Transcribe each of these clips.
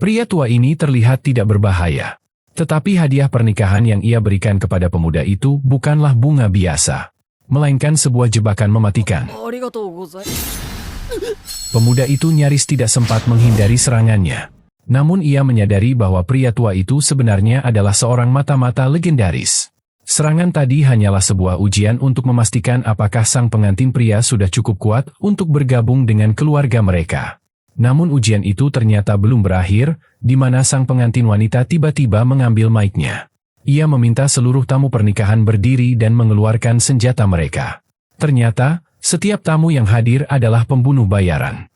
Pria tua ini terlihat tidak berbahaya. Tetapi hadiah pernikahan yang ia berikan kepada pemuda itu bukanlah bunga biasa, melainkan sebuah jebakan mematikan. Pemuda itu nyaris tidak sempat menghindari serangannya. Namun ia menyadari bahwa pria tua itu sebenarnya adalah seorang mata-mata legendaris. Serangan tadi hanyalah sebuah ujian untuk memastikan apakah sang pengantin pria sudah cukup kuat untuk bergabung dengan keluarga mereka. Namun ujian itu ternyata belum berakhir, di mana sang pengantin wanita tiba-tiba mengambil mic-nya. Ia meminta seluruh tamu pernikahan berdiri dan mengeluarkan senjata mereka. Ternyata, setiap tamu yang hadir adalah pembunuh bayaran.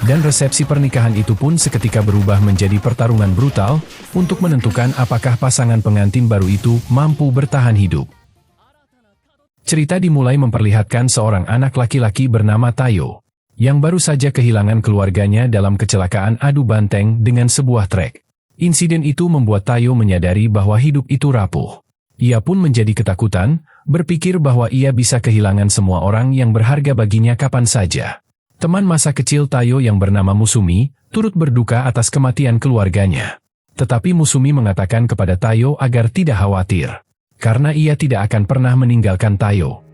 Dan resepsi pernikahan itu pun seketika berubah menjadi pertarungan brutal untuk menentukan apakah pasangan pengantin baru itu mampu bertahan hidup. Cerita dimulai memperlihatkan seorang anak laki-laki bernama Tayo, yang baru saja kehilangan keluarganya dalam kecelakaan adu banteng dengan sebuah trek. Insiden itu membuat Tayo menyadari bahwa hidup itu rapuh. Ia pun menjadi ketakutan, berpikir bahwa ia bisa kehilangan semua orang yang berharga baginya kapan saja. Teman masa kecil Tayo yang bernama Musumi, turut berduka atas kematian keluarganya. Tetapi Musumi mengatakan kepada Tayo agar tidak khawatir, karena ia tidak akan pernah meninggalkan Tayo.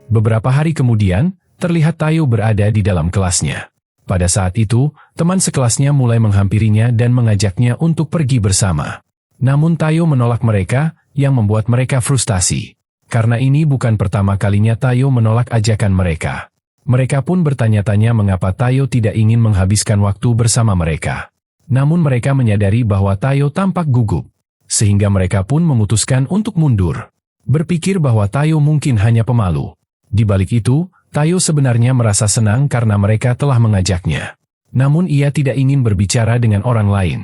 Beberapa hari kemudian, terlihat Tayo berada di dalam kelasnya. Pada saat itu, teman sekelasnya mulai menghampirinya dan mengajaknya untuk pergi bersama. Namun Tayo menolak mereka, yang membuat mereka frustasi. Karena ini bukan pertama kalinya Tayo menolak ajakan mereka. Mereka pun bertanya-tanya mengapa Tayo tidak ingin menghabiskan waktu bersama mereka. Namun mereka menyadari bahwa Tayo tampak gugup, sehingga mereka pun memutuskan untuk mundur. Berpikir bahwa Tayo mungkin hanya pemalu. Di balik itu, Tayo sebenarnya merasa senang karena mereka telah mengajaknya. Namun ia tidak ingin berbicara dengan orang lain,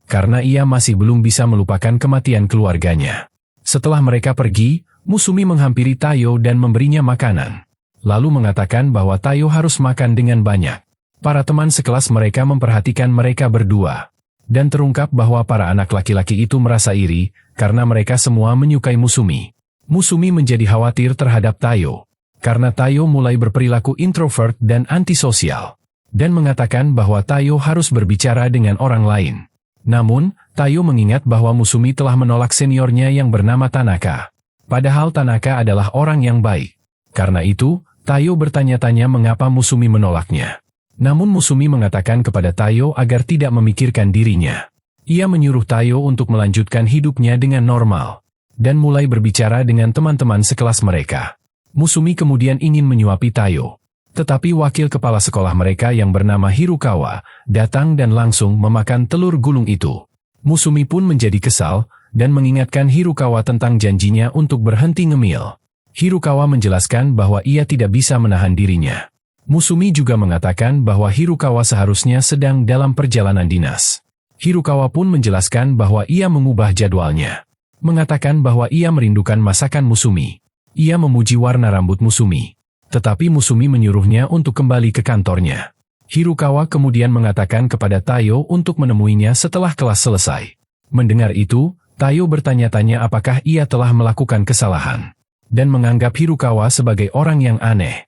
karena ia masih belum bisa melupakan kematian keluarganya. Setelah mereka pergi, Musumi menghampiri Tayo dan memberinya makanan. Lalu mengatakan bahwa Tayo harus makan dengan banyak. Para teman sekelas mereka memperhatikan mereka berdua. Dan terungkap bahwa para anak laki-laki itu merasa iri, karena mereka semua menyukai Musumi. Musumi menjadi khawatir terhadap Tayo, karena Tayo mulai berperilaku introvert dan antisosial. Dan mengatakan bahwa Tayo harus berbicara dengan orang lain. Namun, Tayo mengingat bahwa Musumi telah menolak seniornya yang bernama Tanaka. Padahal Tanaka adalah orang yang baik. Karena itu, Tayo bertanya-tanya mengapa Musumi menolaknya. Namun Musumi mengatakan kepada Tayo agar tidak memikirkan dirinya. Ia menyuruh Tayo untuk melanjutkan hidupnya dengan normal, dan mulai berbicara dengan teman-teman sekelas mereka. Musumi kemudian ingin menyuapi Tayo. Tetapi wakil kepala sekolah mereka yang bernama Hirukawa datang dan langsung memakan telur gulung itu. Musumi pun menjadi kesal, dan mengingatkan Hirukawa tentang janjinya untuk berhenti ngemil. Hirukawa menjelaskan bahwa ia tidak bisa menahan dirinya. Musumi juga mengatakan bahwa Hirukawa seharusnya sedang dalam perjalanan dinas. Hirukawa pun menjelaskan bahwa ia mengubah jadwalnya. Mengatakan bahwa ia merindukan masakan Musumi. Ia memuji warna rambut Musumi. Tetapi Musumi menyuruhnya untuk kembali ke kantornya. Hirukawa kemudian mengatakan kepada Tayo untuk menemuinya setelah kelas selesai. Mendengar itu, Tayo bertanya-tanya apakah ia telah melakukan kesalahan, dan menganggap Hirukawa sebagai orang yang aneh.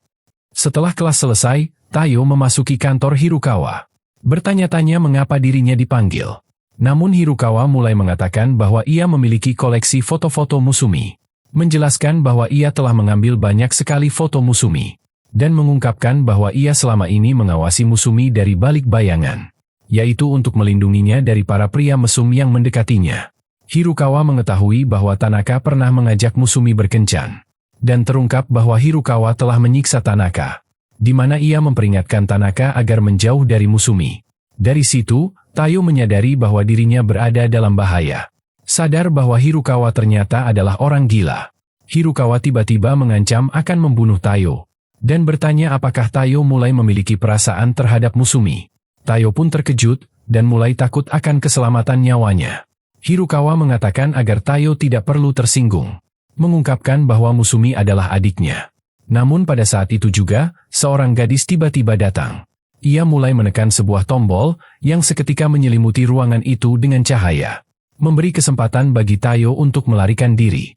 Setelah kelas selesai, Tayo memasuki kantor Hirukawa. Bertanya-tanya mengapa dirinya dipanggil. Namun Hirukawa mulai mengatakan bahwa ia memiliki koleksi foto-foto Musumi. Menjelaskan bahwa ia telah mengambil banyak sekali foto Musumi. Dan mengungkapkan bahwa ia selama ini mengawasi Musumi dari balik bayangan. Yaitu untuk melindunginya dari para pria mesum yang mendekatinya. Hirukawa mengetahui bahwa Tanaka pernah mengajak Musumi berkencan. Dan terungkap bahwa Hirukawa telah menyiksa Tanaka, di mana ia memperingatkan Tanaka agar menjauh dari Musumi. Dari situ, Tayo menyadari bahwa dirinya berada dalam bahaya. Sadar bahwa Hirukawa ternyata adalah orang gila. Hirukawa tiba-tiba mengancam akan membunuh Tayo, dan bertanya apakah Tayo mulai memiliki perasaan terhadap Musumi. Tayo pun terkejut, dan mulai takut akan keselamatan nyawanya. Hirukawa mengatakan agar Tayo tidak perlu tersinggung. Mengungkapkan bahwa Musumi adalah adiknya. Namun pada saat itu juga, seorang gadis tiba-tiba datang. Ia mulai menekan sebuah tombol, yang seketika menyelimuti ruangan itu dengan cahaya. memberi kesempatan bagi Tayo untuk melarikan diri.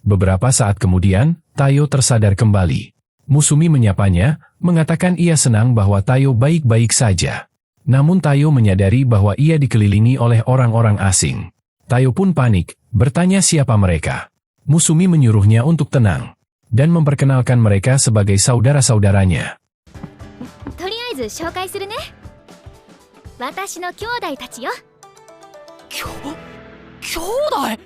Beberapa saat kemudian, Tayo tersadar kembali. Musumi menyapanya, mengatakan ia senang bahwa Tayo baik-baik saja. Namun Tayo menyadari bahwa ia dikelilingi oleh orang-orang asing. Tayo pun panik, bertanya siapa mereka. Musumi menyuruhnya untuk tenang, dan memperkenalkan mereka sebagai saudara-saudaranya. とりあえず紹介するね。私の兄弟たちよ。兄弟？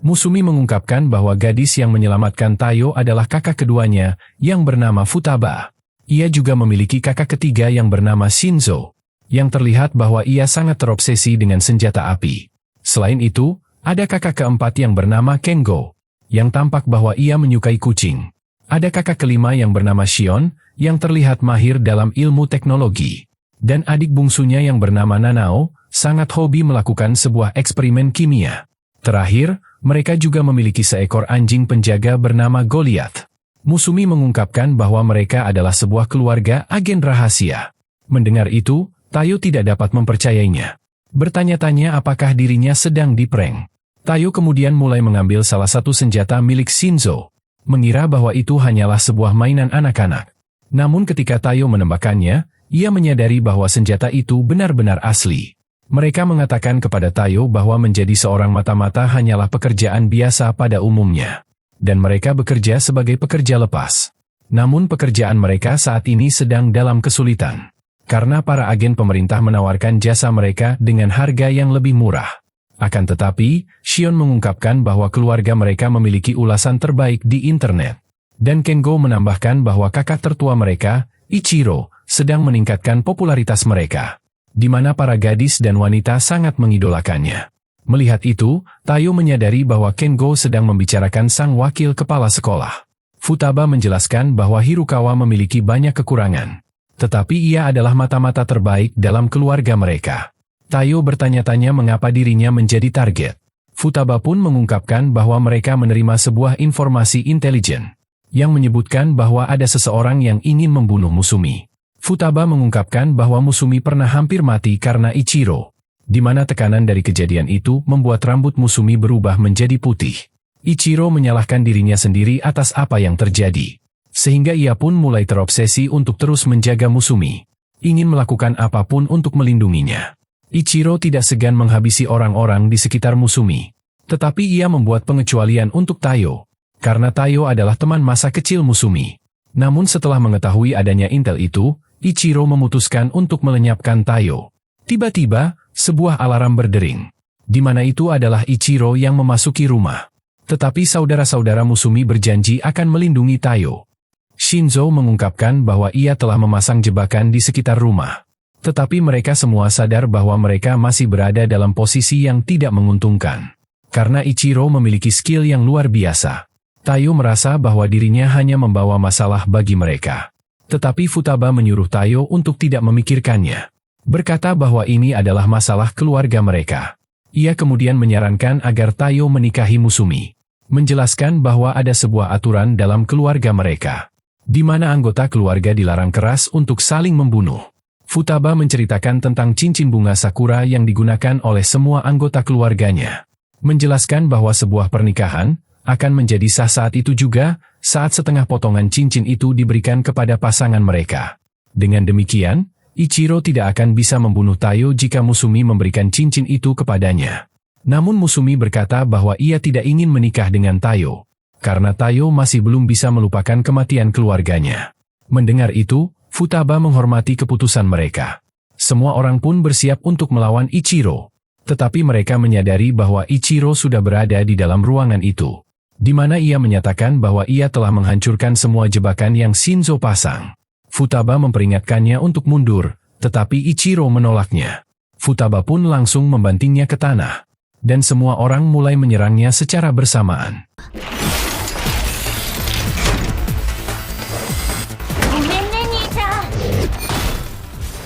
Musumi mengungkapkan bahwa gadis yang menyelamatkan Tayo adalah kakak keduanya, yang bernama Futaba. Ia juga memiliki kakak ketiga yang bernama Shinzo, yang terlihat bahwa ia sangat terobsesi dengan senjata api. Selain itu, ada kakak keempat yang bernama Kengo, yang tampak bahwa ia menyukai kucing. Ada kakak kelima yang bernama Shion, yang terlihat mahir dalam ilmu teknologi. Dan adik bungsunya yang bernama Nanao, sangat hobi melakukan sebuah eksperimen kimia. Terakhir, mereka juga memiliki seekor anjing penjaga bernama Goliath. Musumi mengungkapkan bahwa mereka adalah sebuah keluarga agen rahasia. Mendengar itu, Tayo tidak dapat mempercayainya. Bertanya-tanya apakah dirinya sedang diprank. Tayo kemudian mulai mengambil salah satu senjata milik Shinzo, mengira bahwa itu hanyalah sebuah mainan anak-anak. Namun ketika Tayo menembakkannya, ia menyadari bahwa senjata itu benar-benar asli. Mereka mengatakan kepada Tayo bahwa menjadi seorang mata-mata hanyalah pekerjaan biasa pada umumnya. Dan mereka bekerja sebagai pekerja lepas. Namun pekerjaan mereka saat ini sedang dalam kesulitan. Karena para agen pemerintah menawarkan jasa mereka dengan harga yang lebih murah. Akan tetapi, Shion mengungkapkan bahwa keluarga mereka memiliki ulasan terbaik di internet. Dan Kengo menambahkan bahwa kakak tertua mereka, Ichiro, sedang meningkatkan popularitas mereka, di mana para gadis dan wanita sangat mengidolakannya. Melihat itu, Tayo menyadari bahwa Kengo sedang membicarakan sang wakil kepala sekolah. Futaba menjelaskan bahwa Hirukawa memiliki banyak kekurangan, tetapi ia adalah mata-mata terbaik dalam keluarga mereka. Tayo bertanya-tanya mengapa dirinya menjadi target. Futaba pun mengungkapkan bahwa mereka menerima sebuah informasi intelijen yang menyebutkan bahwa ada seseorang yang ingin membunuh Musumi. Futaba mengungkapkan bahwa Musumi pernah hampir mati karena Ichiro, di mana tekanan dari kejadian itu membuat rambut Musumi berubah menjadi putih. Ichiro menyalahkan dirinya sendiri atas apa yang terjadi, sehingga ia pun mulai terobsesi untuk terus menjaga Musumi, ingin melakukan apapun untuk melindunginya. Ichiro tidak segan menghabisi orang-orang di sekitar Musumi, tetapi ia membuat pengecualian untuk Tayo, karena Tayo adalah teman masa kecil Musumi. Namun setelah mengetahui adanya intel itu, Ichiro memutuskan untuk melenyapkan Tayo. Tiba-tiba, sebuah alarm berdering, di mana itu adalah Ichiro yang memasuki rumah. Tetapi saudara-saudara Musumi berjanji akan melindungi Tayo. Shinzo mengungkapkan bahwa ia telah memasang jebakan di sekitar rumah. Tetapi mereka semua sadar bahwa mereka masih berada dalam posisi yang tidak menguntungkan. Karena Ichiro memiliki skill yang luar biasa, Tayo merasa bahwa dirinya hanya membawa masalah bagi mereka. Tetapi Futaba menyuruh Tayo untuk tidak memikirkannya, berkata bahwa ini adalah masalah keluarga mereka. Ia kemudian menyarankan agar Tayo menikahi Musumi, menjelaskan bahwa ada sebuah aturan dalam keluarga mereka, di mana anggota keluarga dilarang keras untuk saling membunuh. Futaba menceritakan tentang cincin bunga sakura yang digunakan oleh semua anggota keluarganya, menjelaskan bahwa sebuah pernikahan akan menjadi sah saat itu juga, saat setengah potongan cincin itu diberikan kepada pasangan mereka. Dengan demikian, Ichiro tidak akan bisa membunuh Tayo jika Musumi memberikan cincin itu kepadanya. Namun Musumi berkata bahwa ia tidak ingin menikah dengan Tayo, karena Tayo masih belum bisa melupakan kematian keluarganya. Mendengar itu, Futaba menghormati keputusan mereka. Semua orang pun bersiap untuk melawan Ichiro, tetapi mereka menyadari bahwa Ichiro sudah berada di dalam ruangan itu, di mana ia menyatakan bahwa ia telah menghancurkan semua jebakan yang Shinzo pasang. Futaba memperingatkannya untuk mundur, tetapi Ichiro menolaknya. Futaba pun langsung membantingnya ke tanah, dan semua orang mulai menyerangnya secara bersamaan.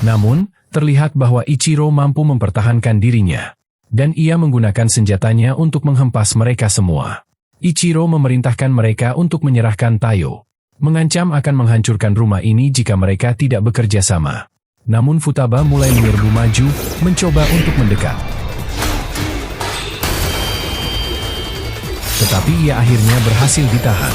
Namun, terlihat bahwa Ichiro mampu mempertahankan dirinya, dan ia menggunakan senjatanya untuk menghempas mereka semua. Ichiro memerintahkan mereka untuk menyerahkan Tayo, mengancam akan menghancurkan rumah ini jika mereka tidak bekerja sama. Namun Futaba mulai menyerbu maju, mencoba untuk mendekat. tetapi ia akhirnya berhasil ditahan.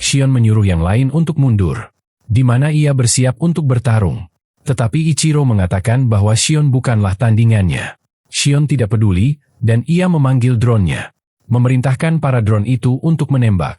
Shion menyuruh yang lain untuk mundur, di mana ia bersiap untuk bertarung. Tetapi Ichiro mengatakan bahwa Shion bukanlah tandingannya. Shion tidak peduli, dan ia memanggil drone-nya, memerintahkan para drone itu untuk menembak.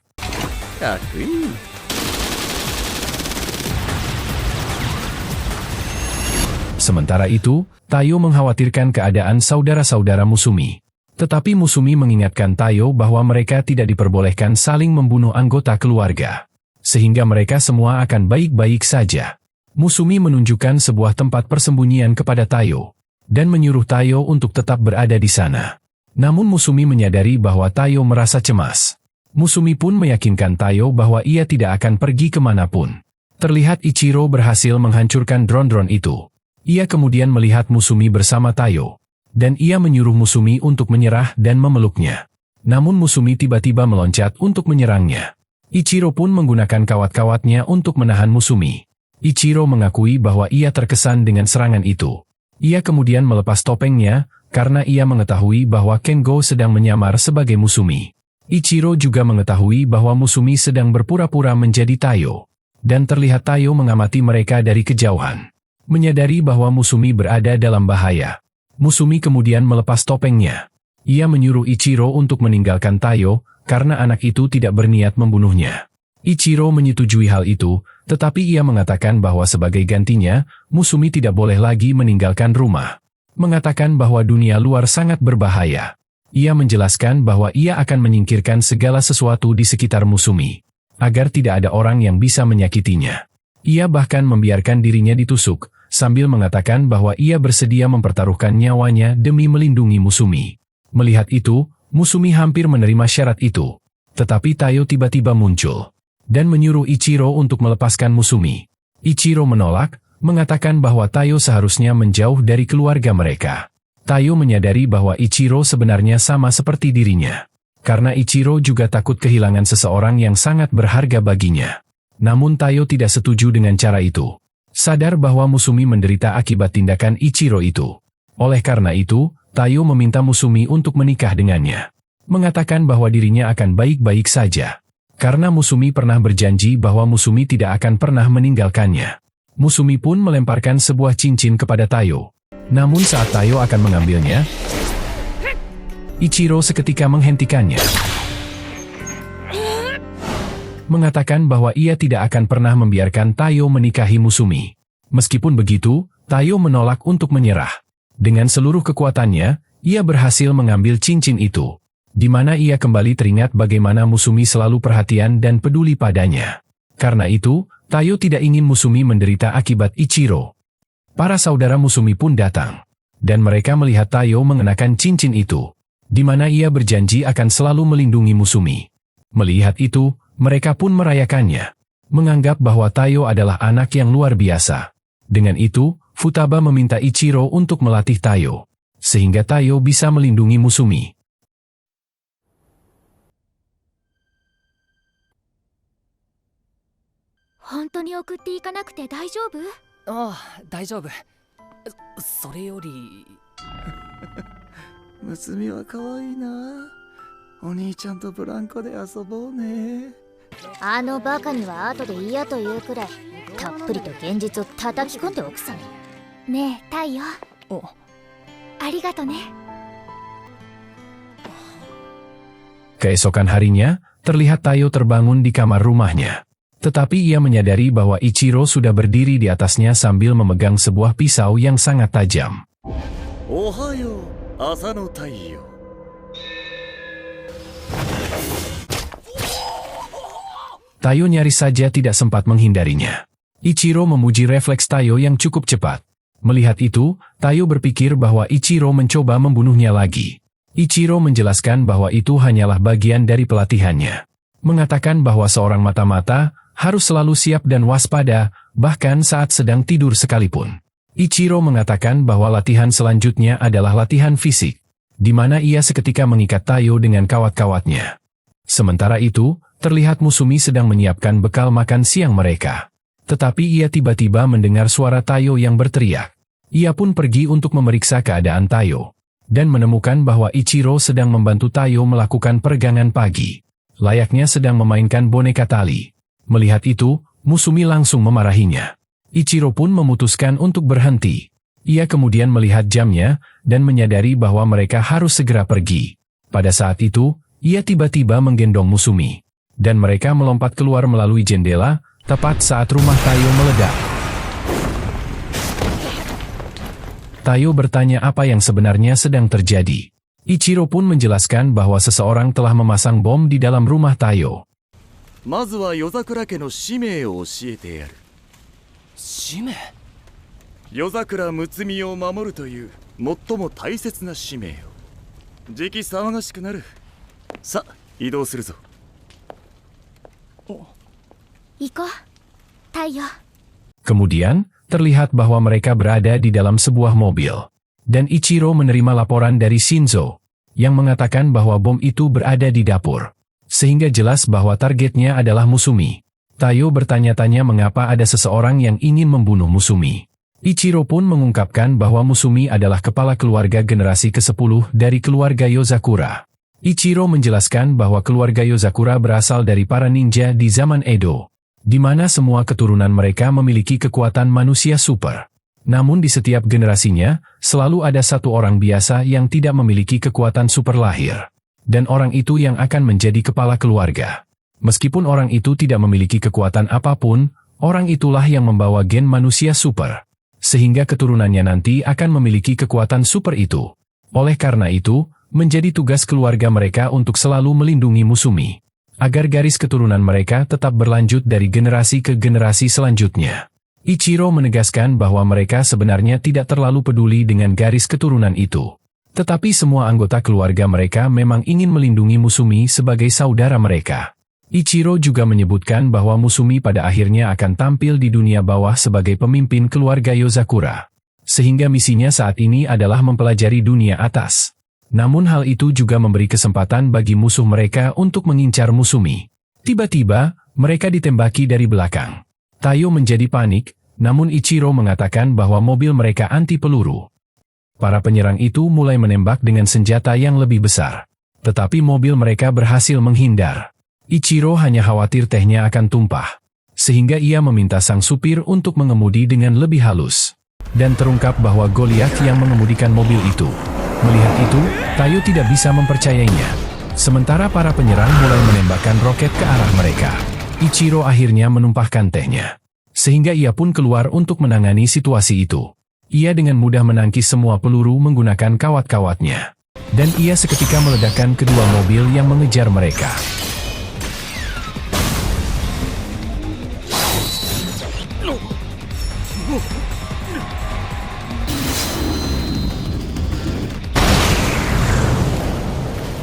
Sementara itu, Tayo mengkhawatirkan keadaan saudara-saudara Musumi. Tetapi Musumi mengingatkan Tayo bahwa mereka tidak diperbolehkan saling membunuh anggota keluarga, sehingga mereka semua akan baik-baik saja. Musumi menunjukkan sebuah tempat persembunyian kepada Tayo, dan menyuruh Tayo untuk tetap berada di sana. Namun Musumi menyadari bahwa Tayo merasa cemas. Musumi pun meyakinkan Tayo bahwa ia tidak akan pergi kemanapun. Terlihat Ichiro berhasil menghancurkan drone-drone itu. Ia kemudian melihat Musumi bersama Tayo, dan ia menyuruh Musumi untuk menyerah dan memeluknya. Namun Musumi tiba-tiba meloncat untuk menyerangnya. Ichiro pun menggunakan kawat-kawatnya untuk menahan Musumi. Ichiro mengakui bahwa ia terkesan dengan serangan itu. Ia kemudian melepas topengnya, karena ia mengetahui bahwa Kengo sedang menyamar sebagai Musumi. Ichiro juga mengetahui bahwa Musumi sedang berpura-pura menjadi Tayo, dan terlihat Tayo mengamati mereka dari kejauhan. Menyadari bahwa Musumi berada dalam bahaya, Musumi kemudian melepas topengnya. Ia menyuruh Ichiro untuk meninggalkan Tayo, karena anak itu tidak berniat membunuhnya. Ichiro menyetujui hal itu, tetapi ia mengatakan bahwa sebagai gantinya, Musumi tidak boleh lagi meninggalkan rumah. Mengatakan bahwa dunia luar sangat berbahaya. Ia menjelaskan bahwa ia akan menyingkirkan segala sesuatu di sekitar Musumi, agar tidak ada orang yang bisa menyakitinya. Ia bahkan membiarkan dirinya ditusuk, sambil mengatakan bahwa ia bersedia mempertaruhkan nyawanya demi melindungi Musumi. Melihat itu, Musumi hampir menerima syarat itu. Tetapi Tayo tiba-tiba muncul, dan menyuruh Ichiro untuk melepaskan Musumi. Ichiro menolak, mengatakan bahwa Tayo seharusnya menjauh dari keluarga mereka. Tayo menyadari bahwa Ichiro sebenarnya sama seperti dirinya, karena Ichiro juga takut kehilangan seseorang yang sangat berharga baginya. Namun Tayo tidak setuju dengan cara itu. Sadar bahwa Musumi menderita akibat tindakan Ichiro itu. Oleh karena itu, Tayo meminta Musumi untuk menikah dengannya. Mengatakan bahwa dirinya akan baik-baik saja. Karena Musumi pernah berjanji bahwa Musumi tidak akan pernah meninggalkannya. Musumi pun melemparkan sebuah cincin kepada Tayo. Namun saat Tayo akan mengambilnya, Ichiro seketika menghentikannya. Mengatakan bahwa ia tidak akan pernah membiarkan Tayo menikahi Musumi. Meskipun begitu, Tayo menolak untuk menyerah. Dengan seluruh kekuatannya, ia berhasil mengambil cincin itu, di mana ia kembali teringat bagaimana Musumi selalu perhatian dan peduli padanya. Karena itu, Tayo tidak ingin Musumi menderita akibat Ichiro. Para saudara Musumi pun datang, dan mereka melihat Tayo mengenakan cincin itu, di mana ia berjanji akan selalu melindungi Musumi. Melihat itu, mereka pun merayakannya, menganggap bahwa Tayo adalah anak yang luar biasa. Dengan itu, Futaba meminta Ichiro untuk melatih Tayo, sehingga Tayo bisa melindungi Musumi. Hontou ni okutte ikanakute daijoubu? ああ、大丈夫。それより娘は可愛いな。お兄ちゃんとブランコで遊ぼうね。あのバカには後で嫌というくらいたっぷりと現実を叩き込んでおくさね。ねえ太陽、ありがとね。 Keesokan harinya, terlihat Tayo terbangun di kamar rumahnya. Tetapi ia menyadari bahwa Ichiro sudah berdiri di atasnya sambil memegang sebuah pisau yang sangat tajam. Ohayo, asa no taiyo. Tayo nyaris saja tidak sempat menghindarinya. Ichiro memuji refleks Tayo yang cukup cepat. Melihat itu, Tayo berpikir bahwa Ichiro mencoba membunuhnya lagi. Ichiro menjelaskan bahwa itu hanyalah bagian dari pelatihannya. Mengatakan bahwa seorang mata-mata harus selalu siap dan waspada, bahkan saat sedang tidur sekalipun. Ichiro mengatakan bahwa latihan selanjutnya adalah latihan fisik, di mana ia seketika mengikat Tayo dengan kawat-kawatnya. Sementara itu, terlihat Musumi sedang menyiapkan bekal makan siang mereka. Tetapi ia tiba-tiba mendengar suara Tayo yang berteriak. Ia pun pergi untuk memeriksa keadaan Tayo. dan menemukan bahwa Ichiro sedang membantu Tayo melakukan peregangan pagi. Layaknya sedang memainkan boneka tali. Melihat itu, Musumi langsung memarahinya. Ichiro pun memutuskan untuk berhenti. Ia kemudian melihat jamnya, dan menyadari bahwa mereka harus segera pergi. Pada saat itu, ia tiba-tiba menggendong Musumi. Dan mereka melompat keluar melalui jendela, tepat saat rumah Tayo meledak. Tayo bertanya apa yang sebenarnya sedang terjadi. Ichiro pun menjelaskan bahwa seseorang telah memasang bom di dalam rumah Tayo. まずは夜桜家の使命を教えてやる。使命？夜桜睦美を守るという最も大切な使命を。時期騒がしくなる。さあ、移動するぞ。行こう太陽。 Kemudian, terlihat bahwa mereka berada di dalam sebuah mobil. Dan Ichiro menerima laporan dari Shinzo, yang mengatakan bahwa bom itu berada di dapur. Sehingga jelas bahwa targetnya adalah Musumi. Tayo bertanya-tanya mengapa ada seseorang yang ingin membunuh Musumi. Ichiro pun mengungkapkan bahwa Musumi adalah kepala keluarga generasi ke-10 dari keluarga Yozakura. Ichiro menjelaskan bahwa keluarga Yozakura berasal dari para ninja di zaman Edo, di mana semua keturunan mereka memiliki kekuatan manusia super. Namun di setiap generasinya, selalu ada satu orang biasa yang tidak memiliki kekuatan super lahir. Dan orang itu yang akan menjadi kepala keluarga. Meskipun orang itu tidak memiliki kekuatan apapun, orang itulah yang membawa gen manusia super. Sehingga keturunannya nanti akan memiliki kekuatan super itu. Oleh karena itu, menjadi tugas keluarga mereka untuk selalu melindungi Musumi. Agar garis keturunan mereka tetap berlanjut dari generasi ke generasi selanjutnya. Ichiro menegaskan bahwa mereka sebenarnya tidak terlalu peduli dengan garis keturunan itu. Tetapi semua anggota keluarga mereka memang ingin melindungi Musumi sebagai saudara mereka. Ichiro juga menyebutkan bahwa Musumi pada akhirnya akan tampil di dunia bawah sebagai pemimpin keluarga Yozakura. Sehingga misinya saat ini adalah mempelajari dunia atas. Namun hal itu juga memberi kesempatan bagi musuh mereka untuk mengincar Musumi. Tiba-tiba, mereka ditembaki dari belakang. Tayo menjadi panik, namun Ichiro mengatakan bahwa mobil mereka anti peluru. Para penyerang itu mulai menembak dengan senjata yang lebih besar. Tetapi mobil mereka berhasil menghindar. Ichiro hanya khawatir tehnya akan tumpah. Sehingga ia meminta sang supir untuk mengemudi dengan lebih halus. Dan terungkap bahwa Goliath yang mengemudikan mobil itu. Melihat itu, Tayo tidak bisa mempercayainya. Sementara para penyerang mulai menembakkan roket ke arah mereka. Ichiro akhirnya menumpahkan tehnya. Sehingga ia pun keluar untuk menangani situasi itu. Ia dengan mudah menangkis semua peluru menggunakan kawat-kawatnya. Dan ia seketika meledakkan kedua mobil yang mengejar mereka.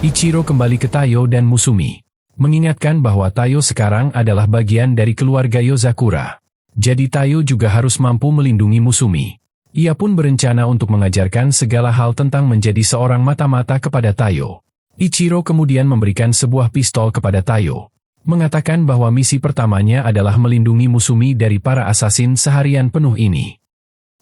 Ichiro kembali ke Tayo dan Musumi. Mengingatkan bahwa Tayo sekarang adalah bagian dari keluarga Yozakura. Jadi Tayo juga harus mampu melindungi Musumi. Ia pun berencana untuk mengajarkan segala hal tentang menjadi seorang mata-mata kepada Tayo. Ichiro kemudian memberikan sebuah pistol kepada Tayo. Mengatakan bahwa misi pertamanya adalah melindungi Musumi dari para asasin seharian penuh ini.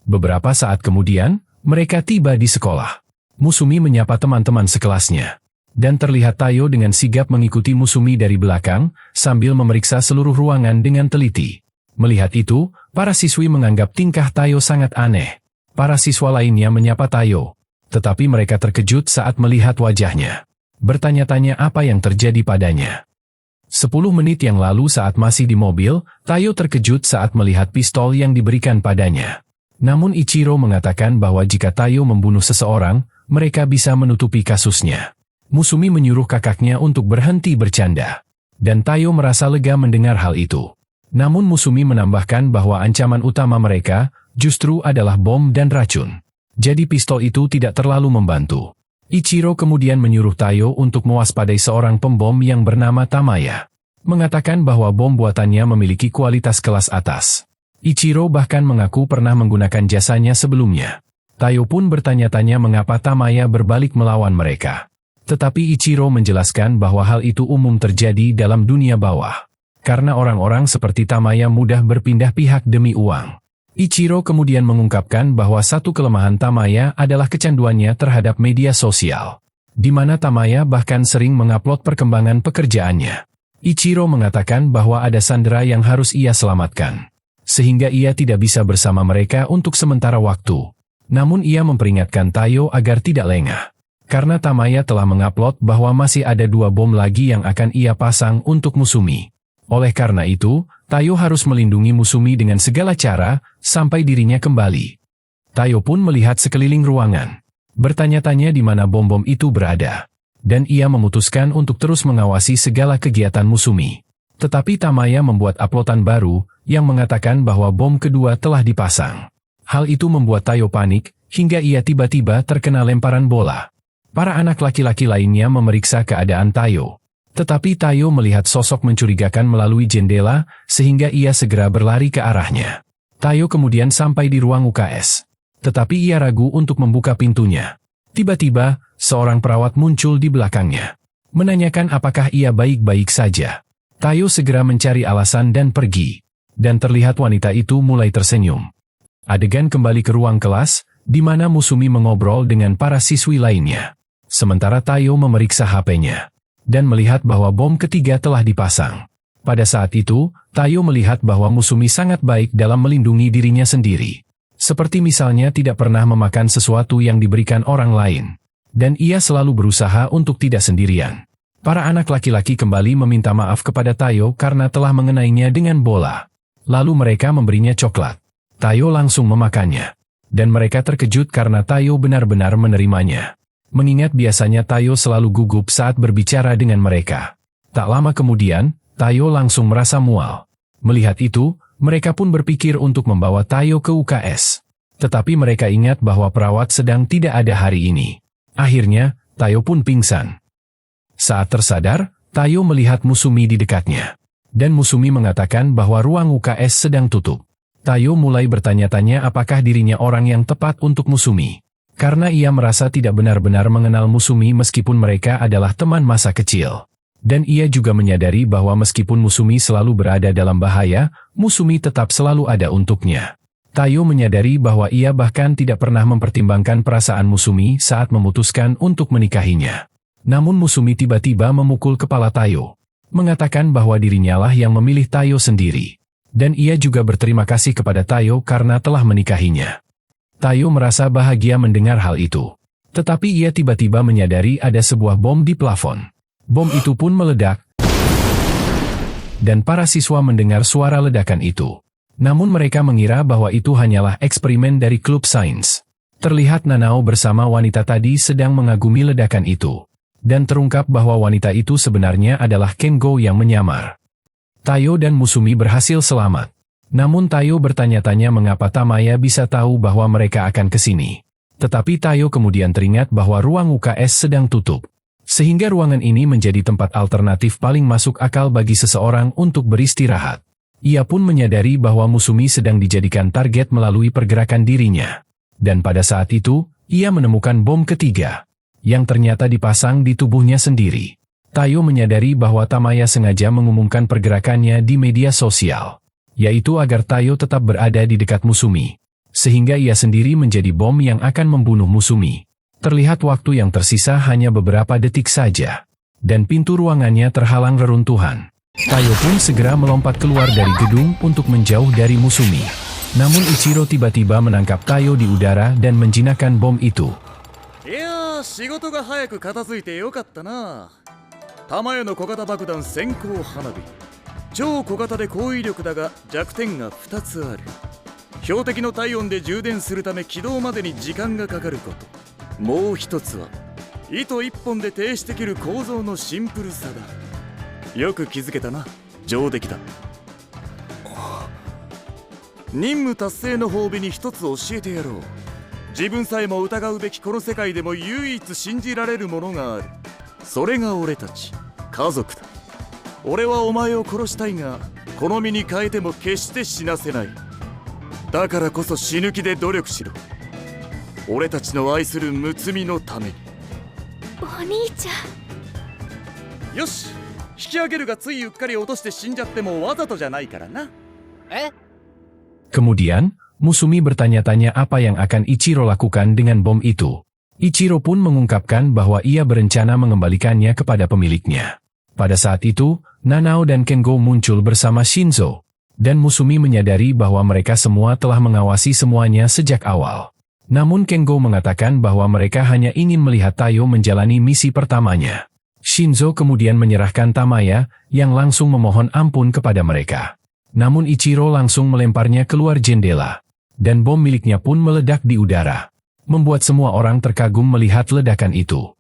Beberapa saat kemudian, mereka tiba di sekolah. Musumi menyapa teman-teman sekelasnya. Dan terlihat Tayo dengan sigap mengikuti Musumi dari belakang, sambil memeriksa seluruh ruangan dengan teliti. Melihat itu, para siswi menganggap tingkah Tayo sangat aneh. Para siswa lainnya menyapa Tayo, tetapi mereka terkejut saat melihat wajahnya. Bertanya-tanya apa yang terjadi padanya. 10 menit yang lalu saat masih di mobil, Tayo terkejut saat melihat pistol yang diberikan padanya. Namun Ichiro mengatakan bahwa jika Tayo membunuh seseorang, mereka bisa menutupi kasusnya. Musumi menyuruh kakaknya untuk berhenti bercanda. Dan Tayo merasa lega mendengar hal itu. Namun Musumi menambahkan bahwa ancaman utama mereka justru adalah bom dan racun. Jadi pistol itu tidak terlalu membantu. Ichiro kemudian menyuruh Tayo untuk mewaspadai seorang pembom yang bernama Tamaya. Mengatakan bahwa bom buatannya memiliki kualitas kelas atas. Ichiro bahkan mengaku pernah menggunakan jasanya sebelumnya. Tayo pun bertanya-tanya mengapa Tamaya berbalik melawan mereka. Tetapi Ichiro menjelaskan bahwa hal itu umum terjadi dalam dunia bawah. Karena orang-orang seperti Tamaya mudah berpindah pihak demi uang. Ichiro kemudian mengungkapkan bahwa satu kelemahan Tamaya adalah kecanduannya terhadap media sosial, di mana Tamaya bahkan sering mengupload perkembangan pekerjaannya. Ichiro mengatakan bahwa ada sandera yang harus ia selamatkan, sehingga ia tidak bisa bersama mereka untuk sementara waktu. Namun ia memperingatkan Tayo agar tidak lengah, karena Tamaya telah mengupload bahwa masih ada 2 bom lagi yang akan ia pasang untuk Musumi. Oleh karena itu, Tayo harus melindungi Musumi dengan segala cara, sampai dirinya kembali. Tayo pun melihat sekeliling ruangan, bertanya-tanya di mana bom-bom itu berada, dan ia memutuskan untuk terus mengawasi segala kegiatan Musumi. Tetapi Tamaya membuat uploadan baru, yang mengatakan bahwa bom kedua telah dipasang. Hal itu membuat Tayo panik, hingga ia tiba-tiba terkena lemparan bola. Para anak laki-laki lainnya memeriksa keadaan Tayo. Tetapi Tayo melihat sosok mencurigakan melalui jendela, sehingga ia segera berlari ke arahnya. Tayo kemudian sampai di ruang UKS. Tetapi ia ragu untuk membuka pintunya. Tiba-tiba, seorang perawat muncul di belakangnya, menanyakan apakah ia baik-baik saja. Tayo segera mencari alasan dan pergi. Dan terlihat wanita itu mulai tersenyum. Adegan kembali ke ruang kelas, di mana Musumi mengobrol dengan para siswi lainnya. Sementara Tayo memeriksa HP-nya dan melihat bahwa bom ketiga telah dipasang. Pada saat itu, Tayo melihat bahwa Musumi sangat baik dalam melindungi dirinya sendiri. Seperti misalnya tidak pernah memakan sesuatu yang diberikan orang lain. Dan ia selalu berusaha untuk tidak sendirian. Para anak laki-laki kembali meminta maaf kepada Tayo karena telah mengenainya dengan bola. Lalu mereka memberinya coklat. Tayo langsung memakannya. Dan mereka terkejut karena Tayo benar-benar menerimanya. Mengingat biasanya Tayo selalu gugup saat berbicara dengan mereka. Tak lama kemudian, Tayo langsung merasa mual. Melihat itu, mereka pun berpikir untuk membawa Tayo ke UKS. Tetapi mereka ingat bahwa perawat sedang tidak ada hari ini. Akhirnya, Tayo pun pingsan. Saat tersadar, Tayo melihat Musumi di dekatnya. Dan Musumi mengatakan bahwa ruang UKS sedang tutup. Tayo mulai bertanya-tanya apakah dirinya orang yang tepat untuk Musumi. Karena ia merasa tidak benar-benar mengenal Musumi meskipun mereka adalah teman masa kecil. Dan ia juga menyadari bahwa meskipun Musumi selalu berada dalam bahaya, Musumi tetap selalu ada untuknya. Tayo menyadari bahwa ia bahkan tidak pernah mempertimbangkan perasaan Musumi saat memutuskan untuk menikahinya. Namun Musumi tiba-tiba memukul kepala Tayo, mengatakan bahwa dirinya lah yang memilih Tayo sendiri. Dan ia juga berterima kasih kepada Tayo karena telah menikahinya. Tayo merasa bahagia mendengar hal itu. Tetapi ia tiba-tiba menyadari ada sebuah bom di plafon. Bom itu pun meledak. Dan para siswa mendengar suara ledakan itu. Namun mereka mengira bahwa itu hanyalah eksperimen dari klub sains. Terlihat Nanao bersama wanita tadi sedang mengagumi ledakan itu. Dan terungkap bahwa wanita itu sebenarnya adalah Kengo yang menyamar. Tayo dan Musumi berhasil selamat. Namun Tayo bertanya-tanya mengapa Tamaya bisa tahu bahwa mereka akan ke sini. Tetapi Tayo kemudian teringat bahwa ruang UKS sedang tutup. Sehingga ruangan ini menjadi tempat alternatif paling masuk akal bagi seseorang untuk beristirahat. Ia pun menyadari bahwa Musumi sedang dijadikan target melalui pergerakan dirinya. Dan pada saat itu, ia menemukan bom ketiga, yang ternyata dipasang di tubuhnya sendiri. Tayo menyadari bahwa Tamaya sengaja mengumumkan pergerakannya di media sosial. Yaitu agar Tayo tetap berada di dekat Musumi. Sehingga ia sendiri menjadi bom yang akan membunuh Musumi. Terlihat waktu yang tersisa hanya beberapa detik saja. Dan pintu ruangannya terhalang reruntuhan. Tayo pun segera melompat keluar dari gedung untuk menjauh dari Musumi. Namun Ichiro tiba-tiba menangkap Tayo di udara dan menjinakkan bom itu. Ya, 仕事が早く片付いてよかったな。玉屋の小型爆弾先行花火。超小型で高威力だが弱点が2つある。標的の体温で充電するため起動までに時間がかかること。もう一つは糸一本で停止できる構造のシンプルさだ。よく気づけたな。上出来だ。任務達成の褒美に一つ教えてやろう。自分さえも疑うべきこの世界でも唯一信じられるものがある。それが俺たち家族だ。俺はお前を殺したいが好みに変えても決して死なせない。だからこそ死ぬ気で努力しろ。俺たちの愛する睦美のために。お兄ちゃん。よし、引き上げるがついうっかり落として死んじゃってもわざとじゃないからな。え？ Kemudian, Musumi bertanya-tanya apa yang akan Ichiro lakukan dengan bom itu. Ichiro pun mengungkapkan bahwa ia berencana mengembalikannya kepada pemiliknya. Pada saat itu, Nanao dan Kengo muncul bersama Shinzo. Dan Musumi menyadari bahwa mereka semua telah mengawasi semuanya sejak awal. Namun Kengo mengatakan bahwa mereka hanya ingin melihat Tayo menjalani misi pertamanya. Shinzo kemudian menyerahkan Tamaya, yang langsung memohon ampun kepada mereka. Namun Ichiro langsung melemparnya keluar jendela. Dan bom miliknya pun meledak di udara. Membuat semua orang terkagum melihat ledakan itu.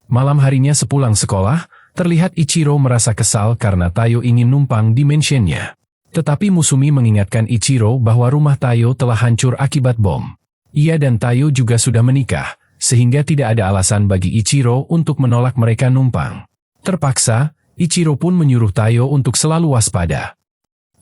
Malam harinya sepulang sekolah, terlihat Ichiro merasa kesal karena Tayo ingin numpang di mansionnya. Tetapi Musumi mengingatkan Ichiro bahwa rumah Tayo telah hancur akibat bom. Ia dan Tayo juga sudah menikah, sehingga tidak ada alasan bagi Ichiro untuk menolak mereka numpang. Terpaksa, Ichiro pun menyuruh Tayo untuk selalu waspada.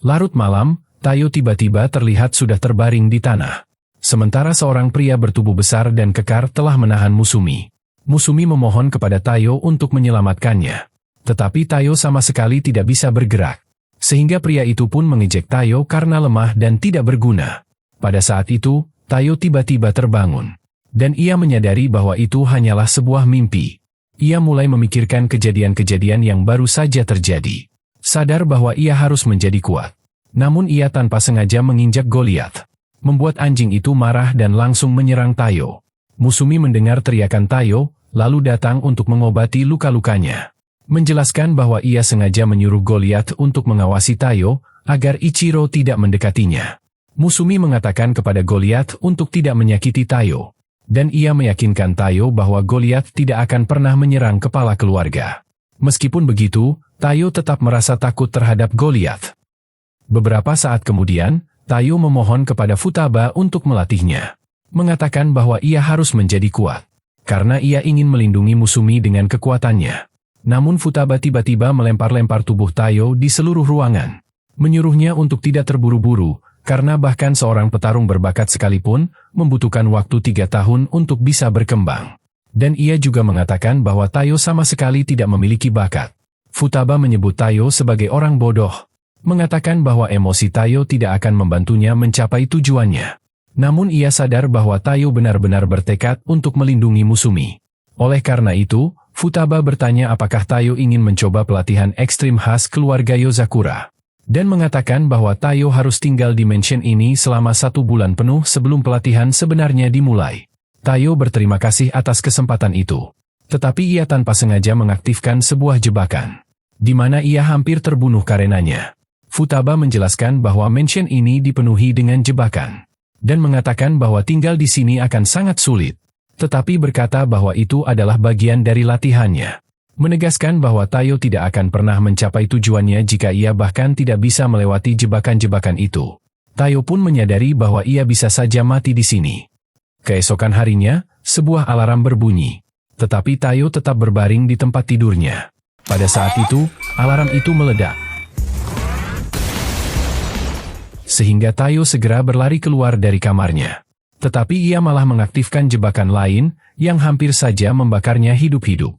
Larut malam, Tayo tiba-tiba terlihat sudah terbaring di tanah. Sementara seorang pria bertubuh besar dan kekar telah menahan Musumi. Musumi memohon kepada Tayo untuk menyelamatkannya. Tetapi Tayo sama sekali tidak bisa bergerak. Sehingga pria itu pun mengejek Tayo karena lemah dan tidak berguna. Pada saat itu, Tayo tiba-tiba terbangun. Dan ia menyadari bahwa itu hanyalah sebuah mimpi. Ia mulai memikirkan kejadian-kejadian yang baru saja terjadi. Sadar bahwa ia harus menjadi kuat. Namun ia tanpa sengaja menginjak Goliath. Membuat anjing itu marah dan langsung menyerang Tayo. Musumi mendengar teriakan Tayo, lalu datang untuk mengobati luka-lukanya. Menjelaskan bahwa ia sengaja menyuruh Goliath untuk mengawasi Tayo, agar Ichiro tidak mendekatinya. Musumi mengatakan kepada Goliath untuk tidak menyakiti Tayo. Dan ia meyakinkan Tayo bahwa Goliath tidak akan pernah menyerang kepala keluarga. Meskipun begitu, Tayo tetap merasa takut terhadap Goliath. Beberapa saat kemudian, Tayo memohon kepada Futaba untuk melatihnya. Mengatakan bahwa ia harus menjadi kuat. Karena ia ingin melindungi Musumi dengan kekuatannya. Namun Futaba tiba-tiba melempar-lempar tubuh Tayo di seluruh ruangan. Menyuruhnya untuk tidak terburu-buru, karena bahkan seorang petarung berbakat sekalipun, membutuhkan waktu 3 tahun untuk bisa berkembang. Dan ia juga mengatakan bahwa Tayo sama sekali tidak memiliki bakat. Futaba menyebut Tayo sebagai orang bodoh. Mengatakan bahwa emosi Tayo tidak akan membantunya mencapai tujuannya. Namun ia sadar bahwa Tayo benar-benar bertekad untuk melindungi Musumi. Oleh karena itu, Futaba bertanya apakah Tayo ingin mencoba pelatihan ekstrim khas keluarga Yozakura. Dan mengatakan bahwa Tayo harus tinggal di mansion ini selama 1 bulan penuh sebelum pelatihan sebenarnya dimulai. Tayo berterima kasih atas kesempatan itu. Tetapi ia tanpa sengaja mengaktifkan sebuah jebakan. Di mana ia hampir terbunuh karenanya. Futaba menjelaskan bahwa mansion ini dipenuhi dengan jebakan. Dan mengatakan bahwa tinggal di sini akan sangat sulit. Tetapi berkata bahwa itu adalah bagian dari latihannya. Menegaskan bahwa Tayo tidak akan pernah mencapai tujuannya jika ia bahkan tidak bisa melewati jebakan-jebakan itu. Tayo pun menyadari bahwa ia bisa saja mati di sini. Keesokan harinya, sebuah alarm berbunyi. Tetapi Tayo tetap berbaring di tempat tidurnya. Pada saat itu, alarm itu meledak. Sehingga Tayo segera berlari keluar dari kamarnya. Tetapi ia malah mengaktifkan jebakan lain, yang hampir saja membakarnya hidup-hidup.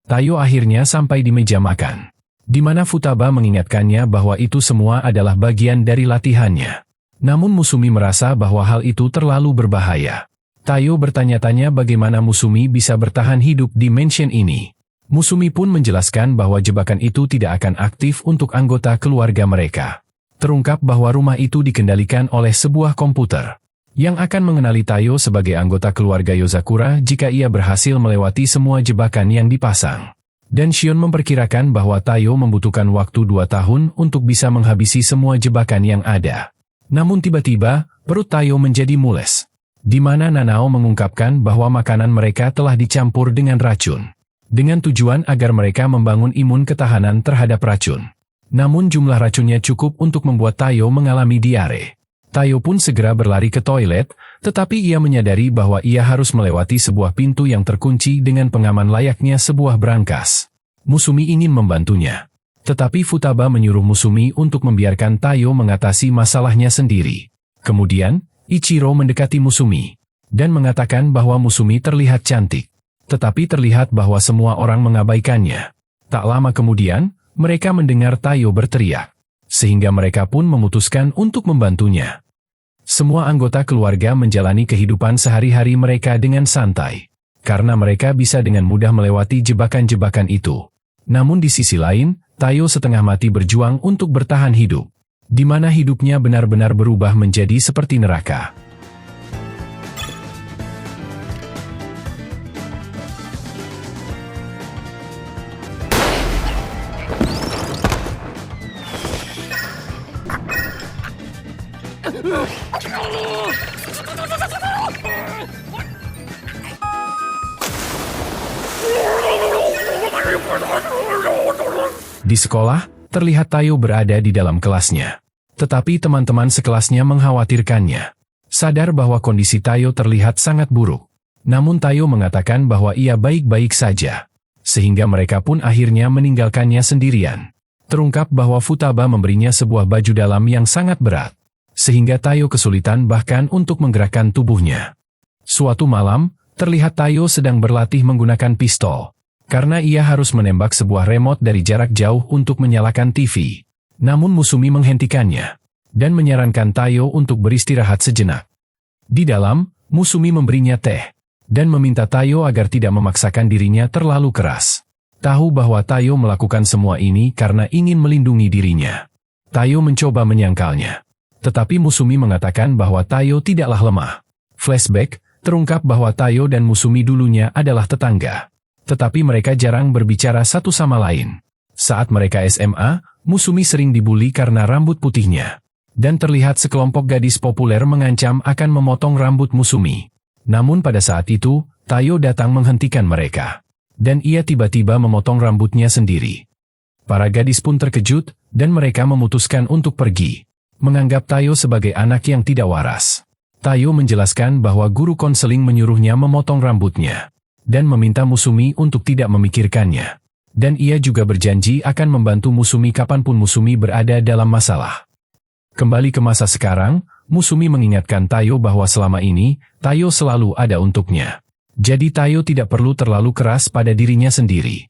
Tayo akhirnya sampai di meja makan. Di mana Futaba mengingatkannya bahwa itu semua adalah bagian dari latihannya. Namun Musumi merasa bahwa hal itu terlalu berbahaya. Tayo bertanya-tanya bagaimana Musumi bisa bertahan hidup di mansion ini. Musumi pun menjelaskan bahwa jebakan itu tidak akan aktif untuk anggota keluarga mereka. Terungkap bahwa rumah itu dikendalikan oleh sebuah komputer. Yang akan mengenali Tayo sebagai anggota keluarga Yozakura jika ia berhasil melewati semua jebakan yang dipasang. Dan Shion memperkirakan bahwa Tayo membutuhkan waktu 2 tahun untuk bisa menghabisi semua jebakan yang ada. Namun tiba-tiba, perut Tayo menjadi mules. Di mana Nanao mengungkapkan bahwa makanan mereka telah dicampur dengan racun. Dengan tujuan agar mereka membangun imun ketahanan terhadap racun. Namun jumlah racunnya cukup untuk membuat Tayo mengalami diare. Tayo pun segera berlari ke toilet, tetapi ia menyadari bahwa ia harus melewati sebuah pintu yang terkunci dengan pengaman layaknya sebuah brankas. Musumi ingin membantunya. Tetapi Futaba menyuruh Musumi untuk membiarkan Tayo mengatasi masalahnya sendiri. Kemudian, Ichiro mendekati Musumi dan mengatakan bahwa Musumi terlihat cantik. Tetapi terlihat bahwa semua orang mengabaikannya. Tak lama kemudian, mereka mendengar Tayo berteriak, sehingga mereka pun memutuskan untuk membantunya. Semua anggota keluarga menjalani kehidupan sehari-hari mereka dengan santai, karena mereka bisa dengan mudah melewati jebakan-jebakan itu. Namun di sisi lain, Tayo setengah mati berjuang untuk bertahan hidup, di mana hidupnya benar-benar berubah menjadi seperti neraka. Di sekolah, terlihat Tayo berada di dalam kelasnya. Tetapi teman-teman sekelasnya mengkhawatirkannya. Sadar bahwa kondisi Tayo terlihat sangat buruk. Namun Tayo mengatakan bahwa ia baik-baik saja. Sehingga mereka pun akhirnya meninggalkannya sendirian. Terungkap bahwa Futaba memberinya sebuah baju dalam yang sangat berat. Sehingga Tayo kesulitan bahkan untuk menggerakkan tubuhnya. Suatu malam, terlihat Tayo sedang berlatih menggunakan pistol. Karena ia harus menembak sebuah remote dari jarak jauh untuk menyalakan TV. Namun Musumi menghentikannya dan menyarankan Tayo untuk beristirahat sejenak. Di dalam, Musumi memberinya teh dan meminta Tayo agar tidak memaksakan dirinya terlalu keras. Tahu bahwa Tayo melakukan semua ini karena ingin melindungi dirinya. Tayo mencoba menyangkalnya. Tetapi Musumi mengatakan bahwa Tayo tidaklah lemah. Flashback, terungkap bahwa Tayo dan Musumi dulunya adalah tetangga. Tetapi mereka jarang berbicara satu sama lain. Saat mereka SMA, Musumi sering dibully karena rambut putihnya. Dan terlihat sekelompok gadis populer mengancam akan memotong rambut Musumi. Namun pada saat itu, Tayo datang menghentikan mereka. Dan ia tiba-tiba memotong rambutnya sendiri. Para gadis pun terkejut, dan mereka memutuskan untuk pergi. Menganggap Tayo sebagai anak yang tidak waras. Tayo menjelaskan bahwa guru konseling menyuruhnya memotong rambutnya. Dan meminta Musumi untuk tidak memikirkannya. Dan ia juga berjanji akan membantu Musumi kapanpun Musumi berada dalam masalah. Kembali ke masa sekarang, Musumi mengingatkan Tayo bahwa selama ini, Tayo selalu ada untuknya. Jadi Tayo tidak perlu terlalu keras pada dirinya sendiri.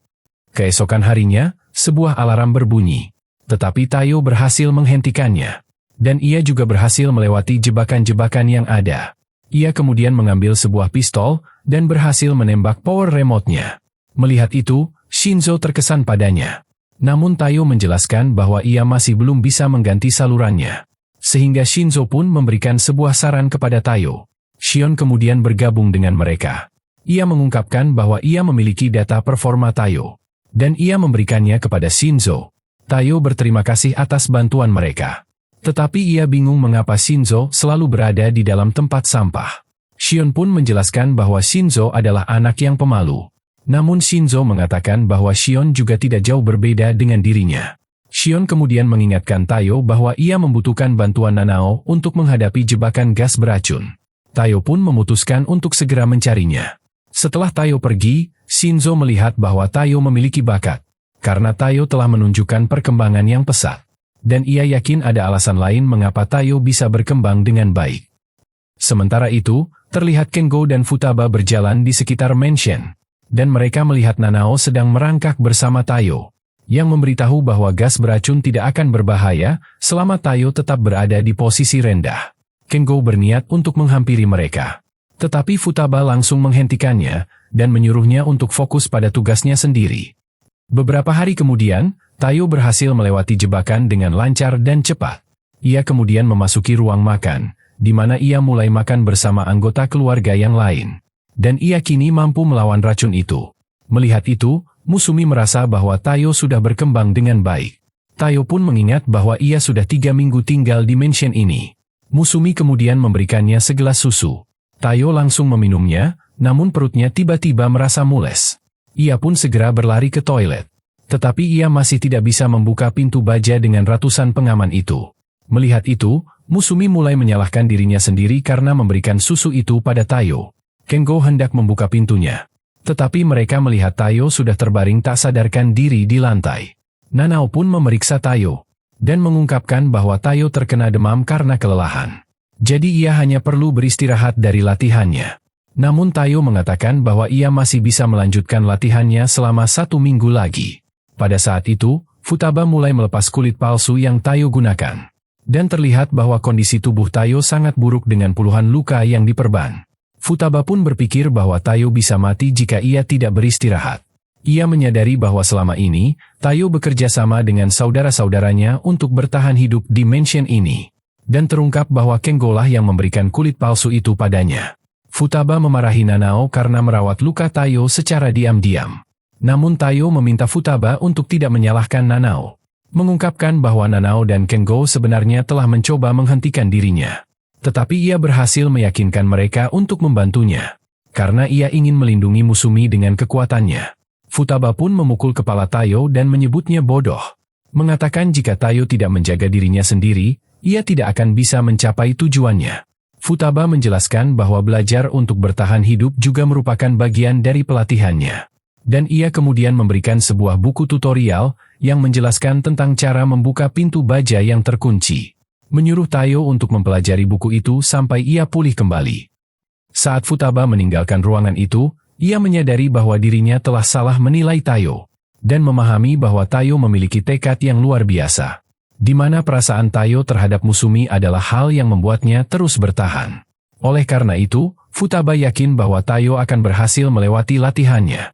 Keesokan harinya, sebuah alarm berbunyi. Tetapi Tayo berhasil menghentikannya. Dan ia juga berhasil melewati jebakan-jebakan yang ada. Ia kemudian mengambil sebuah pistol, dan berhasil menembak power remote-nya. Melihat itu, Shinzo terkesan padanya. Namun Tayo menjelaskan bahwa ia masih belum bisa mengganti salurannya. Sehingga Shinzo pun memberikan sebuah saran kepada Tayo. Shion kemudian bergabung dengan mereka. Ia mengungkapkan bahwa ia memiliki data performa Tayo. Dan ia memberikannya kepada Shinzo. Tayo berterima kasih atas bantuan mereka. Tetapi ia bingung mengapa Shinzo selalu berada di dalam tempat sampah. Shion pun menjelaskan bahwa Shinzo adalah anak yang pemalu. Namun Shinzo mengatakan bahwa Shion juga tidak jauh berbeda dengan dirinya. Shion kemudian mengingatkan Tayo bahwa ia membutuhkan bantuan Nanao untuk menghadapi jebakan gas beracun. Tayo pun memutuskan untuk segera mencarinya. Setelah Tayo pergi, Shinzo melihat bahwa Tayo memiliki bakat. Karena Tayo telah menunjukkan perkembangan yang pesat. Dan ia yakin ada alasan lain mengapa Tayo bisa berkembang dengan baik. Sementara itu, terlihat Kengo dan Futaba berjalan di sekitar mansion. Dan mereka melihat Nanao sedang merangkak bersama Tayo. Yang memberitahu bahwa gas beracun tidak akan berbahaya selama Tayo tetap berada di posisi rendah. Kengo berniat untuk menghampiri mereka. Tetapi Futaba langsung menghentikannya dan menyuruhnya untuk fokus pada tugasnya sendiri. Beberapa hari kemudian, Tayo berhasil melewati jebakan dengan lancar dan cepat. Ia kemudian memasuki ruang makan, di mana ia mulai makan bersama anggota keluarga yang lain. Dan ia kini mampu melawan racun itu. Melihat itu, Musumi merasa bahwa Tayo sudah berkembang dengan baik. Tayo pun mengingat bahwa ia sudah 3 minggu tinggal di mansion ini. Musumi kemudian memberikannya segelas susu. Tayo langsung meminumnya, namun perutnya tiba-tiba merasa mules. Ia pun segera berlari ke toilet. Tetapi ia masih tidak bisa membuka pintu baja dengan ratusan pengaman itu. Melihat itu, Musumi mulai menyalahkan dirinya sendiri karena memberikan susu itu pada Tayo. Kengo hendak membuka pintunya. Tetapi mereka melihat Tayo sudah terbaring tak sadarkan diri di lantai. Nanao pun memeriksa Tayo dan mengungkapkan bahwa Tayo terkena demam karena kelelahan. Jadi ia hanya perlu beristirahat dari latihannya. Namun Tayo mengatakan bahwa ia masih bisa melanjutkan latihannya selama 1 minggu lagi. Pada saat itu, Futaba mulai melepas kulit palsu yang Tayo gunakan. Dan terlihat bahwa kondisi tubuh Tayo sangat buruk dengan puluhan luka yang diperban. Futaba pun berpikir bahwa Tayo bisa mati jika ia tidak beristirahat. Ia menyadari bahwa selama ini, Tayo bekerja sama dengan saudara-saudaranya untuk bertahan hidup di mansion ini. Dan terungkap bahwa Kengo lah yang memberikan kulit palsu itu padanya. Futaba memarahi Nanao karena merawat luka Tayo secara diam-diam. Namun Tayo meminta Futaba untuk tidak menyalahkan Nanao. Mengungkapkan bahwa Nanao dan Kengo sebenarnya telah mencoba menghentikan dirinya. Tetapi ia berhasil meyakinkan mereka untuk membantunya. Karena ia ingin melindungi Musumi dengan kekuatannya. Futaba pun memukul kepala Tayo dan menyebutnya bodoh. Mengatakan jika Tayo tidak menjaga dirinya sendiri, ia tidak akan bisa mencapai tujuannya. Futaba menjelaskan bahwa belajar untuk bertahan hidup juga merupakan bagian dari pelatihannya. Dan ia kemudian memberikan sebuah buku tutorial yang menjelaskan tentang cara membuka pintu baja yang terkunci. Menyuruh Tayo untuk mempelajari buku itu sampai ia pulih kembali. Saat Futaba meninggalkan ruangan itu, ia menyadari bahwa dirinya telah salah menilai Tayo. Dan memahami bahwa Tayo memiliki tekad yang luar biasa. Di mana perasaan Tayo terhadap Musumi adalah hal yang membuatnya terus bertahan. Oleh karena itu, Futaba yakin bahwa Tayo akan berhasil melewati latihannya.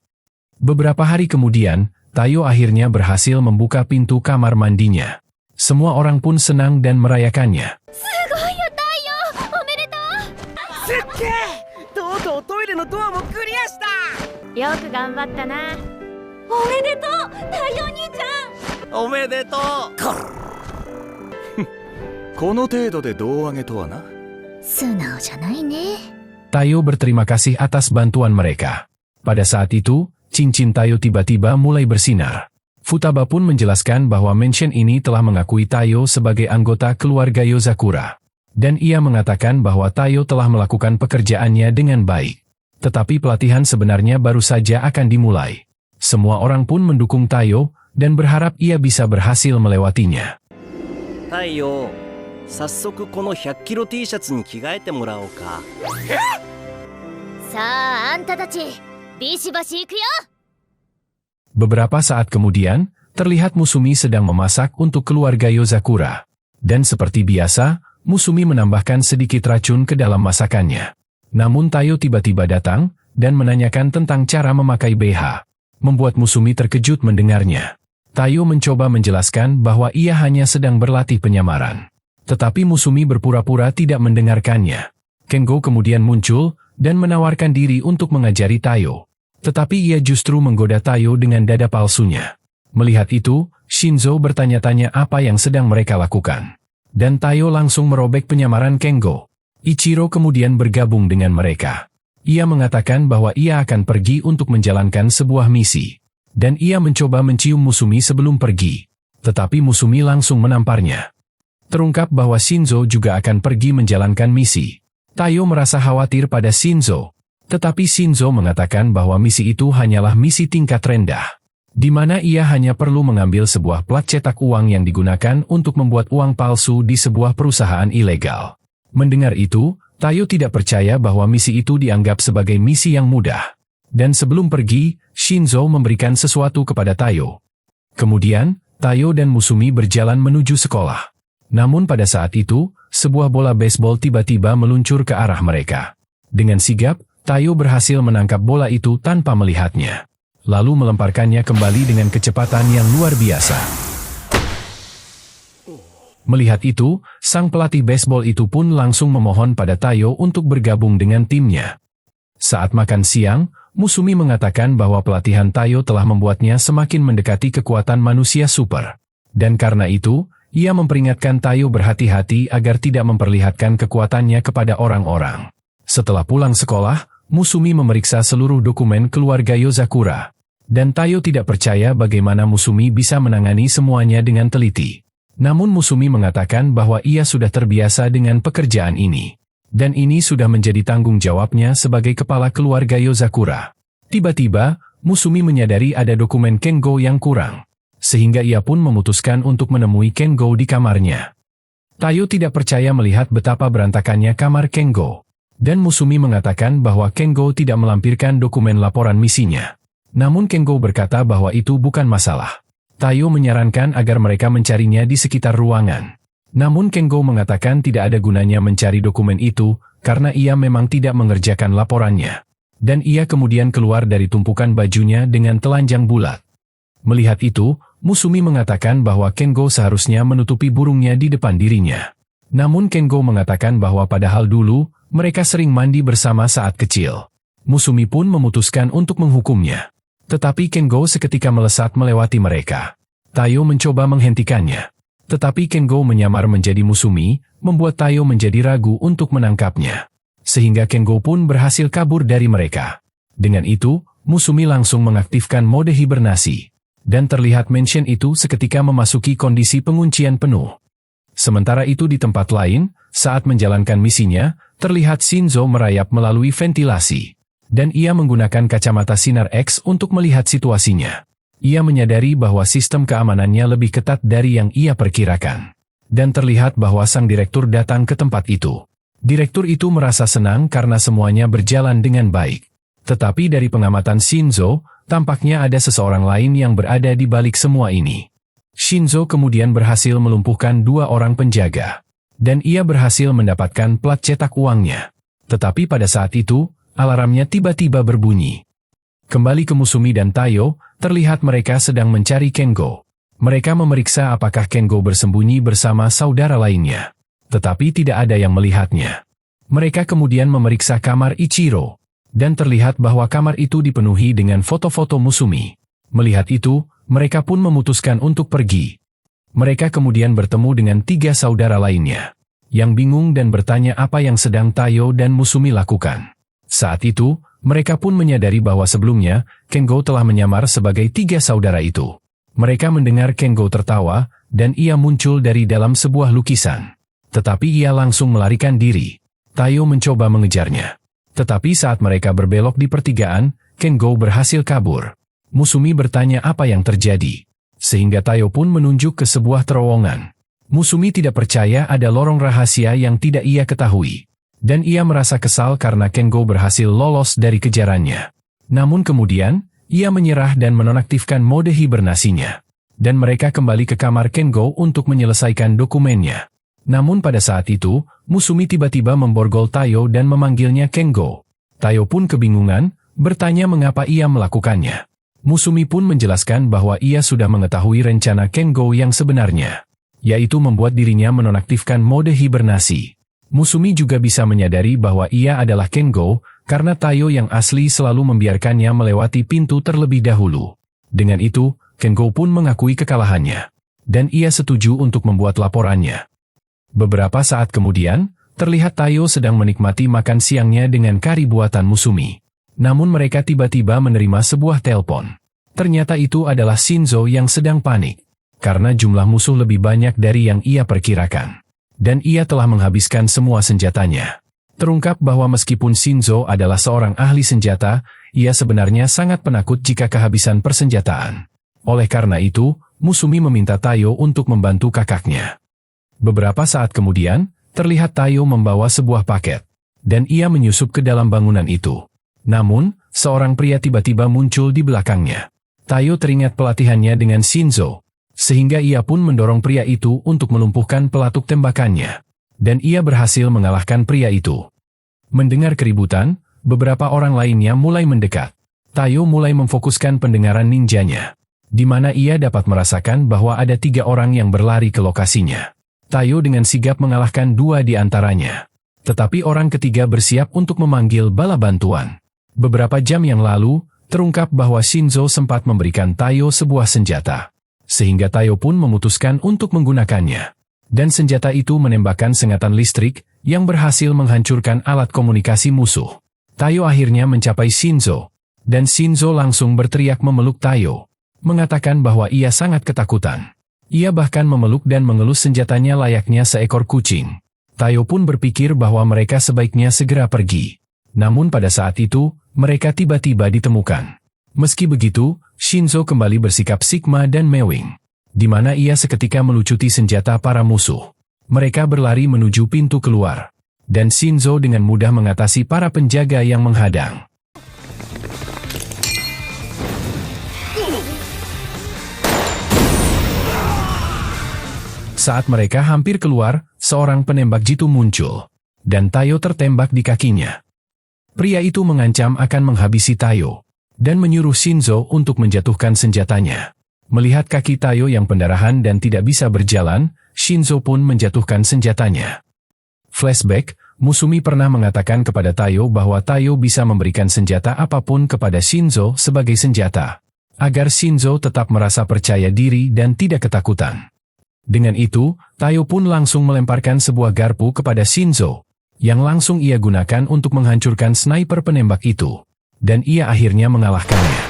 Beberapa hari kemudian, Tayo akhirnya berhasil membuka pintu kamar mandinya. Semua orang pun senang dan merayakannya. Tayo berterima kasih atas bantuan mereka. Pada saat itu, cincin Tayo tiba-tiba mulai bersinar. Futaba pun menjelaskan bahwa mansion ini telah mengakui Tayo sebagai anggota keluarga Yozakura. Dan ia mengatakan bahwa Tayo telah melakukan pekerjaannya dengan baik. Tetapi pelatihan sebenarnya baru saja akan dimulai. Semua orang pun mendukung Tayo dan berharap ia bisa berhasil melewatinya. Tayo, 早速この100キロ T シャツに着替えてもらおうか。さあ、あんたたち、ビシバシ行くよ。 Beberapa saat kemudian, terlihat Musumi sedang memasak untuk keluarga Yozakura. Dan seperti biasa, Musumi menambahkan sedikit racun ke dalam masakannya. Namun Tayo tiba-tiba datang dan menanyakan tentang cara memakai BH. Membuat Musumi terkejut mendengarnya. Tayo mencoba menjelaskan bahwa ia hanya sedang berlatih penyamaran. Tetapi Musumi berpura-pura tidak mendengarkannya. Kengo kemudian muncul dan menawarkan diri untuk mengajari Tayo. Tetapi ia justru menggoda Tayo dengan dada palsunya. Melihat itu, Shinzo bertanya-tanya apa yang sedang mereka lakukan. Dan Tayo langsung merobek penyamaran Kengo. Ichiro kemudian bergabung dengan mereka. Ia mengatakan bahwa ia akan pergi untuk menjalankan sebuah misi. Dan ia mencoba mencium Musumi sebelum pergi. Tetapi Musumi langsung menamparnya. Terungkap bahwa Shinzo juga akan pergi menjalankan misi. Tayo merasa khawatir pada Shinzo. Tetapi Shinzo mengatakan bahwa misi itu hanyalah misi tingkat rendah. Di mana ia hanya perlu mengambil sebuah plat cetak uang yang digunakan untuk membuat uang palsu di sebuah perusahaan ilegal. Mendengar itu, Tayo tidak percaya bahwa misi itu dianggap sebagai misi yang mudah. Dan sebelum pergi, Shinzo memberikan sesuatu kepada Tayo. Kemudian, Tayo dan Musumi berjalan menuju sekolah. Namun pada saat itu, sebuah bola baseball tiba-tiba meluncur ke arah mereka. Dengan sigap, Tayo berhasil menangkap bola itu tanpa melihatnya. Lalu melemparkannya kembali dengan kecepatan yang luar biasa. Melihat itu, sang pelatih baseball itu pun langsung memohon pada Tayo untuk bergabung dengan timnya. Saat makan siang, Musumi mengatakan bahwa pelatihan Tayo telah membuatnya semakin mendekati kekuatan manusia super. Dan karena itu, ia memperingatkan Tayo berhati-hati agar tidak memperlihatkan kekuatannya kepada orang-orang. Setelah pulang sekolah, Musumi memeriksa seluruh dokumen keluarga Yozakura. Dan Tayo tidak percaya bagaimana Musumi bisa menangani semuanya dengan teliti. Namun Musumi mengatakan bahwa ia sudah terbiasa dengan pekerjaan ini. Dan ini sudah menjadi tanggung jawabnya sebagai kepala keluarga Yozakura. Tiba-tiba, Musumi menyadari ada dokumen Kengo yang kurang. sehingga ia pun memutuskan untuk menemui Kengo di kamarnya. Tayo tidak percaya melihat betapa berantakannya kamar Kengo. Dan Musumi mengatakan bahwa Kengo tidak melampirkan dokumen laporan misinya. Namun Kengo berkata bahwa itu bukan masalah. Tayo menyarankan agar mereka mencarinya di sekitar ruangan. Namun Kengo mengatakan tidak ada gunanya mencari dokumen itu, karena ia memang tidak mengerjakan laporannya. Dan ia kemudian keluar dari tumpukan bajunya dengan telanjang bulat. Melihat itu, Musumi mengatakan bahwa Kengo seharusnya menutupi burungnya di depan dirinya. Namun Kengo mengatakan bahwa padahal dulu, mereka sering mandi bersama saat kecil. Musumi pun memutuskan untuk menghukumnya. Tetapi Kengo seketika melesat melewati mereka. Tayo mencoba menghentikannya. Tetapi Kengo menyamar menjadi Musumi, membuat Tayo menjadi ragu untuk menangkapnya. Sehingga Kengo pun berhasil kabur dari mereka. Dengan itu, Musumi langsung mengaktifkan mode hibernasi. Dan terlihat mansion itu seketika memasuki kondisi penguncian penuh. Sementara itu di tempat lain, saat menjalankan misinya, terlihat Shinzo merayap melalui ventilasi. Dan ia menggunakan kacamata sinar X untuk melihat situasinya. Ia menyadari bahwa sistem keamanannya lebih ketat dari yang ia perkirakan. Dan terlihat bahwa sang direktur datang ke tempat itu. Direktur itu merasa senang karena semuanya berjalan dengan baik. Tetapi dari pengamatan Shinzo, tampaknya ada seseorang lain yang berada di balik semua ini. Shinzo kemudian berhasil melumpuhkan 2 orang penjaga. Dan ia berhasil mendapatkan plat cetak uangnya. Tetapi pada saat itu, alarmnya tiba-tiba berbunyi. Kembali ke Musumi dan Tayo, terlihat mereka sedang mencari Kengo. Mereka memeriksa apakah Kengo bersembunyi bersama saudara lainnya. Tetapi tidak ada yang melihatnya. Mereka kemudian memeriksa kamar Ichiro. Dan terlihat bahwa kamar itu dipenuhi dengan foto-foto Musumi. Melihat itu, mereka pun memutuskan untuk pergi. Mereka kemudian bertemu dengan 3 saudara lainnya, yang bingung dan bertanya apa yang sedang Tayo dan Musumi lakukan. Saat itu, mereka pun menyadari bahwa sebelumnya, Kengo telah menyamar sebagai 3 saudara itu. Mereka mendengar Kengo tertawa, dan ia muncul dari dalam sebuah lukisan. Tetapi ia langsung melarikan diri. Tayo mencoba mengejarnya. Tetapi saat mereka berbelok di pertigaan, Kengo berhasil kabur. Musumi bertanya apa yang terjadi. Sehingga Tayo pun menunjuk ke sebuah terowongan. Musumi tidak percaya ada lorong rahasia yang tidak ia ketahui. Dan ia merasa kesal karena Kengo berhasil lolos dari kejarannya. Namun kemudian, ia menyerah dan menonaktifkan mode hibernasinya. Dan mereka kembali ke kamar Kengo untuk menyelesaikan dokumennya. Namun pada saat itu, Musumi tiba-tiba memborgol Tayo dan memanggilnya Kengo. Tayo pun kebingungan, bertanya mengapa ia melakukannya. Musumi pun menjelaskan bahwa ia sudah mengetahui rencana Kengo yang sebenarnya, yaitu membuat dirinya menonaktifkan mode hibernasi. Musumi juga bisa menyadari bahwa ia adalah Kengo, karena Tayo yang asli selalu membiarkannya melewati pintu terlebih dahulu. Dengan itu, Kengo pun mengakui kekalahannya. Dan ia setuju untuk membuat laporannya. Beberapa saat kemudian, terlihat Tayo sedang menikmati makan siangnya dengan kari buatan Musumi. Namun mereka tiba-tiba menerima sebuah telepon. Ternyata itu adalah Shinzo yang sedang panik. Karena jumlah musuh lebih banyak dari yang ia perkirakan. Dan ia telah menghabiskan semua senjatanya. Terungkap bahwa meskipun Shinzo adalah seorang ahli senjata, ia sebenarnya sangat penakut jika kehabisan persenjataan. Oleh karena itu, Musumi meminta Tayo untuk membantu kakaknya. Beberapa saat kemudian, terlihat Tayo membawa sebuah paket. Dan ia menyusup ke dalam bangunan itu. Namun, seorang pria tiba-tiba muncul di belakangnya. Tayo teringat pelatihannya dengan Shinzo. Sehingga ia pun mendorong pria itu untuk melumpuhkan pelatuk tembakannya. Dan ia berhasil mengalahkan pria itu. Mendengar keributan, beberapa orang lainnya mulai mendekat. Tayo mulai memfokuskan pendengaran ninjanya. Di mana ia dapat merasakan bahwa ada 3 orang yang berlari ke lokasinya. Tayo dengan sigap mengalahkan 2 di antaranya. Tetapi orang ketiga bersiap untuk memanggil bala bantuan. Beberapa jam yang lalu, terungkap bahwa Shinzo sempat memberikan Tayo sebuah senjata. Sehingga Tayo pun memutuskan untuk menggunakannya. Dan senjata itu menembakkan sengatan listrik yang berhasil menghancurkan alat komunikasi musuh. Tayo akhirnya mencapai Shinzo. Dan Shinzo langsung berteriak memeluk Tayo. Mengatakan bahwa ia sangat ketakutan. Ia bahkan memeluk dan mengelus senjatanya layaknya seekor kucing. Tayo pun berpikir bahwa mereka sebaiknya segera pergi. Namun pada saat itu, mereka tiba-tiba ditemukan. Meski begitu, Shinzo kembali bersikap Sigma dan mewing, di mana ia seketika melucuti senjata para musuh. Mereka berlari menuju pintu keluar, dan Shinzo dengan mudah mengatasi para penjaga yang menghadang. Saat mereka hampir keluar, seorang penembak jitu muncul, dan Tayo tertembak di kakinya. Pria itu mengancam akan menghabisi Tayo, dan menyuruh Shinzo untuk menjatuhkan senjatanya. Melihat kaki Tayo yang pendarahan dan tidak bisa berjalan, Shinzo pun menjatuhkan senjatanya. Flashback, Musumi pernah mengatakan kepada Tayo bahwa Tayo bisa memberikan senjata apapun kepada Shinzo sebagai senjata, agar Shinzo tetap merasa percaya diri dan tidak ketakutan. Dengan itu, Tayo pun langsung melemparkan sebuah garpu kepada Shinzo, yang langsung ia gunakan untuk menghancurkan sniper penembak itu, dan ia akhirnya mengalahkannya.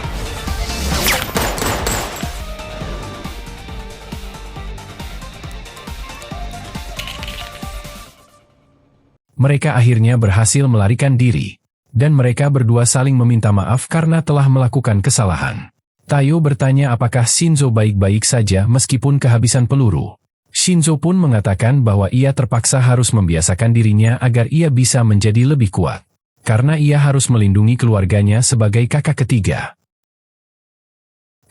Mereka akhirnya berhasil melarikan diri, dan mereka berdua saling meminta maaf karena telah melakukan kesalahan. Tayo bertanya apakah Shinzo baik-baik saja meskipun kehabisan peluru. Shinzo pun mengatakan bahwa ia terpaksa harus membiasakan dirinya agar ia bisa menjadi lebih kuat, karena ia harus melindungi keluarganya sebagai kakak ketiga.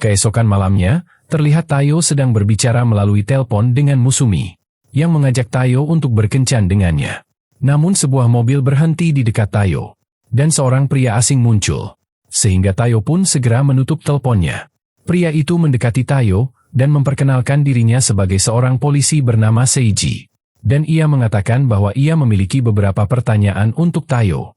Keesokan malamnya, terlihat Tayo sedang berbicara melalui telepon dengan Musumi, yang mengajak Tayo untuk berkencan dengannya. Namun sebuah mobil berhenti di dekat Tayo, dan seorang pria asing muncul, sehingga Tayo pun segera menutup teleponnya. Pria itu mendekati Tayo, dan memperkenalkan dirinya sebagai seorang polisi bernama Seiji, dan ia mengatakan bahwa ia memiliki beberapa pertanyaan untuk Tayo.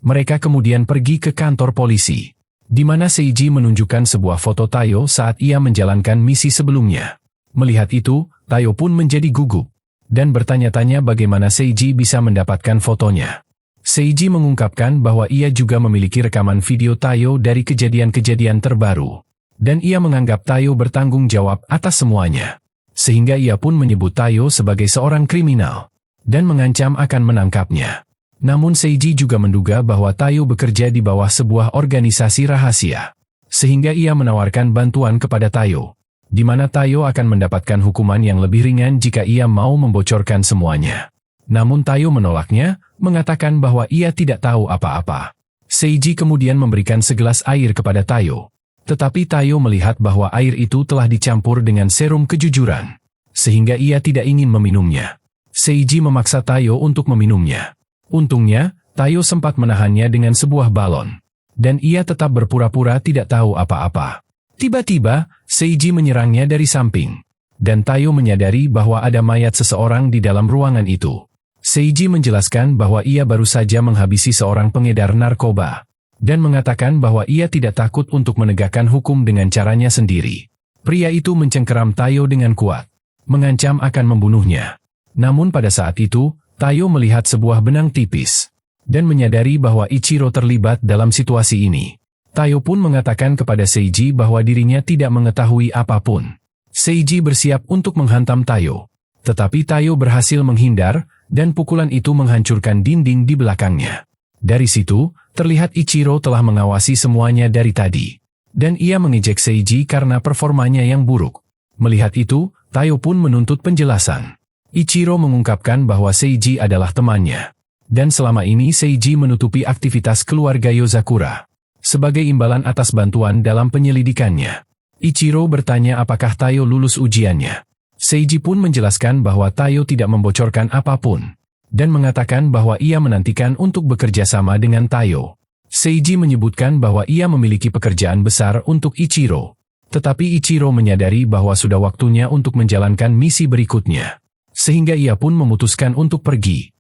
Mereka kemudian pergi ke kantor polisi, di mana Seiji menunjukkan sebuah foto Tayo saat ia menjalankan misi sebelumnya. Melihat itu, Tayo pun menjadi gugup, dan bertanya-tanya bagaimana Seiji bisa mendapatkan fotonya. Seiji mengungkapkan bahwa ia juga memiliki rekaman video Tayo dari kejadian-kejadian terbaru, dan ia menganggap Tayo bertanggung jawab atas semuanya, sehingga ia pun menyebut Tayo sebagai seorang kriminal, dan mengancam akan menangkapnya. Namun Seiji juga menduga bahwa Tayo bekerja di bawah sebuah organisasi rahasia, sehingga ia menawarkan bantuan kepada Tayo, di mana Tayo akan mendapatkan hukuman yang lebih ringan jika ia mau membocorkan semuanya. Namun Tayo menolaknya, mengatakan bahwa ia tidak tahu apa-apa. Seiji kemudian memberikan segelas air kepada Tayo, tetapi Tayo melihat bahwa air itu telah dicampur dengan serum kejujuran, sehingga ia tidak ingin meminumnya. Seiji memaksa Tayo untuk meminumnya. Untungnya, Tayo sempat menahannya dengan sebuah balon, dan ia tetap berpura-pura tidak tahu apa-apa. Tiba-tiba, Seiji menyerangnya dari samping, dan Tayo menyadari bahwa ada mayat seseorang di dalam ruangan itu. Seiji menjelaskan bahwa ia baru saja menghabisi seorang pengedar narkoba, dan mengatakan bahwa ia tidak takut untuk menegakkan hukum dengan caranya sendiri. Pria itu mencengkeram Tayo dengan kuat, mengancam akan membunuhnya. Namun pada saat itu, Tayo melihat sebuah benang tipis, dan menyadari bahwa Ichiro terlibat dalam situasi ini. Tayo pun mengatakan kepada Seiji bahwa dirinya tidak mengetahui apapun. Seiji bersiap untuk menghantam Tayo, tetapi Tayo berhasil menghindar, dan pukulan itu menghancurkan dinding di belakangnya. Dari situ, terlihat Ichiro telah mengawasi semuanya dari tadi, dan ia mengejek Seiji karena performanya yang buruk. Melihat itu, Tayo pun menuntut penjelasan. Ichiro mengungkapkan bahwa Seiji adalah temannya, dan selama ini Seiji menutupi aktivitas keluarga Yozakura. Sebagai imbalan atas bantuan dalam penyelidikannya, Ichiro bertanya apakah Tayo lulus ujiannya. Seiji pun menjelaskan bahwa Tayo tidak membocorkan apapun, dan mengatakan bahwa ia menantikan untuk bekerja sama dengan Tayo. Seiji menyebutkan bahwa ia memiliki pekerjaan besar untuk Ichiro, tetapi Ichiro menyadari bahwa sudah waktunya untuk menjalankan misi berikutnya, sehingga ia pun memutuskan untuk pergi.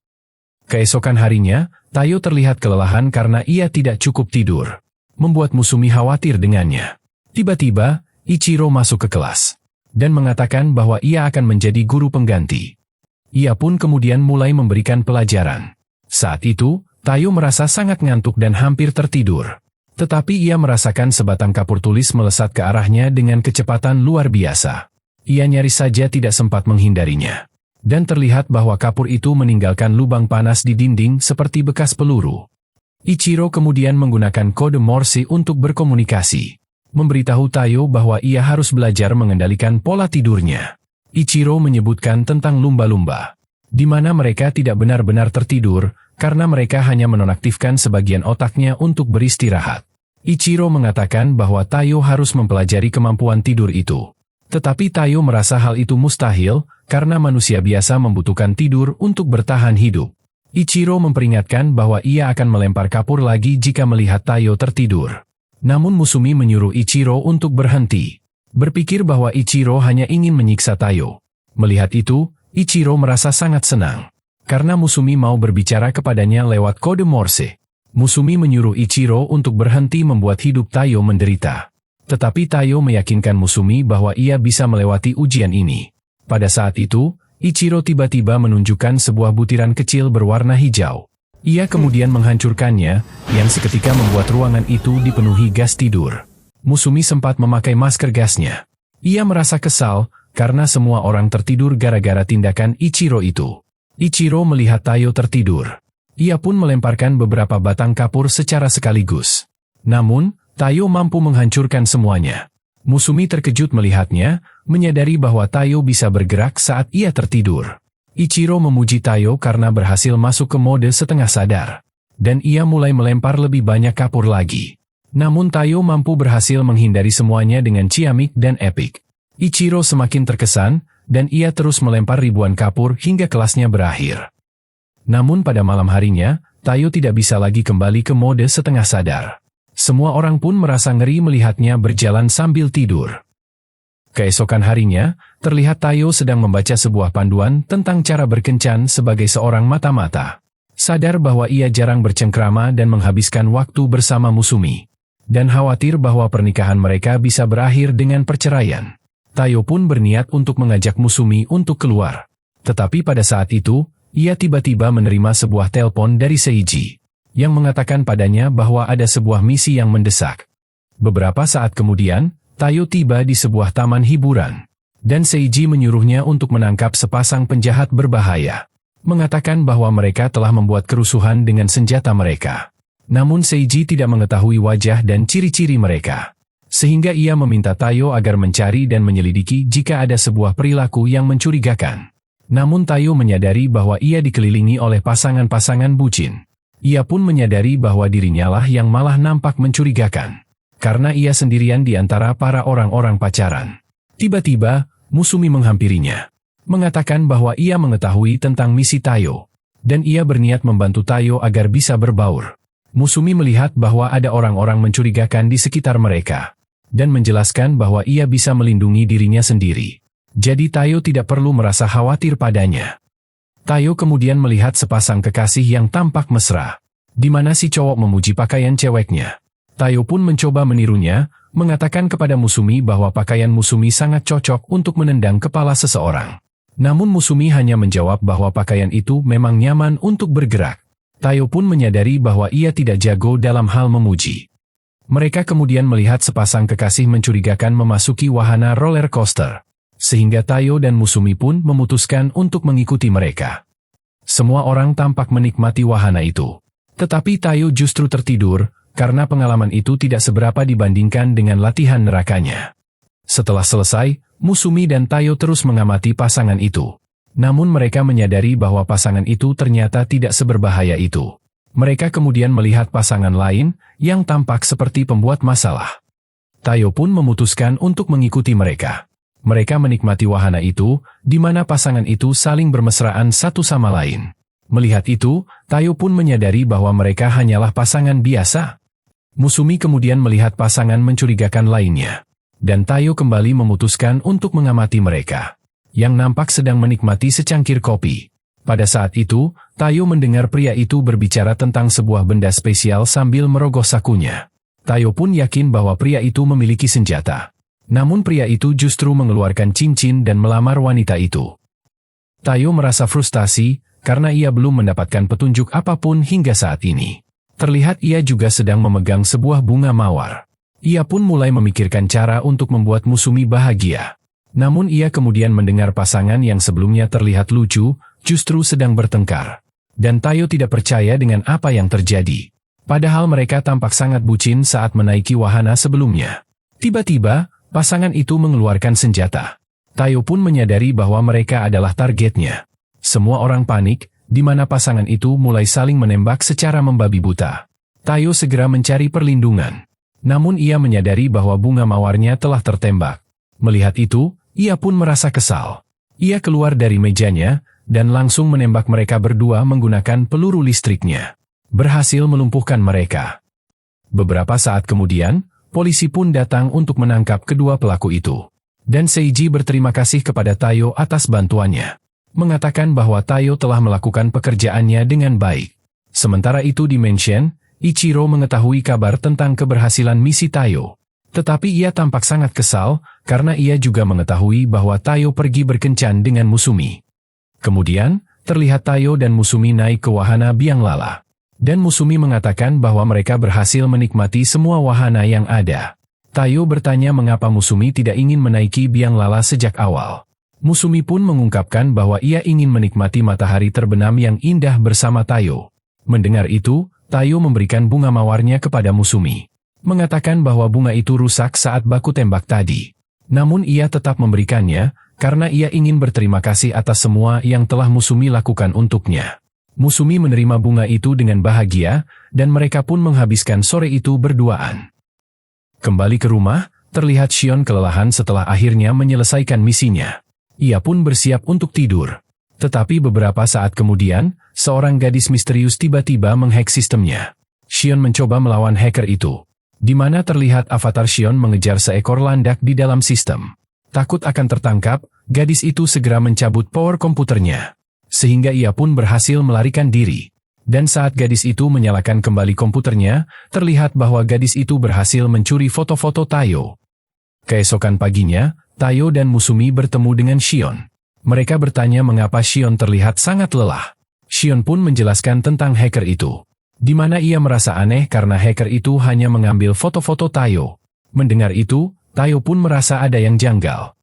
Keesokan harinya, Tayo terlihat kelelahan karena ia tidak cukup tidur, membuat Musumi khawatir dengannya. Tiba-tiba, Ichiro masuk ke kelas, dan mengatakan bahwa ia akan menjadi guru pengganti. Ia pun kemudian mulai memberikan pelajaran. Saat itu, Tayo merasa sangat ngantuk dan hampir tertidur. Tetapi ia merasakan sebatang kapur tulis melesat ke arahnya dengan kecepatan luar biasa. Ia nyaris saja tidak sempat menghindarinya, dan terlihat bahwa kapur itu meninggalkan lubang panas di dinding seperti bekas peluru. Ichiro kemudian menggunakan kode Morse untuk berkomunikasi, memberitahu Tayo bahwa ia harus belajar mengendalikan pola tidurnya. Ichiro menyebutkan tentang lumba-lumba, di mana mereka tidak benar-benar tertidur, karena mereka hanya menonaktifkan sebagian otaknya untuk beristirahat. Ichiro mengatakan bahwa Tayo harus mempelajari kemampuan tidur itu. Tetapi Tayo merasa hal itu mustahil, karena manusia biasa membutuhkan tidur untuk bertahan hidup. Ichiro memperingatkan bahwa ia akan melempar kapur lagi jika melihat Tayo tertidur. Namun Musumi menyuruh Ichiro untuk berhenti, berpikir bahwa Ichiro hanya ingin menyiksa Tayo. Melihat itu, Ichiro merasa sangat senang, karena Musumi mau berbicara kepadanya lewat kode Morse. Musumi menyuruh Ichiro untuk berhenti membuat hidup Tayo menderita. Tetapi Tayo meyakinkan Musumi bahwa ia bisa melewati ujian ini. Pada saat itu, Ichiro tiba-tiba menunjukkan sebuah butiran kecil berwarna hijau. Ia kemudian menghancurkannya, yang seketika membuat ruangan itu dipenuhi gas tidur. Musumi sempat memakai masker gasnya. Ia merasa kesal, karena semua orang tertidur gara-gara tindakan Ichiro itu. Ichiro melihat Tayo tertidur. Ia pun melemparkan beberapa batang kapur secara sekaligus. Namun, Tayo mampu menghancurkan semuanya. Musumi terkejut melihatnya, menyadari bahwa Tayo bisa bergerak saat ia tertidur. Ichiro memuji Tayo karena berhasil masuk ke mode setengah sadar, dan ia mulai melempar lebih banyak kapur lagi. Namun Tayo mampu berhasil menghindari semuanya dengan ciamik dan epik. Ichiro semakin terkesan, dan ia terus melempar ribuan kapur hingga kelasnya berakhir. Namun pada malam harinya, Tayo tidak bisa lagi kembali ke mode setengah sadar. Semua orang pun merasa ngeri melihatnya berjalan sambil tidur. Keesokan harinya, terlihat Tayo sedang membaca sebuah panduan tentang cara berkencan sebagai seorang mata-mata. Sadar bahwa ia jarang bercengkrama dan menghabiskan waktu bersama Musumi, dan khawatir bahwa pernikahan mereka bisa berakhir dengan perceraian. Tayo pun berniat untuk mengajak Musumi untuk keluar. Tetapi pada saat itu, ia tiba-tiba menerima sebuah telepon dari Seiji, yang mengatakan padanya bahwa ada sebuah misi yang mendesak. Beberapa saat kemudian, Tayo tiba di sebuah taman hiburan, dan Seiji menyuruhnya untuk menangkap sepasang penjahat berbahaya, mengatakan bahwa mereka telah membuat kerusuhan dengan senjata mereka. Namun Seiji tidak mengetahui wajah dan ciri-ciri mereka, sehingga ia meminta Tayo agar mencari dan menyelidiki jika ada sebuah perilaku yang mencurigakan. Namun Tayo menyadari bahwa ia dikelilingi oleh pasangan-pasangan bucin. Ia pun menyadari bahwa dirinya lah yang malah nampak mencurigakan, karena ia sendirian di antara para orang-orang pacaran. Tiba-tiba, Musumi menghampirinya, mengatakan bahwa ia mengetahui tentang misi Tayo, dan ia berniat membantu Tayo agar bisa berbaur. Musumi melihat bahwa ada orang-orang mencurigakan di sekitar mereka, dan menjelaskan bahwa ia bisa melindungi dirinya sendiri. Jadi Tayo tidak perlu merasa khawatir padanya. Tayo kemudian melihat sepasang kekasih yang tampak mesra, di mana si cowok memuji pakaian ceweknya. Tayo pun mencoba menirunya, mengatakan kepada Musumi bahwa pakaian Musumi sangat cocok untuk menendang kepala seseorang. Namun Musumi hanya menjawab bahwa pakaian itu memang nyaman untuk bergerak. Tayo pun menyadari bahwa ia tidak jago dalam hal memuji. Mereka kemudian melihat sepasang kekasih mencurigakan memasuki wahana roller coaster, sehingga Tayo dan Musumi pun memutuskan untuk mengikuti mereka. Semua orang tampak menikmati wahana itu. Tetapi Tayo justru tertidur, karena pengalaman itu tidak seberapa dibandingkan dengan latihan nerakanya. Setelah selesai, Musumi dan Tayo terus mengamati pasangan itu. Namun mereka menyadari bahwa pasangan itu ternyata tidak seberbahaya itu. Mereka kemudian melihat pasangan lain, yang tampak seperti pembuat masalah. Tayo pun memutuskan untuk mengikuti mereka. Mereka menikmati wahana itu, di mana pasangan itu saling bermesraan satu sama lain. Melihat itu, Tayo pun menyadari bahwa mereka hanyalah pasangan biasa. Musumi kemudian melihat pasangan mencurigakan lainnya, dan Tayo kembali memutuskan untuk mengamati mereka, yang nampak sedang menikmati secangkir kopi. Pada saat itu, Tayo mendengar pria itu berbicara tentang sebuah benda spesial sambil merogoh sakunya. Tayo pun yakin bahwa pria itu memiliki senjata. Namun pria itu justru mengeluarkan cincin dan melamar wanita itu. Tayo merasa frustasi, karena ia belum mendapatkan petunjuk apapun hingga saat ini. Terlihat ia juga sedang memegang sebuah bunga mawar. Ia pun mulai memikirkan cara untuk membuat Musumi bahagia. Namun ia kemudian mendengar pasangan yang sebelumnya terlihat lucu, justru sedang bertengkar. Dan Tayo tidak percaya dengan apa yang terjadi. Padahal mereka tampak sangat bucin saat menaiki wahana sebelumnya. Tiba-tiba, pasangan itu mengeluarkan senjata. Tayo pun menyadari bahwa mereka adalah targetnya. Semua orang panik, di mana pasangan itu mulai saling menembak secara membabi buta. Tayo segera mencari perlindungan. Namun ia menyadari bahwa bunga mawarnya telah tertembak. Melihat itu, ia pun merasa kesal. Ia keluar dari mejanya, dan langsung menembak mereka berdua menggunakan peluru listriknya. Berhasil melumpuhkan mereka. Beberapa saat kemudian, polisi pun datang untuk menangkap kedua pelaku itu. Dan Seiji berterima kasih kepada Tayo atas bantuannya. Mengatakan bahwa Tayo telah melakukan pekerjaannya dengan baik. Sementara itu di Mansion, Ichiro mengetahui kabar tentang keberhasilan misi Tayo. Tetapi ia tampak sangat kesal, karena ia juga mengetahui bahwa Tayo pergi berkencan dengan Musumi. Kemudian, terlihat Tayo dan Musumi naik ke wahana biang lala. Dan Musumi mengatakan bahwa mereka berhasil menikmati semua wahana yang ada. Tayo bertanya mengapa Musumi tidak ingin menaiki biang lala sejak awal. Musumi pun mengungkapkan bahwa ia ingin menikmati matahari terbenam yang indah bersama Tayo. Mendengar itu, Tayo memberikan bunga mawarnya kepada Musumi. Mengatakan bahwa bunga itu rusak saat baku tembak tadi. Namun ia tetap memberikannya, karena ia ingin berterima kasih atas semua yang telah Musumi lakukan untuknya. Musumi menerima bunga itu dengan bahagia, dan mereka pun menghabiskan sore itu berduaan. Kembali ke rumah, terlihat Shion kelelahan setelah akhirnya menyelesaikan misinya. Ia pun bersiap untuk tidur. Tetapi beberapa saat kemudian, seorang gadis misterius tiba-tiba menghack sistemnya. Shion mencoba melawan hacker itu, di mana terlihat avatar Shion mengejar seekor landak di dalam sistem. Takut akan tertangkap, gadis itu segera mencabut power komputernya. Sehingga ia pun berhasil melarikan diri. Dan saat gadis itu menyalakan kembali komputernya, terlihat bahwa gadis itu berhasil mencuri foto-foto Tayo. Keesokan paginya, Tayo dan Musumi bertemu dengan Shion. Mereka bertanya mengapa Shion terlihat sangat lelah. Shion pun menjelaskan tentang hacker itu, di mana ia merasa aneh karena hacker itu hanya mengambil foto-foto Tayo. Mendengar itu, Tayo pun merasa ada yang janggal.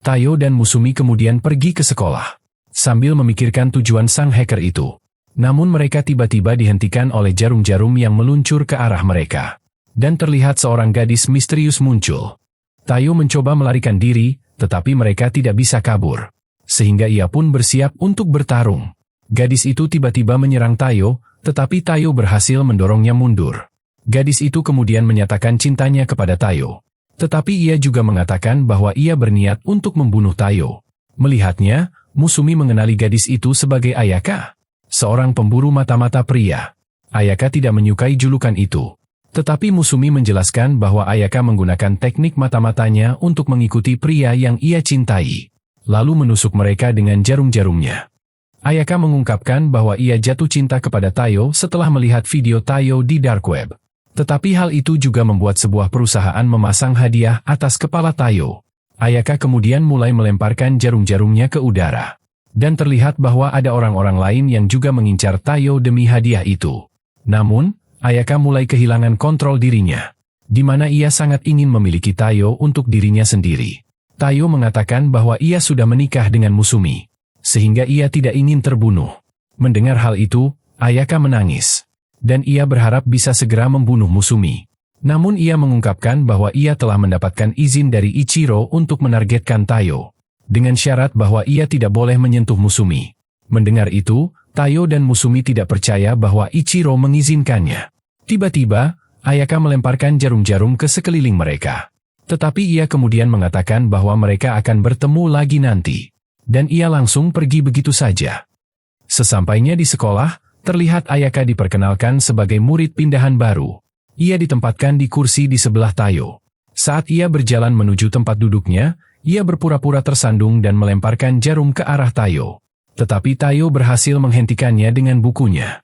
Tayo dan Musumi kemudian pergi ke sekolah, sambil memikirkan tujuan sang hacker itu. Namun mereka tiba-tiba dihentikan oleh jarum-jarum yang meluncur ke arah mereka. Dan terlihat seorang gadis misterius muncul. Tayo mencoba melarikan diri, tetapi mereka tidak bisa kabur. Sehingga ia pun bersiap untuk bertarung. Gadis itu tiba-tiba menyerang Tayo, tetapi Tayo berhasil mendorongnya mundur. Gadis itu kemudian menyatakan cintanya kepada Tayo. Tetapi ia juga mengatakan bahwa ia berniat untuk membunuh Tayo. Melihatnya, Musumi mengenali gadis itu sebagai Ayaka, seorang pemburu mata-mata pria. Ayaka tidak menyukai julukan itu. Tetapi Musumi menjelaskan bahwa Ayaka menggunakan teknik mata-matanya untuk mengikuti pria yang ia cintai, lalu menusuk mereka dengan jarum-jarumnya. Ayaka mengungkapkan bahwa ia jatuh cinta kepada Tayo setelah melihat video Tayo di dark web. Tetapi hal itu juga membuat sebuah perusahaan memasang hadiah atas kepala Tayo. Ayaka kemudian mulai melemparkan jarum-jarumnya ke udara. Dan terlihat bahwa ada orang-orang lain yang juga mengincar Tayo demi hadiah itu. Namun, Ayaka mulai kehilangan kontrol dirinya, di mana ia sangat ingin memiliki Tayo untuk dirinya sendiri. Tayo mengatakan bahwa ia sudah menikah dengan Musumi, sehingga ia tidak ingin terbunuh. Mendengar hal itu, Ayaka menangis, dan ia berharap bisa segera membunuh Musumi. Namun ia mengungkapkan bahwa ia telah mendapatkan izin dari Ichiro untuk menargetkan Tayo, dengan syarat bahwa ia tidak boleh menyentuh Musumi. Mendengar itu, Tayo dan Musumi tidak percaya bahwa Ichiro mengizinkannya. Tiba-tiba, Ayaka melemparkan jarum-jarum ke sekeliling mereka. Tetapi ia kemudian mengatakan bahwa mereka akan bertemu lagi nanti. Dan ia langsung pergi begitu saja. Sesampainya di sekolah, terlihat Ayaka diperkenalkan sebagai murid pindahan baru. Ia ditempatkan di kursi di sebelah Tayo. Saat ia berjalan menuju tempat duduknya, ia berpura-pura tersandung dan melemparkan jarum ke arah Tayo. Tetapi Tayo berhasil menghentikannya dengan bukunya.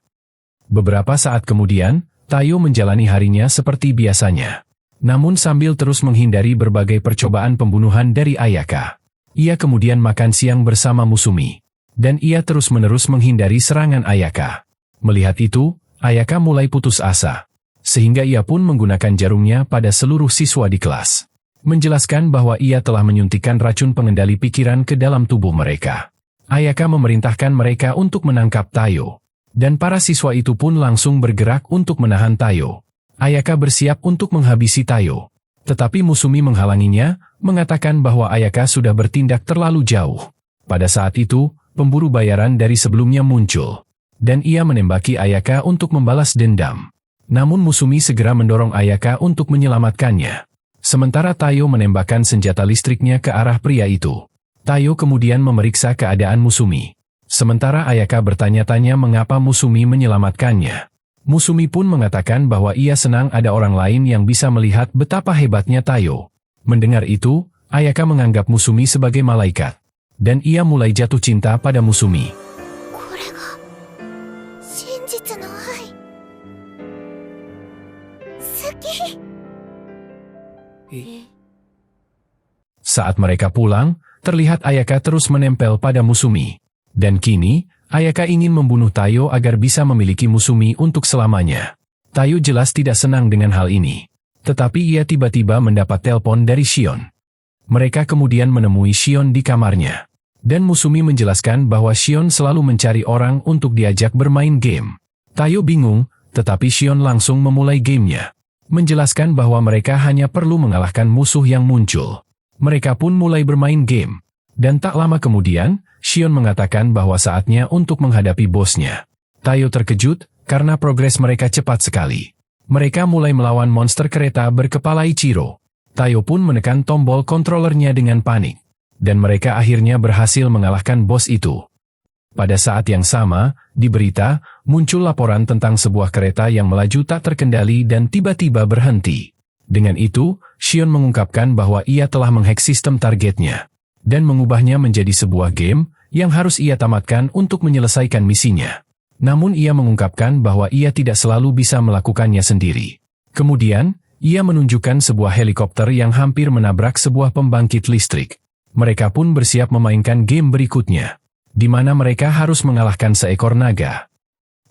Beberapa saat kemudian, Tayo menjalani harinya seperti biasanya. Namun sambil terus menghindari berbagai percobaan pembunuhan dari Ayaka. Ia kemudian makan siang bersama Musumi. Dan ia terus-menerus menghindari serangan Ayaka. Melihat itu, Ayaka mulai putus asa. Sehingga ia pun menggunakan jarumnya pada seluruh siswa di kelas. Menjelaskan bahwa ia telah menyuntikkan racun pengendali pikiran ke dalam tubuh mereka. Ayaka memerintahkan mereka untuk menangkap Tayo. Dan para siswa itu pun langsung bergerak untuk menahan Tayo. Ayaka bersiap untuk menghabisi Tayo. Tetapi Musumi menghalanginya, mengatakan bahwa Ayaka sudah bertindak terlalu jauh. Pada saat itu, pemburu bayaran dari sebelumnya muncul. Dan ia menembaki Ayaka untuk membalas dendam. Namun Musumi segera mendorong Ayaka untuk menyelamatkannya. Sementara Tayo menembakkan senjata listriknya ke arah pria itu. Tayo kemudian memeriksa keadaan Musumi. Sementara Ayaka bertanya-tanya mengapa Musumi menyelamatkannya. Musumi pun mengatakan bahwa ia senang ada orang lain yang bisa melihat betapa hebatnya Tayo. Mendengar itu, Ayaka menganggap Musumi sebagai malaikat. Dan ia mulai jatuh cinta pada Musumi. Saat mereka pulang, terlihat Ayaka terus menempel pada Musumi. Dan kini, Ayaka ingin membunuh Tayo agar bisa memiliki Musumi untuk selamanya. Tayo jelas tidak senang dengan hal ini. Tetapi ia tiba-tiba mendapat telepon dari Shion. Mereka kemudian menemui Shion di kamarnya. Dan Musumi menjelaskan bahwa Shion selalu mencari orang untuk diajak bermain game. Tayo bingung, tetapi Shion langsung memulai gamenya. Menjelaskan bahwa mereka hanya perlu mengalahkan musuh yang muncul. Mereka pun mulai bermain game. Dan tak lama kemudian, Shion mengatakan bahwa saatnya untuk menghadapi bosnya. Tayo terkejut, karena progres mereka cepat sekali. Mereka mulai melawan monster kereta berkepala Ichiro. Tayo pun menekan tombol kontrolernya dengan panik. Dan mereka akhirnya berhasil mengalahkan bos itu. Pada saat yang sama, di berita, muncul laporan tentang sebuah kereta yang melaju tak terkendali dan tiba-tiba berhenti. Dengan itu, Shion mengungkapkan bahwa ia telah menghack sistem targetnya. Dan mengubahnya menjadi sebuah game yang harus ia tamatkan untuk menyelesaikan misinya. Namun ia mengungkapkan bahwa ia tidak selalu bisa melakukannya sendiri. Kemudian, ia menunjukkan sebuah helikopter yang hampir menabrak sebuah pembangkit listrik. Mereka pun bersiap memainkan game berikutnya, di mana mereka harus mengalahkan seekor naga.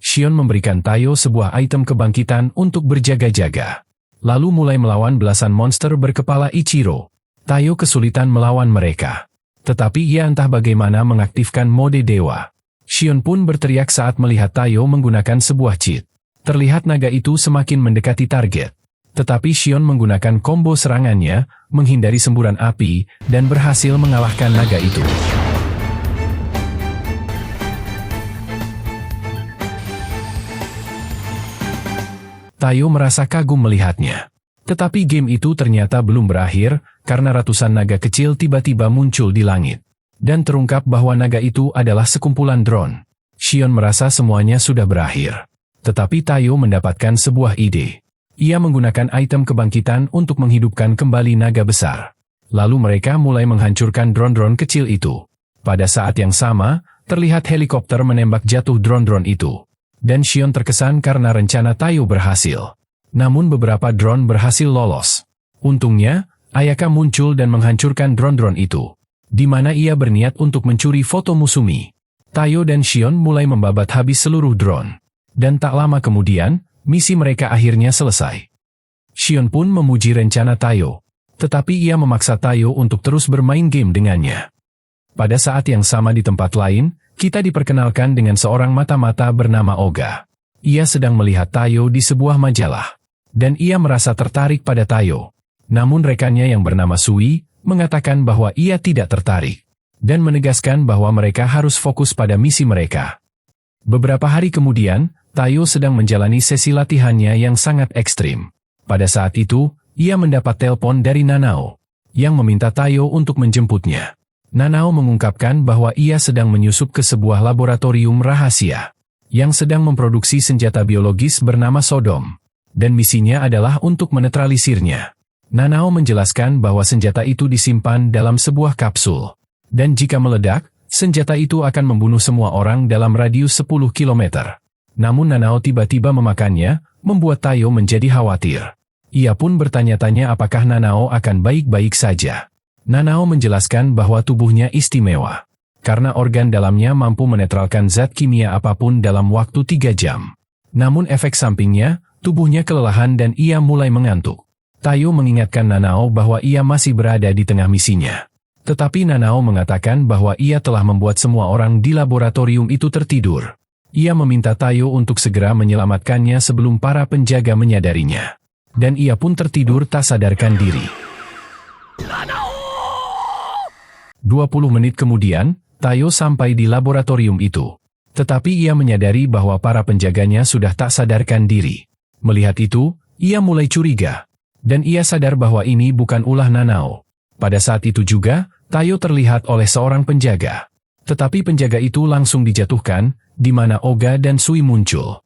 Shion memberikan Tayo sebuah item kebangkitan untuk berjaga-jaga. Lalu mulai melawan belasan monster berkepala Ichiro. Tayo kesulitan melawan mereka. Tetapi ia entah bagaimana mengaktifkan mode dewa. Shion pun berteriak saat melihat Tayo menggunakan sebuah cheat. Terlihat naga itu semakin mendekati target. Tetapi Shion menggunakan combo serangannya, menghindari semburan api, dan berhasil mengalahkan naga itu. Tayo merasa kagum melihatnya. Tetapi game itu ternyata belum berakhir, karena ratusan naga kecil tiba-tiba muncul di langit. Dan terungkap bahwa naga itu adalah sekumpulan drone. Shion merasa semuanya sudah berakhir. Tetapi Tayo mendapatkan sebuah ide. Ia menggunakan item kebangkitan untuk menghidupkan kembali naga besar. Lalu mereka mulai menghancurkan drone-drone kecil itu. Pada saat yang sama, terlihat helikopter menembak jatuh drone-drone itu. Dan Shion terkesan karena rencana Tayo berhasil. Namun beberapa drone berhasil lolos. Untungnya, Ayaka muncul dan menghancurkan drone-drone itu. Di mana ia berniat untuk mencuri foto Musumi. Tayo dan Shion mulai membabat habis seluruh drone. Dan tak lama kemudian, misi mereka akhirnya selesai. Shion pun memuji rencana Tayo. Tetapi ia memaksa Tayo untuk terus bermain game dengannya. Pada saat yang sama di tempat lain, kita diperkenalkan dengan seorang mata-mata bernama Oga. Ia sedang melihat Tayo di sebuah majalah. Dan ia merasa tertarik pada Tayo. Namun rekannya yang bernama Sui, mengatakan bahwa ia tidak tertarik. Dan menegaskan bahwa mereka harus fokus pada misi mereka. Beberapa hari kemudian, Tayo sedang menjalani sesi latihannya yang sangat ekstrim. Pada saat itu, ia mendapat telepon dari Nanao, yang meminta Tayo untuk menjemputnya. Nanao mengungkapkan bahwa ia sedang menyusup ke sebuah laboratorium rahasia, yang sedang memproduksi senjata biologis bernama Sodom. Dan misinya adalah untuk menetralisirnya. Nanao menjelaskan bahwa senjata itu disimpan dalam sebuah kapsul. Dan jika meledak, senjata itu akan membunuh semua orang dalam radius 10 km. Namun Nanao tiba-tiba memakannya, membuat Tayo menjadi khawatir. Ia pun bertanya-tanya apakah Nanao akan baik-baik saja. Nanao menjelaskan bahwa tubuhnya istimewa. Karena organ dalamnya mampu menetralkan zat kimia apapun dalam waktu 3 jam. Namun efek sampingnya, tubuhnya kelelahan dan ia mulai mengantuk. Tayo mengingatkan Nanao bahwa ia masih berada di tengah misinya. Tetapi Nanao mengatakan bahwa ia telah membuat semua orang di laboratorium itu tertidur. Ia meminta Tayo untuk segera menyelamatkannya sebelum para penjaga menyadarinya. Dan ia pun tertidur tak sadarkan diri. 20 menit kemudian, Tayo sampai di laboratorium itu. Tetapi ia menyadari bahwa para penjaganya sudah tak sadarkan diri. Melihat itu, ia mulai curiga. Dan ia sadar bahwa ini bukan ulah Nanao. Pada saat itu juga, Tayo terlihat oleh seorang penjaga. Tetapi penjaga itu langsung dijatuhkan, di mana Oga dan Sui muncul.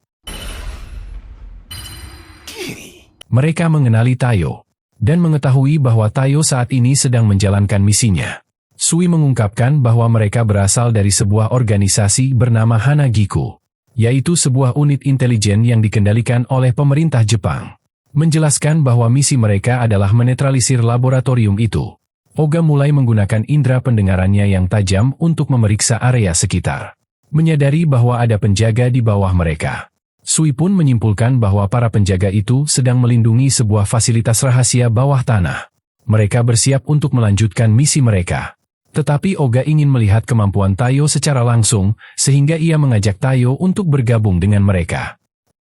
Mereka mengenali Tayo, dan mengetahui bahwa Tayo saat ini sedang menjalankan misinya. Sui mengungkapkan bahwa mereka berasal dari sebuah organisasi bernama Hanagiku, yaitu sebuah unit intelijen yang dikendalikan oleh pemerintah Jepang. Menjelaskan bahwa misi mereka adalah menetralisir laboratorium itu. Oga mulai menggunakan indera pendengarannya yang tajam untuk memeriksa area sekitar. Menyadari bahwa ada penjaga di bawah mereka. Sui pun menyimpulkan bahwa para penjaga itu sedang melindungi sebuah fasilitas rahasia bawah tanah. Mereka bersiap untuk melanjutkan misi mereka. Tetapi Oga ingin melihat kemampuan Tayo secara langsung, sehingga ia mengajak Tayo untuk bergabung dengan mereka.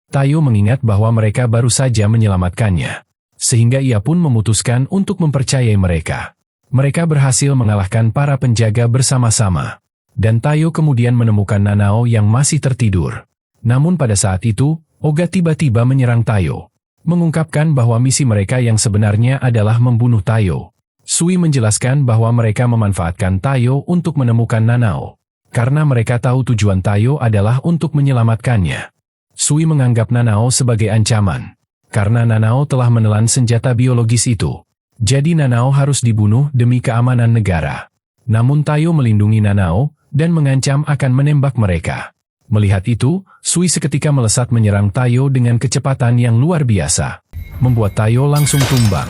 Tayo mengingat bahwa mereka baru saja menyelamatkannya. Sehingga ia pun memutuskan untuk mempercayai mereka. Mereka berhasil mengalahkan para penjaga bersama-sama. Dan Tayo kemudian menemukan Nanao yang masih tertidur. Namun pada saat itu, Oga tiba-tiba menyerang Tayo. Mengungkapkan bahwa misi mereka yang sebenarnya adalah membunuh Tayo. Sui menjelaskan bahwa mereka memanfaatkan Tayo untuk menemukan Nanao. Karena mereka tahu tujuan Tayo adalah untuk menyelamatkannya. Sui menganggap Nanao sebagai ancaman. Karena Nanao telah menelan senjata biologis itu. Jadi Nanao harus dibunuh demi keamanan negara. Namun Tayo melindungi Nanao, dan mengancam akan menembak mereka. Melihat itu, Sui seketika melesat menyerang Tayo dengan kecepatan yang luar biasa. Membuat Tayo langsung tumbang.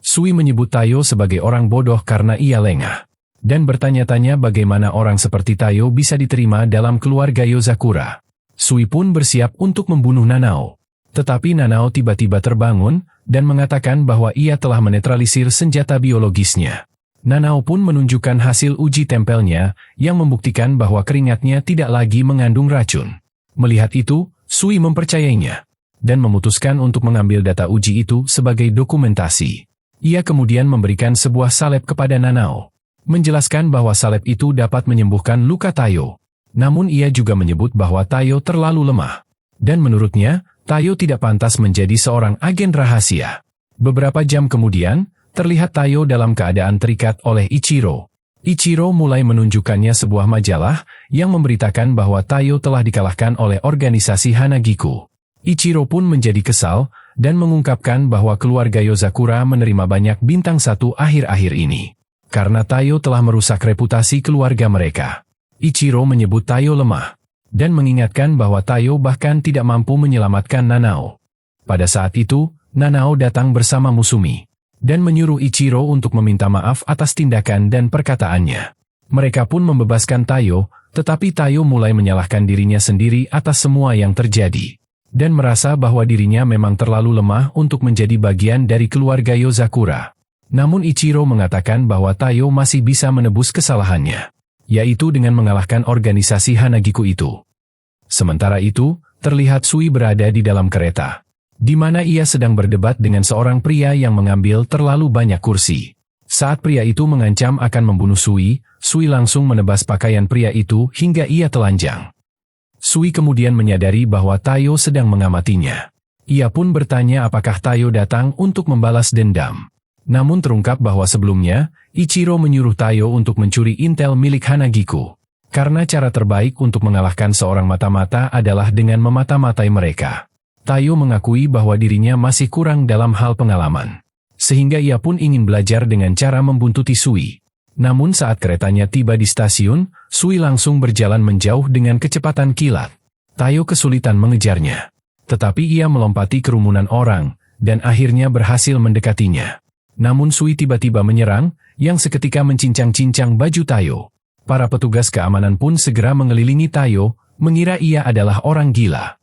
Sui menyebut Tayo sebagai orang bodoh karena ia lengah. Dan bertanya-tanya bagaimana orang seperti Tayo bisa diterima dalam keluarga Yozakura. Sui pun bersiap untuk membunuh Nanao. Tetapi Nanao tiba-tiba terbangun, dan mengatakan bahwa ia telah menetralisir senjata biologisnya. Nanao pun menunjukkan hasil uji tempelnya, yang membuktikan bahwa keringatnya tidak lagi mengandung racun. Melihat itu, Sui mempercayainya, dan memutuskan untuk mengambil data uji itu sebagai dokumentasi. Ia kemudian memberikan sebuah salep kepada Nanao, menjelaskan bahwa salep itu dapat menyembuhkan luka Tayo. Namun ia juga menyebut bahwa Tayo terlalu lemah. Dan menurutnya, Tayo tidak pantas menjadi seorang agen rahasia. Beberapa jam kemudian, terlihat Tayo dalam keadaan terikat oleh Ichiro. Ichiro mulai menunjukkannya sebuah majalah yang memberitakan bahwa Tayo telah dikalahkan oleh organisasi Hanagiku. Ichiro pun menjadi kesal dan mengungkapkan bahwa keluarga Yozakura menerima banyak bintang 1 akhir-akhir ini. Karena Tayo telah merusak reputasi keluarga mereka. Ichiro menyebut Tayo lemah. Dan mengingatkan bahwa Tayo bahkan tidak mampu menyelamatkan Nanao. Pada saat itu, Nanao datang bersama Musumi, dan menyuruh Ichiro untuk meminta maaf atas tindakan dan perkataannya. Mereka pun membebaskan Tayo, tetapi Tayo mulai menyalahkan dirinya sendiri atas semua yang terjadi. Dan merasa bahwa dirinya memang terlalu lemah untuk menjadi bagian dari keluarga Yozakura. Namun Ichiro mengatakan bahwa Tayo masih bisa menebus kesalahannya, yaitu dengan mengalahkan organisasi Hanagiku itu. Sementara itu, terlihat Sui berada di dalam kereta, di mana ia sedang berdebat dengan seorang pria yang mengambil terlalu banyak kursi. Saat pria itu mengancam akan membunuh Sui, Sui langsung menebas pakaian pria itu hingga ia telanjang. Sui kemudian menyadari bahwa Tayo sedang mengamatinya. Ia pun bertanya apakah Tayo datang untuk membalas dendam. Namun terungkap bahwa sebelumnya, Ichiro menyuruh Tayo untuk mencuri intel milik Hanagiku. Karena cara terbaik untuk mengalahkan seorang mata-mata adalah dengan memata-matai mereka. Tayo mengakui bahwa dirinya masih kurang dalam hal pengalaman. Sehingga ia pun ingin belajar dengan cara membuntuti Sui. Namun saat keretanya tiba di stasiun, Sui langsung berjalan menjauh dengan kecepatan kilat. Tayo kesulitan mengejarnya. Tetapi ia melompati kerumunan orang, dan akhirnya berhasil mendekatinya. Namun Sui tiba-tiba menyerang, yang seketika mencincang-cincang baju Tayo. Para petugas keamanan pun segera mengelilingi Tayo, mengira ia adalah orang gila.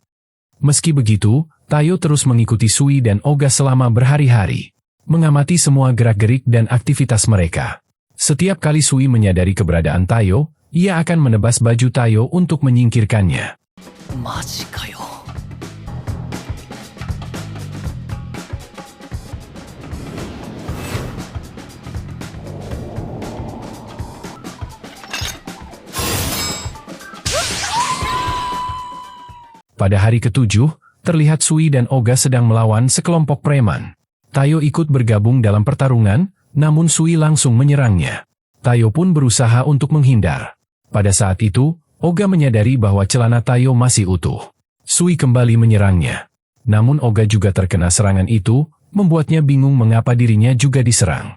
Meski begitu, Tayo terus mengikuti Sui dan Oga selama berhari-hari. Mengamati semua gerak-gerik dan aktivitas mereka. Setiap kali Sui menyadari keberadaan Tayo, ia akan menebas baju Tayo untuk menyingkirkannya. マジかよ。 Pada hari ketujuh, terlihat Sui dan Oga sedang melawan sekelompok preman. Tayo ikut bergabung dalam pertarungan, namun Sui langsung menyerangnya. Tayo pun berusaha untuk menghindar. Pada saat itu, Oga menyadari bahwa celana Tayo masih utuh. Sui kembali menyerangnya. Namun Oga juga terkena serangan itu, membuatnya bingung mengapa dirinya juga diserang.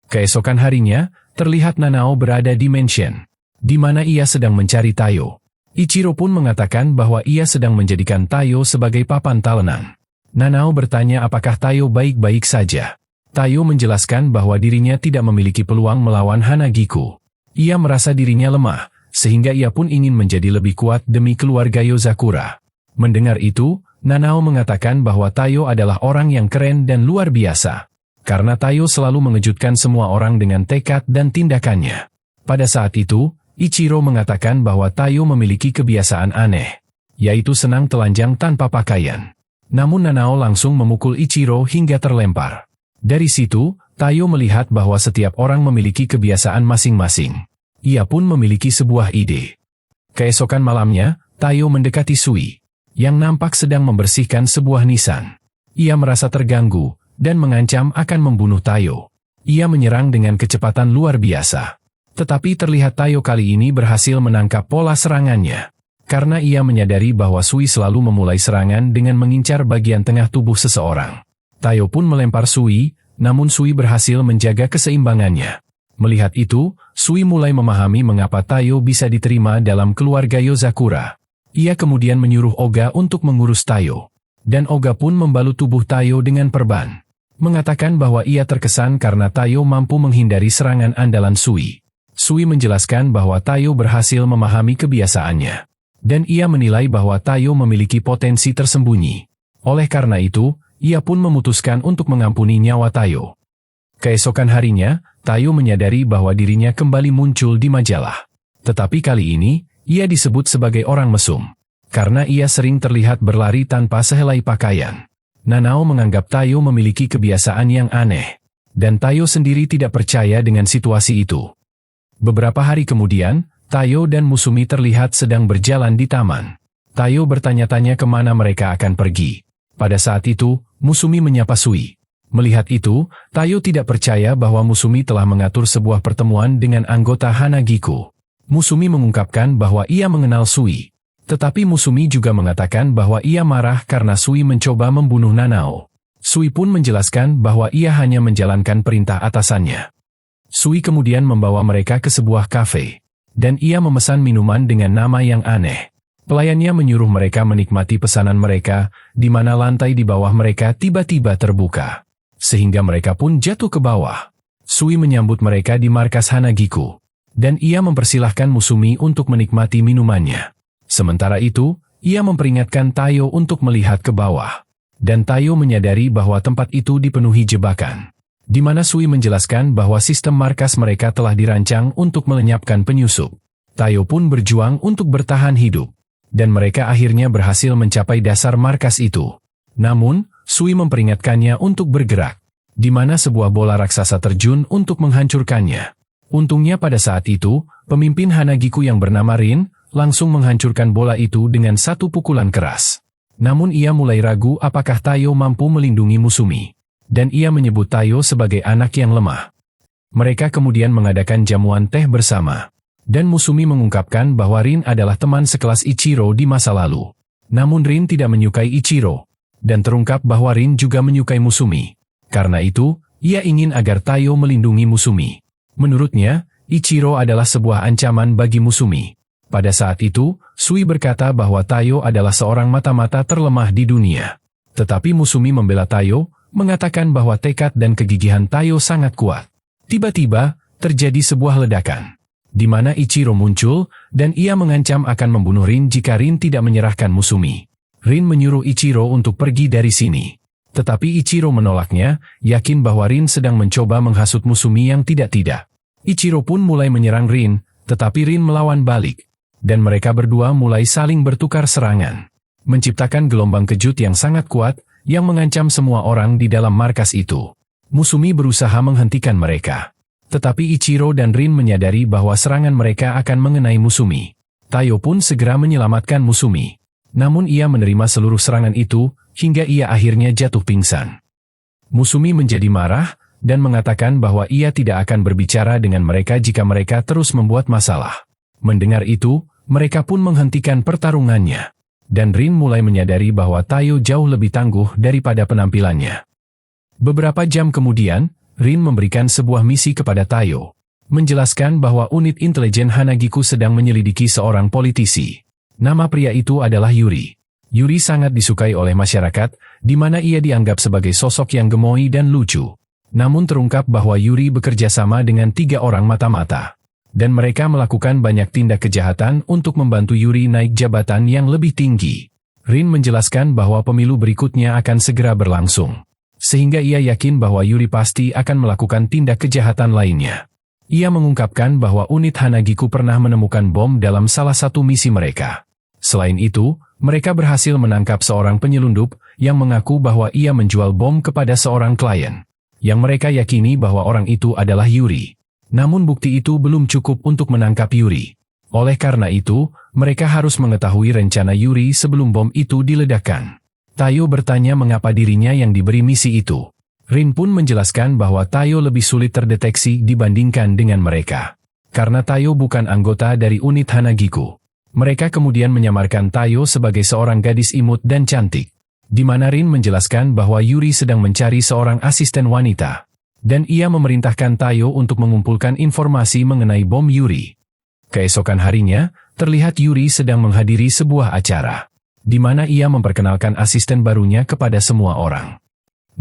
Keesokan harinya, terlihat Nanao berada di mansion, di mana ia sedang mencari Tayo. Ichiro pun mengatakan bahwa ia sedang menjadikan Tayo sebagai papan talenan. Nanao bertanya apakah Tayo baik-baik saja. Tayo menjelaskan bahwa dirinya tidak memiliki peluang melawan Hanagiku. Ia merasa dirinya lemah, sehingga ia pun ingin menjadi lebih kuat demi keluarga Yozakura. Mendengar itu, Nanao mengatakan bahwa Tayo adalah orang yang keren dan luar biasa. Karena Tayo selalu mengejutkan semua orang dengan tekad dan tindakannya. Pada saat itu, Ichiro mengatakan bahwa Tayo memiliki kebiasaan aneh, yaitu senang telanjang tanpa pakaian. Namun Nanao langsung memukul Ichiro hingga terlempar. Dari situ, Tayo melihat bahwa setiap orang memiliki kebiasaan masing-masing. Ia pun memiliki sebuah ide. Keesokan malamnya, Tayo mendekati Sui, yang nampak sedang membersihkan sebuah nisan. Ia merasa terganggu, dan mengancam akan membunuh Tayo. Ia menyerang dengan kecepatan luar biasa. Tetapi terlihat Tayo kali ini berhasil menangkap pola serangannya. Karena ia menyadari bahwa Sui selalu memulai serangan dengan mengincar bagian tengah tubuh seseorang. Tayo pun melempar Sui, namun Sui berhasil menjaga keseimbangannya. Melihat itu, Sui mulai memahami mengapa Tayo bisa diterima dalam keluarga Yozakura. Ia kemudian menyuruh Oga untuk mengurus Tayo. Dan Oga pun membalut tubuh Tayo dengan perban. Mengatakan bahwa ia terkesan karena Tayo mampu menghindari serangan andalan Sui. Sui menjelaskan bahwa Tayo berhasil memahami kebiasaannya. Dan ia menilai bahwa Tayo memiliki potensi tersembunyi. Oleh karena itu, ia pun memutuskan untuk mengampuni nyawa Tayo. Keesokan harinya, Tayo menyadari bahwa dirinya kembali muncul di majalah. Tetapi kali ini, ia disebut sebagai orang mesum. Karena ia sering terlihat berlari tanpa sehelai pakaian. Nanao menganggap Tayo memiliki kebiasaan yang aneh. Dan Tayo sendiri tidak percaya dengan situasi itu. Beberapa hari kemudian, Tayo dan Musumi terlihat sedang berjalan di taman. Tayo bertanya-tanya kemana mereka akan pergi. Pada saat itu, Musumi menyapa Sui. Melihat itu, Tayo tidak percaya bahwa Musumi telah mengatur sebuah pertemuan dengan anggota Hanagiku. Musumi mengungkapkan bahwa ia mengenal Sui. Tetapi Musumi juga mengatakan bahwa ia marah karena Sui mencoba membunuh Nanao. Sui pun menjelaskan bahwa ia hanya menjalankan perintah atasannya. Sui kemudian membawa mereka ke sebuah kafe. Dan ia memesan minuman dengan nama yang aneh. Pelayannya menyuruh mereka menikmati pesanan mereka, di mana lantai di bawah mereka tiba-tiba terbuka. Sehingga mereka pun jatuh ke bawah. Sui menyambut mereka di markas Hanagiku. Dan ia mempersilahkan Musumi untuk menikmati minumannya. Sementara itu, ia memperingatkan Tayo untuk melihat ke bawah. Dan Tayo menyadari bahwa tempat itu dipenuhi jebakan. Di mana Sui menjelaskan bahwa sistem markas mereka telah dirancang untuk melenyapkan penyusup. Tayo pun berjuang untuk bertahan hidup. Dan mereka akhirnya berhasil mencapai dasar markas itu. Namun, Sui memperingatkannya untuk bergerak. Di mana sebuah bola raksasa terjun untuk menghancurkannya. Untungnya pada saat itu, pemimpin Hanagiku yang bernama Rin, langsung menghancurkan bola itu dengan satu pukulan keras. Namun ia mulai ragu apakah Tayo mampu melindungi Musumi. Dan ia menyebut Tayo sebagai anak yang lemah. Mereka kemudian mengadakan jamuan teh bersama. Dan Musumi mengungkapkan bahwa Rin adalah teman sekelas Ichiro di masa lalu. Namun Rin tidak menyukai Ichiro. Dan terungkap bahwa Rin juga menyukai Musumi. Karena itu, ia ingin agar Tayo melindungi Musumi. Menurutnya, Ichiro adalah sebuah ancaman bagi Musumi. Pada saat itu, Sui berkata bahwa Tayo adalah seorang mata-mata terlemah di dunia. Tetapi Musumi membela Tayo, mengatakan bahwa tekad dan kegigihan Tayo sangat kuat. Tiba-tiba, terjadi sebuah ledakan. Di mana Ichiro muncul, dan ia mengancam akan membunuh Rin jika Rin tidak menyerahkan Musumi. Rin menyuruh Ichiro untuk pergi dari sini. Tetapi Ichiro menolaknya, yakin bahwa Rin sedang mencoba menghasut Musumi yang tidak-tidak. Ichiro pun mulai menyerang Rin, tetapi Rin melawan balik. Dan mereka berdua mulai saling bertukar serangan, menciptakan gelombang kejut yang sangat kuat, yang mengancam semua orang di dalam markas itu. Musumi berusaha menghentikan mereka. Tetapi Ichiro dan Rin menyadari bahwa serangan mereka akan mengenai Musumi. Tayo pun segera menyelamatkan Musumi. Namun ia menerima seluruh serangan itu, hingga ia akhirnya jatuh pingsan. Musumi menjadi marah, dan mengatakan bahwa ia tidak akan berbicara dengan mereka jika mereka terus membuat masalah. Mendengar itu, mereka pun menghentikan pertarungannya. Dan Rin mulai menyadari bahwa Tayo jauh lebih tangguh daripada penampilannya. Beberapa jam kemudian, Rin memberikan sebuah misi kepada Tayo. Menjelaskan bahwa unit intelijen Hanagiku sedang menyelidiki seorang politisi. Nama pria itu adalah Yuri. Yuri sangat disukai oleh masyarakat, di mana ia dianggap sebagai sosok yang gemoy dan lucu. Namun terungkap bahwa Yuri bekerja sama dengan 3 orang mata-mata. Dan mereka melakukan banyak tindak kejahatan untuk membantu Yuri naik jabatan yang lebih tinggi. Rin menjelaskan bahwa pemilu berikutnya akan segera berlangsung. Sehingga ia yakin bahwa Yuri pasti akan melakukan tindak kejahatan lainnya. Ia mengungkapkan bahwa unit Hanagiku pernah menemukan bom dalam salah satu misi mereka. Selain itu, mereka berhasil menangkap seorang penyelundup yang mengaku bahwa ia menjual bom kepada seorang klien. Yang mereka yakini bahwa orang itu adalah Yuri. Namun bukti itu belum cukup untuk menangkap Yuri. Oleh karena itu, mereka harus mengetahui rencana Yuri sebelum bom itu diledakkan. Tayo bertanya mengapa dirinya yang diberi misi itu. Rin pun menjelaskan bahwa Tayo lebih sulit terdeteksi dibandingkan dengan mereka. Karena Tayo bukan anggota dari unit Hanagiku. Mereka kemudian menyamarkan Tayo sebagai seorang gadis imut dan cantik. Di mana Rin menjelaskan bahwa Yuri sedang mencari seorang asisten wanita. Dan ia memerintahkan Tayo untuk mengumpulkan informasi mengenai bom Yuri. Keesokan harinya, terlihat Yuri sedang menghadiri sebuah acara, di mana ia memperkenalkan asisten barunya kepada semua orang.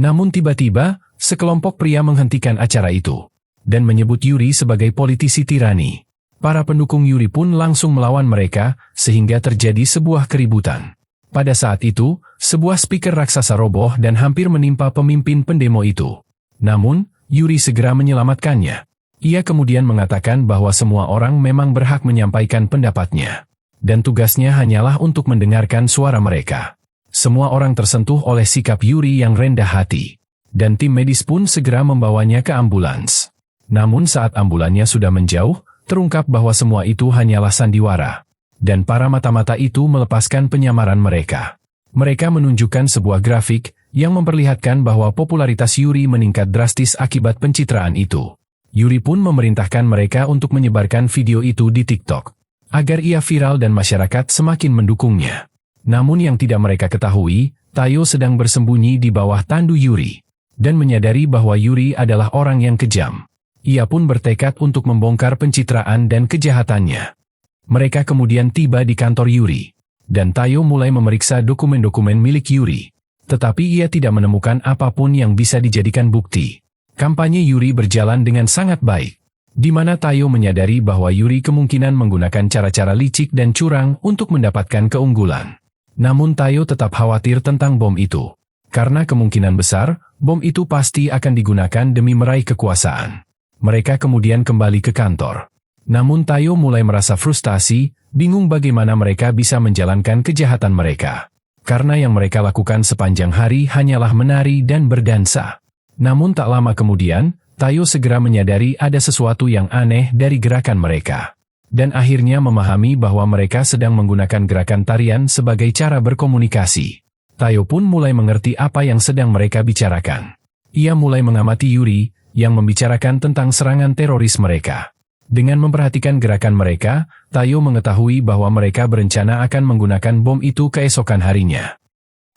Namun tiba-tiba, sekelompok pria menghentikan acara itu, dan menyebut Yuri sebagai politisi tirani. Para pendukung Yuri pun langsung melawan mereka, sehingga terjadi sebuah keributan. Pada saat itu, sebuah speaker raksasa roboh dan hampir menimpa pemimpin pendemo itu. Namun, Yuri segera menyelamatkannya. Ia kemudian mengatakan bahwa semua orang memang berhak menyampaikan pendapatnya. Dan tugasnya hanyalah untuk mendengarkan suara mereka. Semua orang tersentuh oleh sikap Yuri yang rendah hati. Dan tim medis pun segera membawanya ke ambulans. Namun saat ambulannya sudah menjauh, terungkap bahwa semua itu hanyalah sandiwara. Dan para mata-mata itu melepaskan penyamaran mereka. Mereka menunjukkan sebuah grafik yang memperlihatkan bahwa popularitas Yuri meningkat drastis akibat pencitraan itu. Yuri pun memerintahkan mereka untuk menyebarkan video itu di TikTok, agar ia viral dan masyarakat semakin mendukungnya. Namun yang tidak mereka ketahui, Tayo sedang bersembunyi di bawah tandu Yuri, dan menyadari bahwa Yuri adalah orang yang kejam. Ia pun bertekad untuk membongkar pencitraan dan kejahatannya. Mereka kemudian tiba di kantor Yuri, dan Tayo mulai memeriksa dokumen-dokumen milik Yuri. Tetapi ia tidak menemukan apapun yang bisa dijadikan bukti. Kampanye Yuri berjalan dengan sangat baik, di mana Tayo menyadari bahwa Yuri kemungkinan menggunakan cara-cara licik dan curang untuk mendapatkan keunggulan. Namun Tayo tetap khawatir tentang bom itu, karena kemungkinan besar, bom itu pasti akan digunakan demi meraih kekuasaan. Mereka kemudian kembali ke kantor. Namun Tayo mulai merasa frustasi, bingung bagaimana mereka bisa menjalankan kejahatan mereka. Karena yang mereka lakukan sepanjang hari hanyalah menari dan berdansa. Namun tak lama kemudian, Tayo segera menyadari ada sesuatu yang aneh dari gerakan mereka. Dan akhirnya memahami bahwa mereka sedang menggunakan gerakan tarian sebagai cara berkomunikasi. Tayo pun mulai mengerti apa yang sedang mereka bicarakan. Ia mulai mengamati Yuri, yang membicarakan tentang serangan teroris mereka. Dengan memperhatikan gerakan mereka, Tayo mengetahui bahwa mereka berencana akan menggunakan bom itu keesokan harinya.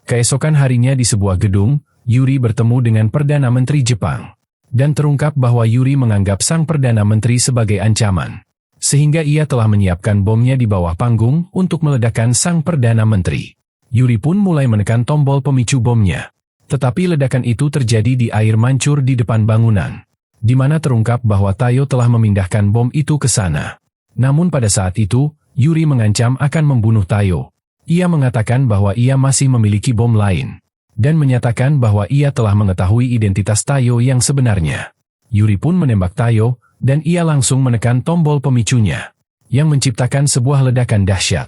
Keesokan harinya di sebuah gedung, Yuri bertemu dengan Perdana Menteri Jepang. Dan terungkap bahwa Yuri menganggap sang Perdana Menteri sebagai ancaman. Sehingga ia telah menyiapkan bomnya di bawah panggung untuk meledakkan sang Perdana Menteri. Yuri pun mulai menekan tombol pemicu bomnya. Tetapi ledakan itu terjadi di air mancur di depan bangunan, di mana terungkap bahwa Tayo telah memindahkan bom itu ke sana. Namun pada saat itu, Yuri mengancam akan membunuh Tayo. Ia mengatakan bahwa ia masih memiliki bom lain, dan menyatakan bahwa ia telah mengetahui identitas Tayo yang sebenarnya. Yuri pun menembak Tayo, dan ia langsung menekan tombol pemicunya, yang menciptakan sebuah ledakan dahsyat.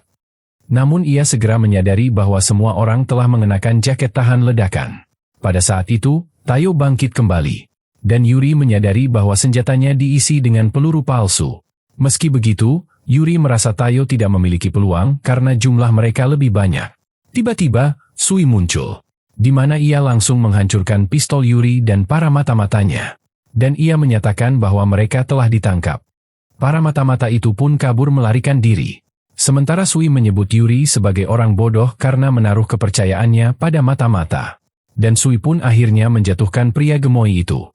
Namun ia segera menyadari bahwa semua orang telah mengenakan jaket tahan ledakan. Pada saat itu, Tayo bangkit kembali, dan Yuri menyadari bahwa senjatanya diisi dengan peluru palsu. Meski begitu, Yuri merasa Tayo tidak memiliki peluang karena jumlah mereka lebih banyak. Tiba-tiba, Sui muncul, di mana ia langsung menghancurkan pistol Yuri dan para mata-matanya. Dan ia menyatakan bahwa mereka telah ditangkap. Para mata-mata itu pun kabur melarikan diri. Sementara Sui menyebut Yuri sebagai orang bodoh karena menaruh kepercayaannya pada mata-mata. Dan Sui pun akhirnya menjatuhkan pria gemoy itu.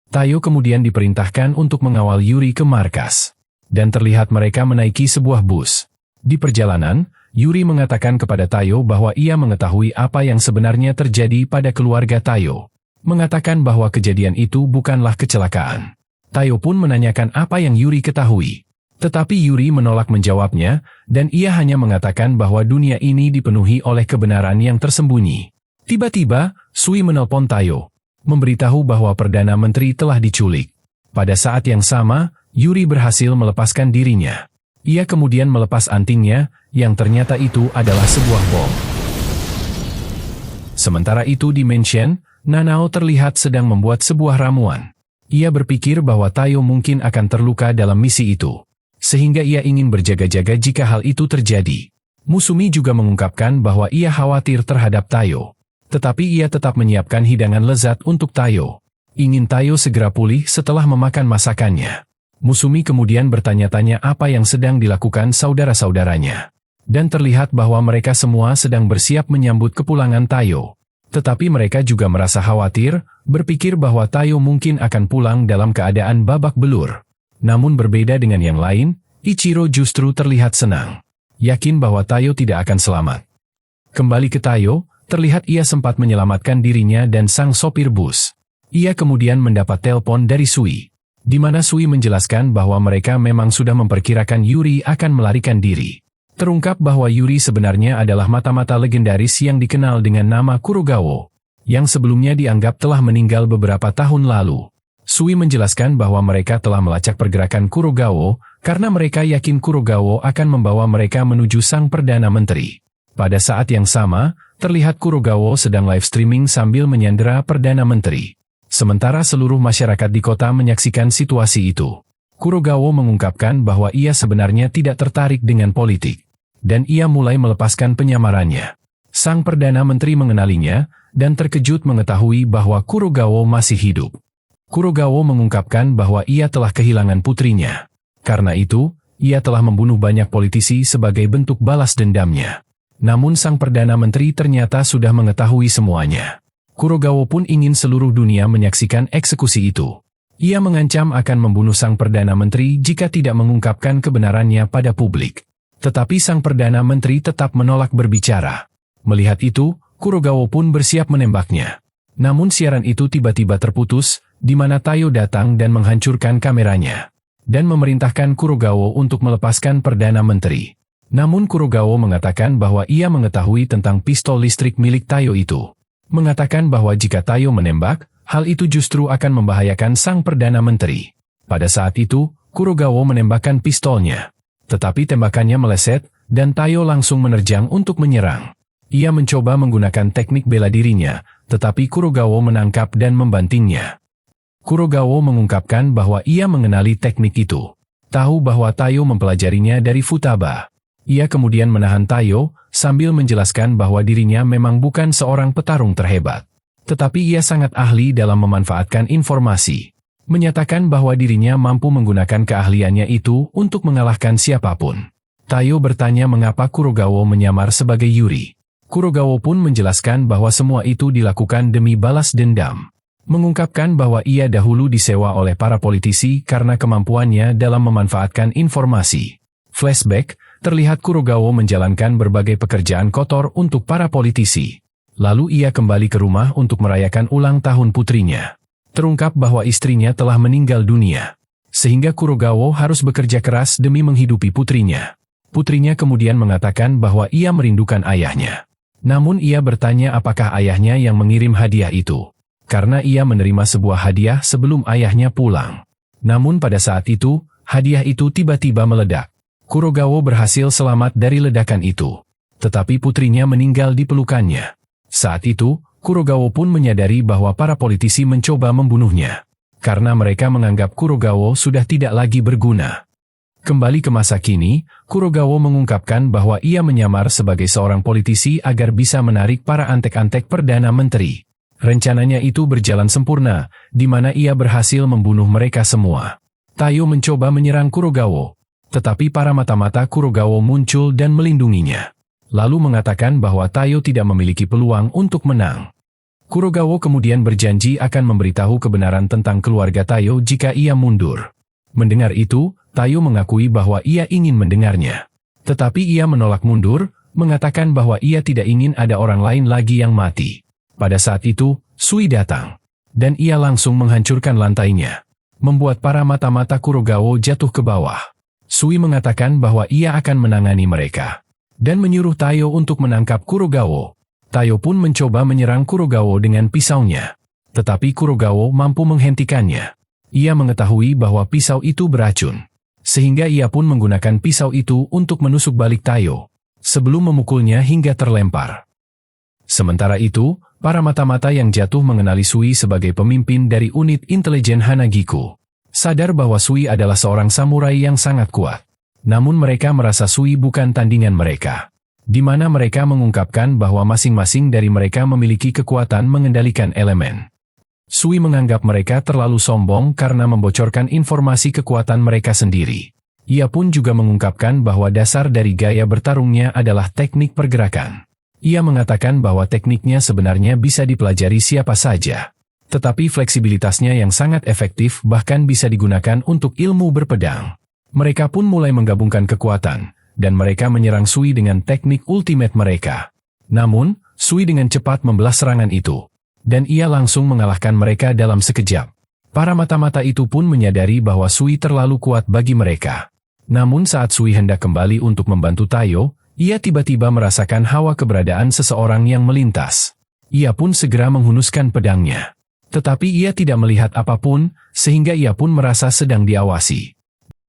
Tayo kemudian diperintahkan untuk mengawal Yuri ke markas. Dan terlihat mereka menaiki sebuah bus. Di perjalanan, Yuri mengatakan kepada Tayo bahwa ia mengetahui apa yang sebenarnya terjadi pada keluarga Tayo. Mengatakan bahwa kejadian itu bukanlah kecelakaan. Tayo pun menanyakan apa yang Yuri ketahui. Tetapi Yuri menolak menjawabnya, dan ia hanya mengatakan bahwa dunia ini dipenuhi oleh kebenaran yang tersembunyi. Tiba-tiba, Sui menelpon Tayo, memberitahu bahwa Perdana Menteri telah diculik. Pada saat yang sama, Yuri berhasil melepaskan dirinya. Ia kemudian melepas antingnya, yang ternyata itu adalah sebuah bom. Sementara itu di Menshen, Nanao terlihat sedang membuat sebuah ramuan. Ia berpikir bahwa Tayo mungkin akan terluka dalam misi itu, sehingga ia ingin berjaga-jaga jika hal itu terjadi. Musumi juga mengungkapkan bahwa ia khawatir terhadap Tayo, tetapi ia tetap menyiapkan hidangan lezat untuk Tayo. Ingin Tayo segera pulih setelah memakan masakannya. Musumi kemudian bertanya-tanya apa yang sedang dilakukan saudara-saudaranya. Dan terlihat bahwa mereka semua sedang bersiap menyambut kepulangan Tayo. Tetapi mereka juga merasa khawatir, berpikir bahwa Tayo mungkin akan pulang dalam keadaan babak belur. Namun berbeda dengan yang lain, Ichiro justru terlihat senang, yakin bahwa Tayo tidak akan selamat. Kembali ke Tayo, terlihat ia sempat menyelamatkan dirinya dan sang sopir bus. Ia kemudian mendapat telepon dari Sui, di mana Sui menjelaskan bahwa mereka memang sudah memperkirakan Yuri akan melarikan diri. Terungkap bahwa Yuri sebenarnya adalah mata-mata legendaris yang dikenal dengan nama Kurogawa, yang sebelumnya dianggap telah meninggal beberapa tahun lalu. Sui menjelaskan bahwa mereka telah melacak pergerakan Kurogawa, karena mereka yakin Kurogawa akan membawa mereka menuju sang Perdana Menteri. Pada saat yang sama, terlihat Kurogawa sedang live streaming sambil menyandera Perdana Menteri. Sementara seluruh masyarakat di kota menyaksikan situasi itu. Kurogawa mengungkapkan bahwa ia sebenarnya tidak tertarik dengan politik. Dan ia mulai melepaskan penyamarannya. Sang Perdana Menteri mengenalinya, dan terkejut mengetahui bahwa Kurogawa masih hidup. Kurogawa mengungkapkan bahwa ia telah kehilangan putrinya. Karena itu, ia telah membunuh banyak politisi sebagai bentuk balas dendamnya. Namun sang Perdana Menteri ternyata sudah mengetahui semuanya. Kurogawa pun ingin seluruh dunia menyaksikan eksekusi itu. Ia mengancam akan membunuh sang Perdana Menteri jika tidak mengungkapkan kebenarannya pada publik. Tetapi sang Perdana Menteri tetap menolak berbicara. Melihat itu, Kurogawa pun bersiap menembaknya. Namun siaran itu tiba-tiba terputus, di mana Tayo datang dan menghancurkan kameranya. Dan memerintahkan Kurogawa untuk melepaskan Perdana Menteri. Namun Kurogawa mengatakan bahwa ia mengetahui tentang pistol listrik milik Tayo itu. Mengatakan bahwa jika Tayo menembak, hal itu justru akan membahayakan sang Perdana Menteri. Pada saat itu, Kurogawa menembakkan pistolnya. Tetapi tembakannya meleset, dan Tayo langsung menerjang untuk menyerang. Ia mencoba menggunakan teknik bela dirinya, tetapi Kurogawa menangkap dan membantingnya. Kurogawa mengungkapkan bahwa ia mengenali teknik itu. Tahu bahwa Tayo mempelajarinya dari Futaba. Ia kemudian menahan Tayo, sambil menjelaskan bahwa dirinya memang bukan seorang petarung terhebat. Tetapi ia sangat ahli dalam memanfaatkan informasi. Menyatakan bahwa dirinya mampu menggunakan keahliannya itu untuk mengalahkan siapapun. Tayo bertanya mengapa Kurogawa menyamar sebagai Yuri. Kurogawa pun menjelaskan bahwa semua itu dilakukan demi balas dendam. Mengungkapkan bahwa ia dahulu disewa oleh para politisi karena kemampuannya dalam memanfaatkan informasi. Flashback, terlihat Kurogawa menjalankan berbagai pekerjaan kotor untuk para politisi. Lalu ia kembali ke rumah untuk merayakan ulang tahun putrinya. Terungkap bahwa istrinya telah meninggal dunia, sehingga Kurogawa harus bekerja keras demi menghidupi putrinya. Putrinya kemudian mengatakan bahwa ia merindukan ayahnya. Namun ia bertanya apakah ayahnya yang mengirim hadiah itu, karena ia menerima sebuah hadiah sebelum ayahnya pulang. Namun pada saat itu, hadiah itu tiba-tiba meledak. Kurogawa berhasil selamat dari ledakan itu. Tetapi putrinya meninggal di pelukannya. Saat itu, Kurogawa pun menyadari bahwa para politisi mencoba membunuhnya. Karena mereka menganggap Kurogawa sudah tidak lagi berguna. Kembali ke masa kini, Kurogawa mengungkapkan bahwa ia menyamar sebagai seorang politisi agar bisa menarik para antek-antek Perdana Menteri. Rencananya itu berjalan sempurna, di mana ia berhasil membunuh mereka semua. Taiyo mencoba menyerang Kurogawa, tetapi para mata-mata Kurogawa muncul dan melindunginya. Lalu mengatakan bahwa Taiyo tidak memiliki peluang untuk menang. Kurogawa kemudian berjanji akan memberitahu kebenaran tentang keluarga Taiyo jika ia mundur. Mendengar itu, Taiyo mengakui bahwa ia ingin mendengarnya. Tetapi ia menolak mundur, mengatakan bahwa ia tidak ingin ada orang lain lagi yang mati. Pada saat itu, Sui datang. Dan ia langsung menghancurkan lantainya. Membuat para mata-mata Kurogawa jatuh ke bawah. Sui mengatakan bahwa ia akan menangani mereka. Dan menyuruh Taiyo untuk menangkap Kurogawa. Taiyo pun mencoba menyerang Kurogawa dengan pisaunya. Tetapi Kurogawa mampu menghentikannya. Ia mengetahui bahwa pisau itu beracun. Sehingga ia pun menggunakan pisau itu untuk menusuk balik Taiyo. Sebelum memukulnya hingga terlempar. Sementara itu, para mata-mata yang jatuh mengenali Sui sebagai pemimpin dari unit intelijen Hanagiku. Sadar bahwa Sui adalah seorang samurai yang sangat kuat. Namun mereka merasa Sui bukan tandingan mereka. Di mana mereka mengungkapkan bahwa masing-masing dari mereka memiliki kekuatan mengendalikan elemen. Sui menganggap mereka terlalu sombong karena membocorkan informasi kekuatan mereka sendiri. Ia pun juga mengungkapkan bahwa dasar dari gaya bertarungnya adalah teknik pergerakan. Ia mengatakan bahwa tekniknya sebenarnya bisa dipelajari siapa saja. Tetapi fleksibilitasnya yang sangat efektif bahkan bisa digunakan untuk ilmu berpedang. Mereka pun mulai menggabungkan kekuatan, dan mereka menyerang Sui dengan teknik ultimate mereka. Namun, Sui dengan cepat membelah serangan itu. Dan ia langsung mengalahkan mereka dalam sekejap. Para mata-mata itu pun menyadari bahwa Sui terlalu kuat bagi mereka. Namun saat Sui hendak kembali untuk membantu Taiyo, ia tiba-tiba merasakan hawa keberadaan seseorang yang melintas. Ia pun segera menghunuskan pedangnya. Tetapi ia tidak melihat apapun, sehingga ia pun merasa sedang diawasi.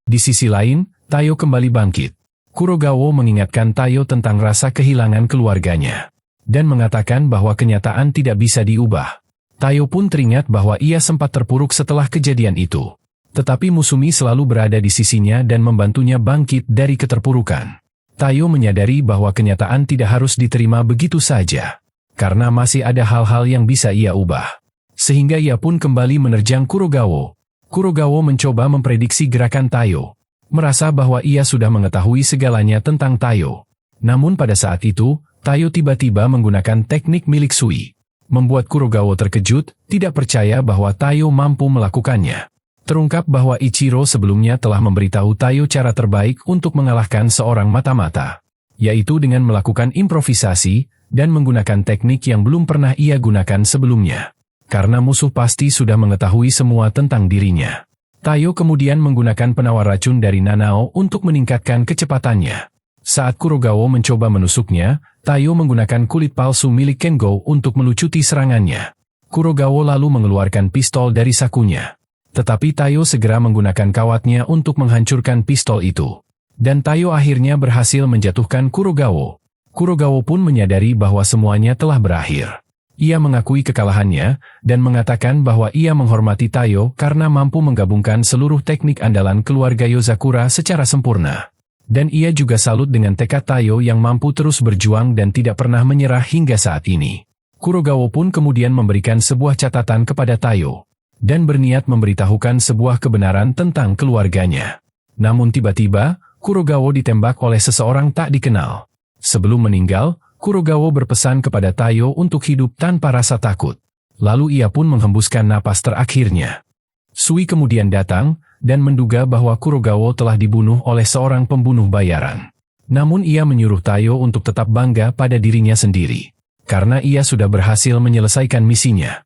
Di sisi lain, Taiyo kembali bangkit. Kurogawa mengingatkan Taiyo tentang rasa kehilangan keluarganya. Dan mengatakan bahwa kenyataan tidak bisa diubah. Taiyo pun teringat bahwa ia sempat terpuruk setelah kejadian itu. Tetapi Musumi selalu berada di sisinya dan membantunya bangkit dari keterpurukan. Taiyo menyadari bahwa kenyataan tidak harus diterima begitu saja. Karena masih ada hal-hal yang bisa ia ubah. Sehingga ia pun kembali menerjang Kurogawa. Kurogawa mencoba memprediksi gerakan Taiyo. Merasa bahwa ia sudah mengetahui segalanya tentang Taiyo. Namun pada saat itu, Taiyo tiba-tiba menggunakan teknik milik Sui. Membuat Kurogawa terkejut, tidak percaya bahwa Taiyo mampu melakukannya. Terungkap bahwa Ichiro sebelumnya telah memberitahu Taiyo cara terbaik untuk mengalahkan seorang mata-mata. Yaitu dengan melakukan improvisasi, dan menggunakan teknik yang belum pernah ia gunakan sebelumnya. Karena musuh pasti sudah mengetahui semua tentang dirinya. Taiyo kemudian menggunakan penawar racun dari Nanao untuk meningkatkan kecepatannya. Saat Kurogawa mencoba menusuknya, Taiyo menggunakan kulit palsu milik Kengo untuk melucuti serangannya. Kurogawa lalu mengeluarkan pistol dari sakunya. Tetapi Taiyo segera menggunakan kawatnya untuk menghancurkan pistol itu. Dan Taiyo akhirnya berhasil menjatuhkan Kurogawa. Kurogawa pun menyadari bahwa semuanya telah berakhir. Ia mengakui kekalahannya, dan mengatakan bahwa ia menghormati Taiyo karena mampu menggabungkan seluruh teknik andalan keluarga Yozakura secara sempurna. Dan ia juga salut dengan tekad Taiyo yang mampu terus berjuang dan tidak pernah menyerah hingga saat ini. Kurogawa pun kemudian memberikan sebuah catatan kepada Taiyo. Dan berniat memberitahukan sebuah kebenaran tentang keluarganya. Namun tiba-tiba, Kurogawa ditembak oleh seseorang tak dikenal. Sebelum meninggal, Kurogawa berpesan kepada Taiyo untuk hidup tanpa rasa takut. Lalu ia pun menghembuskan napas terakhirnya. Sui kemudian datang, dan menduga bahwa Kurogawa telah dibunuh oleh seorang pembunuh bayaran. Namun ia menyuruh Taiyo untuk tetap bangga pada dirinya sendiri. Karena ia sudah berhasil menyelesaikan misinya.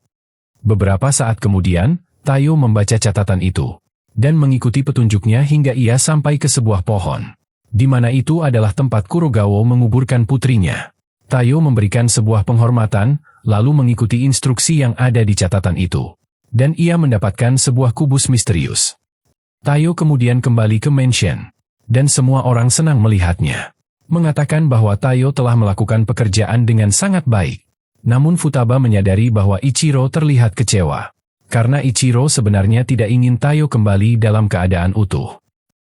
Beberapa saat kemudian, Taiyo membaca catatan itu. Dan mengikuti petunjuknya hingga ia sampai ke sebuah pohon. Di mana itu adalah tempat Kurogawa menguburkan putrinya. Taiyo memberikan sebuah penghormatan, lalu mengikuti instruksi yang ada di catatan itu. Dan ia mendapatkan sebuah kubus misterius. Tayo kemudian kembali ke mansion. Dan semua orang senang melihatnya. Mengatakan bahwa Tayo telah melakukan pekerjaan dengan sangat baik. Namun Futaba menyadari bahwa Ichiro terlihat kecewa. Karena Ichiro sebenarnya tidak ingin Tayo kembali dalam keadaan utuh.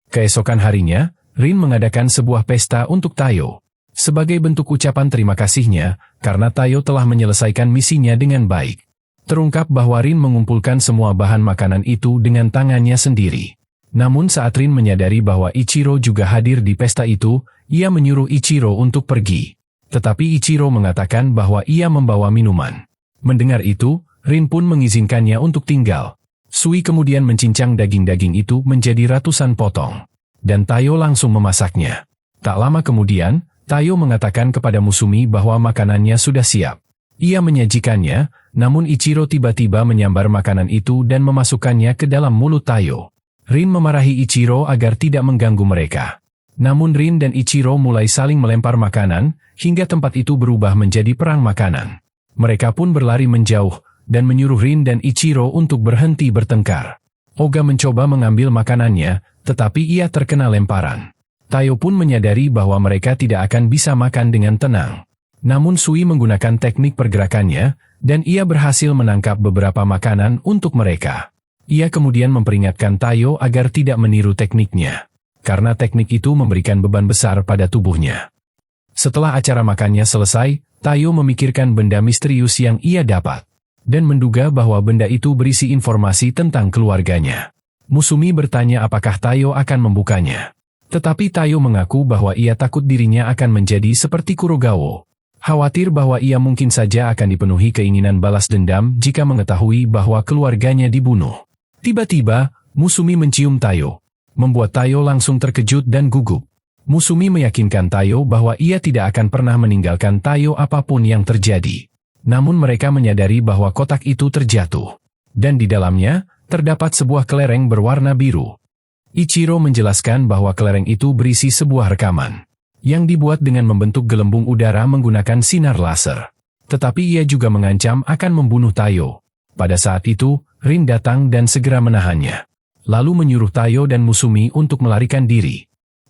Keesokan harinya, Rin mengadakan sebuah pesta untuk Tayo. Sebagai bentuk ucapan terima kasihnya, karena Tayo telah menyelesaikan misinya dengan baik. Terungkap bahwa Rin mengumpulkan semua bahan makanan itu dengan tangannya sendiri. Namun saat Rin menyadari bahwa Ichiro juga hadir di pesta itu, ia menyuruh Ichiro untuk pergi. Tetapi Ichiro mengatakan bahwa ia membawa minuman. Mendengar itu, Rin pun mengizinkannya untuk tinggal. Sui kemudian mencincang daging-daging itu menjadi ratusan potong. Dan Tayo langsung memasaknya. Tak lama kemudian, Tayo mengatakan kepada Musumi bahwa makanannya sudah siap. Ia menyajikannya, namun Ichiro tiba-tiba menyambar makanan itu dan memasukkannya ke dalam mulut Tayo. Rin memarahi Ichiro agar tidak mengganggu mereka. Namun Rin dan Ichiro mulai saling melempar makanan, hingga tempat itu berubah menjadi perang makanan. Mereka pun berlari menjauh, dan menyuruh Rin dan Ichiro untuk berhenti bertengkar. Oga mencoba mengambil makanannya, tetapi ia terkena lemparan. Tayo pun menyadari bahwa mereka tidak akan bisa makan dengan tenang. Namun Sui menggunakan teknik pergerakannya, dan ia berhasil menangkap beberapa makanan untuk mereka. Ia kemudian memperingatkan Tayo agar tidak meniru tekniknya, karena teknik itu memberikan beban besar pada tubuhnya. Setelah acara makannya selesai, Tayo memikirkan benda misterius yang ia dapat, dan menduga bahwa benda itu berisi informasi tentang keluarganya. Musumi bertanya apakah Tayo akan membukanya. Tetapi Tayo mengaku bahwa ia takut dirinya akan menjadi seperti Kurogawa. Khawatir bahwa ia mungkin saja akan dipenuhi keinginan balas dendam jika mengetahui bahwa keluarganya dibunuh. Tiba-tiba, Musumi mencium Tayo. Membuat Tayo langsung terkejut dan gugup. Musumi meyakinkan Tayo bahwa ia tidak akan pernah meninggalkan Tayo apapun yang terjadi. Namun mereka menyadari bahwa kotak itu terjatuh. Dan di dalamnya, terdapat sebuah kelereng berwarna biru. Ichiro menjelaskan bahwa kelereng itu berisi sebuah rekaman yang dibuat dengan membentuk gelembung udara menggunakan sinar laser. Tetapi ia juga mengancam akan membunuh Tayo. Pada saat itu, Rin datang dan segera menahannya. Lalu menyuruh Tayo dan Musumi untuk melarikan diri.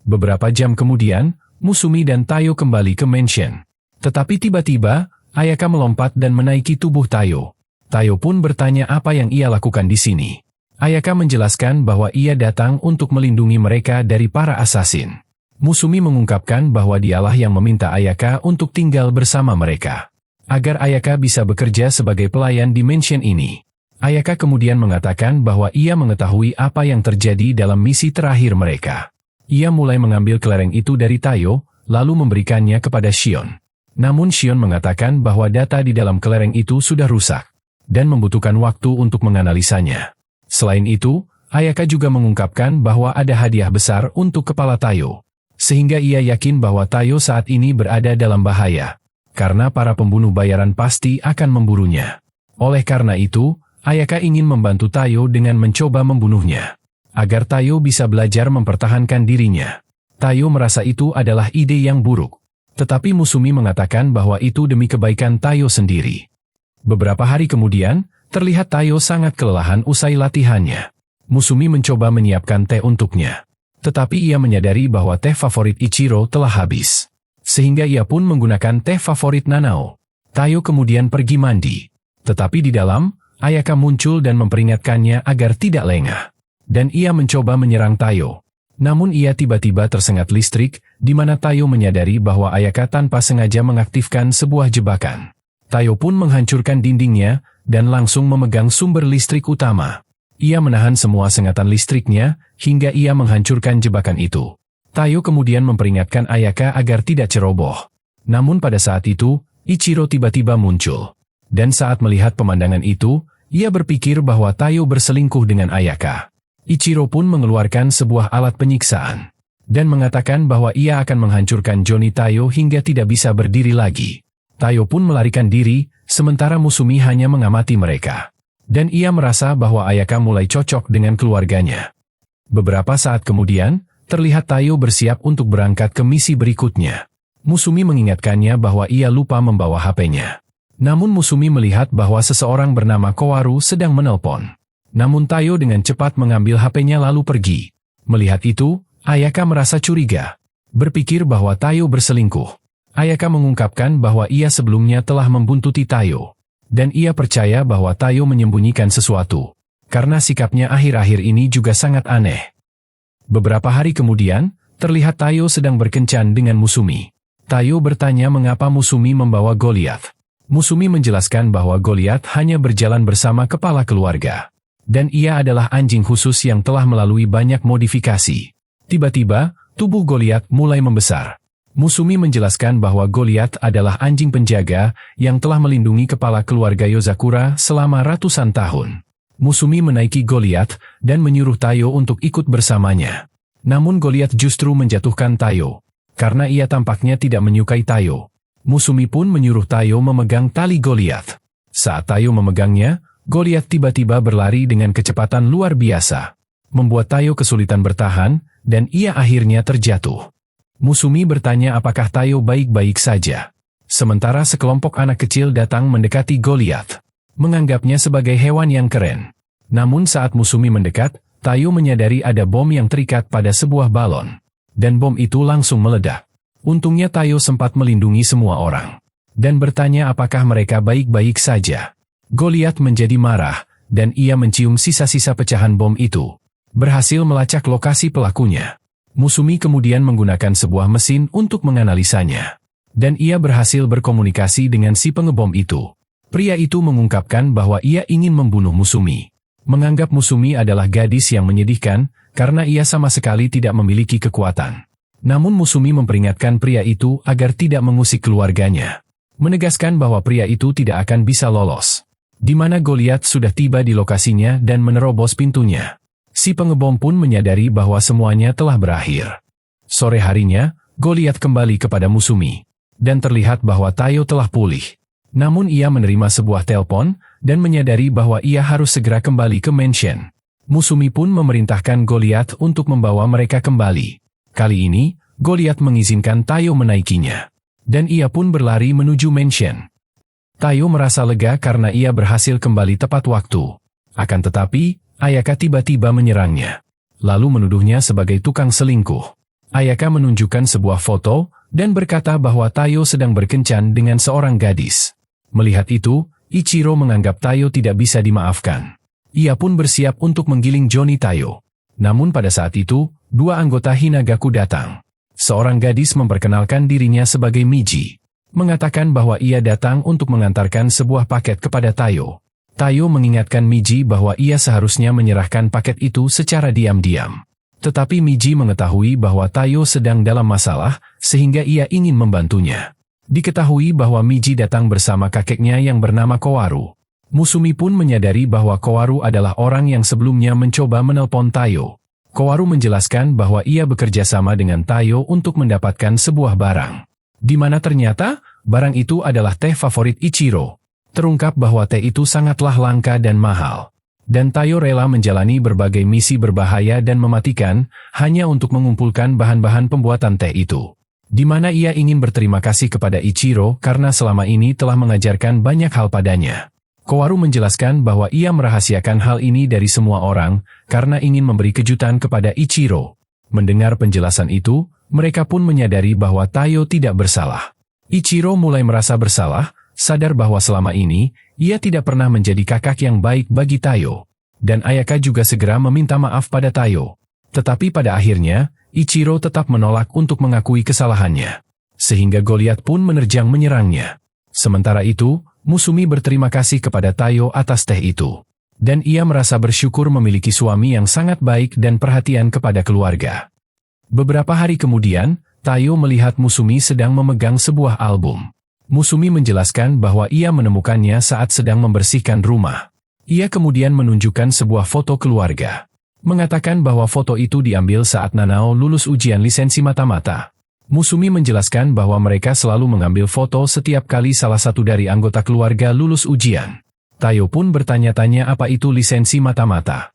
Beberapa jam kemudian, Musumi dan Tayo kembali ke mansion. Tetapi tiba-tiba, Ayaka melompat dan menaiki tubuh Tayo. Tayo pun bertanya apa yang ia lakukan di sini. Ayaka menjelaskan bahwa ia datang untuk melindungi mereka dari para asasin. Musumi mengungkapkan bahwa dialah yang meminta Ayaka untuk tinggal bersama mereka, agar Ayaka bisa bekerja sebagai pelayan di mansion ini. Ayaka kemudian mengatakan bahwa ia mengetahui apa yang terjadi dalam misi terakhir mereka. Ia mulai mengambil kelereng itu dari Tayo, lalu memberikannya kepada Shion. Namun Shion mengatakan bahwa data di dalam kelereng itu sudah rusak, dan membutuhkan waktu untuk menganalisanya. Selain itu, Ayaka juga mengungkapkan bahwa ada hadiah besar untuk kepala Tayo. Sehingga ia yakin bahwa Tayo saat ini berada dalam bahaya, karena para pembunuh bayaran pasti akan memburunya. Oleh karena itu, Ayaka ingin membantu Tayo dengan mencoba membunuhnya, agar Tayo bisa belajar mempertahankan dirinya. Tayo merasa itu adalah ide yang buruk. Tetapi Musumi mengatakan bahwa itu demi kebaikan Tayo sendiri. Beberapa hari kemudian, terlihat Tayo sangat kelelahan usai latihannya. Musumi mencoba menyiapkan teh untuknya. Tetapi ia menyadari bahwa teh favorit Ichiro telah habis. Sehingga ia pun menggunakan teh favorit Nanao. Tayo kemudian pergi mandi. Tetapi di dalam, Ayaka muncul dan memperingatkannya agar tidak lengah. Dan ia mencoba menyerang Tayo. Namun ia tiba-tiba tersengat listrik, di mana Tayo menyadari bahwa Ayaka tanpa sengaja mengaktifkan sebuah jebakan. Tayo pun menghancurkan dindingnya, dan langsung memegang sumber listrik utama. Ia menahan semua sengatan listriknya, hingga ia menghancurkan jebakan itu. Tayo kemudian memperingatkan Ayaka agar tidak ceroboh. Namun pada saat itu, Ichiro tiba-tiba muncul. Dan saat melihat pemandangan itu, ia berpikir bahwa Tayo berselingkuh dengan Ayaka. Ichiro pun mengeluarkan sebuah alat penyiksaan, dan mengatakan bahwa ia akan menghancurkan Johnny Tayo hingga tidak bisa berdiri lagi. Tayo pun melarikan diri, sementara Musumi hanya mengamati mereka. Dan ia merasa bahwa Ayaka mulai cocok dengan keluarganya. Beberapa saat kemudian, terlihat Tayo bersiap untuk berangkat ke misi berikutnya. Musumi mengingatkannya bahwa ia lupa membawa HP-nya. Namun Musumi melihat bahwa seseorang bernama Kowaru sedang menelpon. Namun Tayo dengan cepat mengambil HP-nya lalu pergi. Melihat itu, Ayaka merasa curiga. Berpikir bahwa Tayo berselingkuh. Ayaka mengungkapkan bahwa ia sebelumnya telah membuntuti Tayo. Dan ia percaya bahwa Tayo menyembunyikan sesuatu. Karena sikapnya akhir-akhir ini juga sangat aneh. Beberapa hari kemudian, terlihat Tayo sedang berkencan dengan Musumi. Tayo bertanya mengapa Musumi membawa Goliath. Musumi menjelaskan bahwa Goliath hanya berjalan bersama kepala keluarga. Dan ia adalah anjing khusus yang telah melalui banyak modifikasi. Tiba-tiba, tubuh Goliath mulai membesar. Musumi menjelaskan bahwa Goliath adalah anjing penjaga yang telah melindungi kepala keluarga Yozakura selama ratusan tahun. Musumi menaiki Goliath dan menyuruh Tayo untuk ikut bersamanya. Namun Goliath justru menjatuhkan Tayo. Karena ia tampaknya tidak menyukai Tayo. Musumi pun menyuruh Tayo memegang tali Goliath. Saat Tayo memegangnya, Goliath tiba-tiba berlari dengan kecepatan luar biasa. Membuat Tayo kesulitan bertahan, dan ia akhirnya terjatuh. Musumi bertanya apakah Tayo baik-baik saja. Sementara sekelompok anak kecil datang mendekati Goliath. Menganggapnya sebagai hewan yang keren. Namun saat Musumi mendekat, Tayo menyadari ada bom yang terikat pada sebuah balon. Dan bom itu langsung meledak. Untungnya Tayo sempat melindungi semua orang. Dan bertanya apakah mereka baik-baik saja. Goliath menjadi marah, dan ia mencium sisa-sisa pecahan bom itu. Berhasil melacak lokasi pelakunya. Musumi kemudian menggunakan sebuah mesin untuk menganalisanya. Dan ia berhasil berkomunikasi dengan si pengebom itu. Pria itu mengungkapkan bahwa ia ingin membunuh Musumi. Menganggap Musumi adalah gadis yang menyedihkan, karena ia sama sekali tidak memiliki kekuatan. Namun Musumi memperingatkan pria itu agar tidak mengusik keluarganya. Menegaskan bahwa pria itu tidak akan bisa lolos. Di mana Goliath sudah tiba di lokasinya dan menerobos pintunya. Si pengebom pun menyadari bahwa semuanya telah berakhir. Sore harinya, Goliath kembali kepada Musumi. Dan terlihat bahwa Tayo telah pulih. Namun ia menerima sebuah telepon, dan menyadari bahwa ia harus segera kembali ke mansion. Musumi pun memerintahkan Goliath untuk membawa mereka kembali. Kali ini, Goliath mengizinkan Tayo menaikinya. Dan ia pun berlari menuju mansion. Tayo merasa lega karena ia berhasil kembali tepat waktu. Akan tetapi, Ayaka tiba-tiba menyerangnya. Lalu menuduhnya sebagai tukang selingkuh. Ayaka menunjukkan sebuah foto, dan berkata bahwa Tayo sedang berkencan dengan seorang gadis. Melihat itu, Ichiro menganggap Tayo tidak bisa dimaafkan. Ia pun bersiap untuk menggiling Johnny Tayo. Namun pada saat itu, dua anggota Hinagaku datang. Seorang gadis memperkenalkan dirinya sebagai Miji. Mengatakan bahwa ia datang untuk mengantarkan sebuah paket kepada Tayo. Tayo mengingatkan Miji bahwa ia seharusnya menyerahkan paket itu secara diam-diam. Tetapi Miji mengetahui bahwa Tayo sedang dalam masalah, sehingga ia ingin membantunya. Diketahui bahwa Miji datang bersama kakeknya yang bernama Kowaru. Musumi pun menyadari bahwa Kowaru adalah orang yang sebelumnya mencoba menelpon Tayo. Kowaru menjelaskan bahwa ia bekerja sama dengan Tayo untuk mendapatkan sebuah barang. Di mana ternyata, barang itu adalah teh favorit Ichiro. Terungkap bahwa teh itu sangatlah langka dan mahal. Dan Tayo rela menjalani berbagai misi berbahaya dan mematikan, hanya untuk mengumpulkan bahan-bahan pembuatan teh itu. Di mana ia ingin berterima kasih kepada Ichiro karena selama ini telah mengajarkan banyak hal padanya. Kowaru menjelaskan bahwa ia merahasiakan hal ini dari semua orang, karena ingin memberi kejutan kepada Ichiro. Mendengar penjelasan itu, mereka pun menyadari bahwa Tayo tidak bersalah. Ichiro mulai merasa bersalah, sadar bahwa selama ini, ia tidak pernah menjadi kakak yang baik bagi Tayo. Dan Ayaka juga segera meminta maaf pada Tayo. Tetapi pada akhirnya, Ichiro tetap menolak untuk mengakui kesalahannya. Sehingga Goliath pun menerjang menyerangnya. Sementara itu, Musumi berterima kasih kepada Tayo atas teh itu. Dan ia merasa bersyukur memiliki suami yang sangat baik dan perhatian kepada keluarga. Beberapa hari kemudian, Tayo melihat Musumi sedang memegang sebuah album. Musumi menjelaskan bahwa ia menemukannya saat sedang membersihkan rumah. Ia kemudian menunjukkan sebuah foto keluarga. Mengatakan bahwa foto itu diambil saat Nanao lulus ujian lisensi mata-mata. Musumi menjelaskan bahwa mereka selalu mengambil foto setiap kali salah satu dari anggota keluarga lulus ujian. Tayo pun bertanya-tanya apa itu lisensi mata-mata.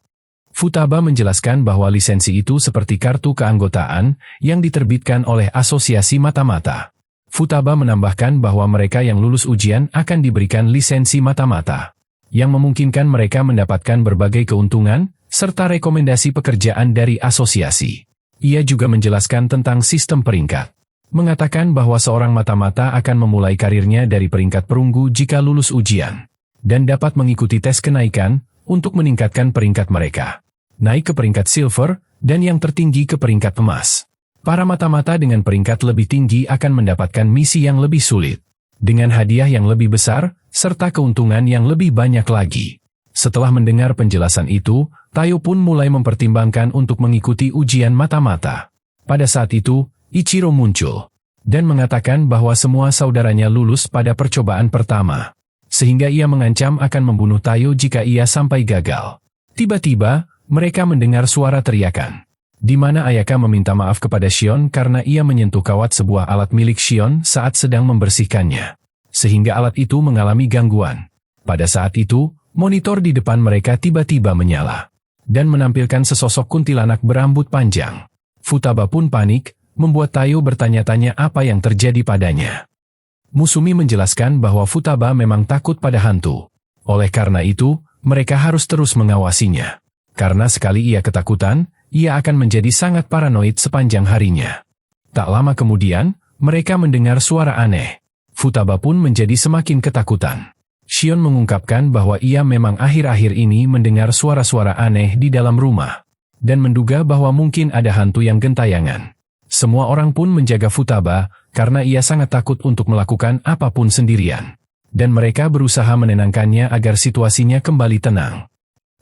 Futaba menjelaskan bahwa lisensi itu seperti kartu keanggotaan yang diterbitkan oleh Asosiasi Mata-Mata. Futaba menambahkan bahwa mereka yang lulus ujian akan diberikan lisensi mata-mata. yang memungkinkan mereka mendapatkan berbagai keuntungan, serta rekomendasi pekerjaan dari asosiasi. Ia juga menjelaskan tentang sistem peringkat. Mengatakan bahwa seorang mata-mata akan memulai karirnya dari peringkat perunggu jika lulus ujian, dan dapat mengikuti tes kenaikan untuk meningkatkan peringkat mereka. Naik ke peringkat silver, dan yang tertinggi ke peringkat emas. Para mata-mata dengan peringkat lebih tinggi akan mendapatkan misi yang lebih sulit, dengan hadiah yang lebih besar, serta keuntungan yang lebih banyak lagi. Setelah mendengar penjelasan itu, Tayo pun mulai mempertimbangkan untuk mengikuti ujian mata-mata. Pada saat itu, Ichiro muncul, dan mengatakan bahwa semua saudaranya lulus pada percobaan pertama, sehingga ia mengancam akan membunuh Tayo jika ia sampai gagal. Tiba-tiba, mereka mendengar suara teriakan, di mana Ayaka meminta maaf kepada Shion karena ia menyentuh kawat sebuah alat milik Shion saat sedang membersihkannya, sehingga alat itu mengalami gangguan. Pada saat itu, monitor di depan mereka tiba-tiba menyala, dan menampilkan sesosok kuntilanak berambut panjang. Futaba pun panik, membuat Tayo bertanya-tanya apa yang terjadi padanya. Musumi menjelaskan bahwa Futaba memang takut pada hantu. Oleh karena itu, mereka harus terus mengawasinya. Karena sekali ia ketakutan, ia akan menjadi sangat paranoid sepanjang harinya. Tak lama kemudian, mereka mendengar suara aneh. Futaba pun menjadi semakin ketakutan. Shion mengungkapkan bahwa ia memang akhir-akhir ini mendengar suara-suara aneh di dalam rumah, dan menduga bahwa mungkin ada hantu yang gentayangan. Semua orang pun menjaga Futaba, karena ia sangat takut untuk melakukan apapun sendirian. Dan mereka berusaha menenangkannya agar situasinya kembali tenang.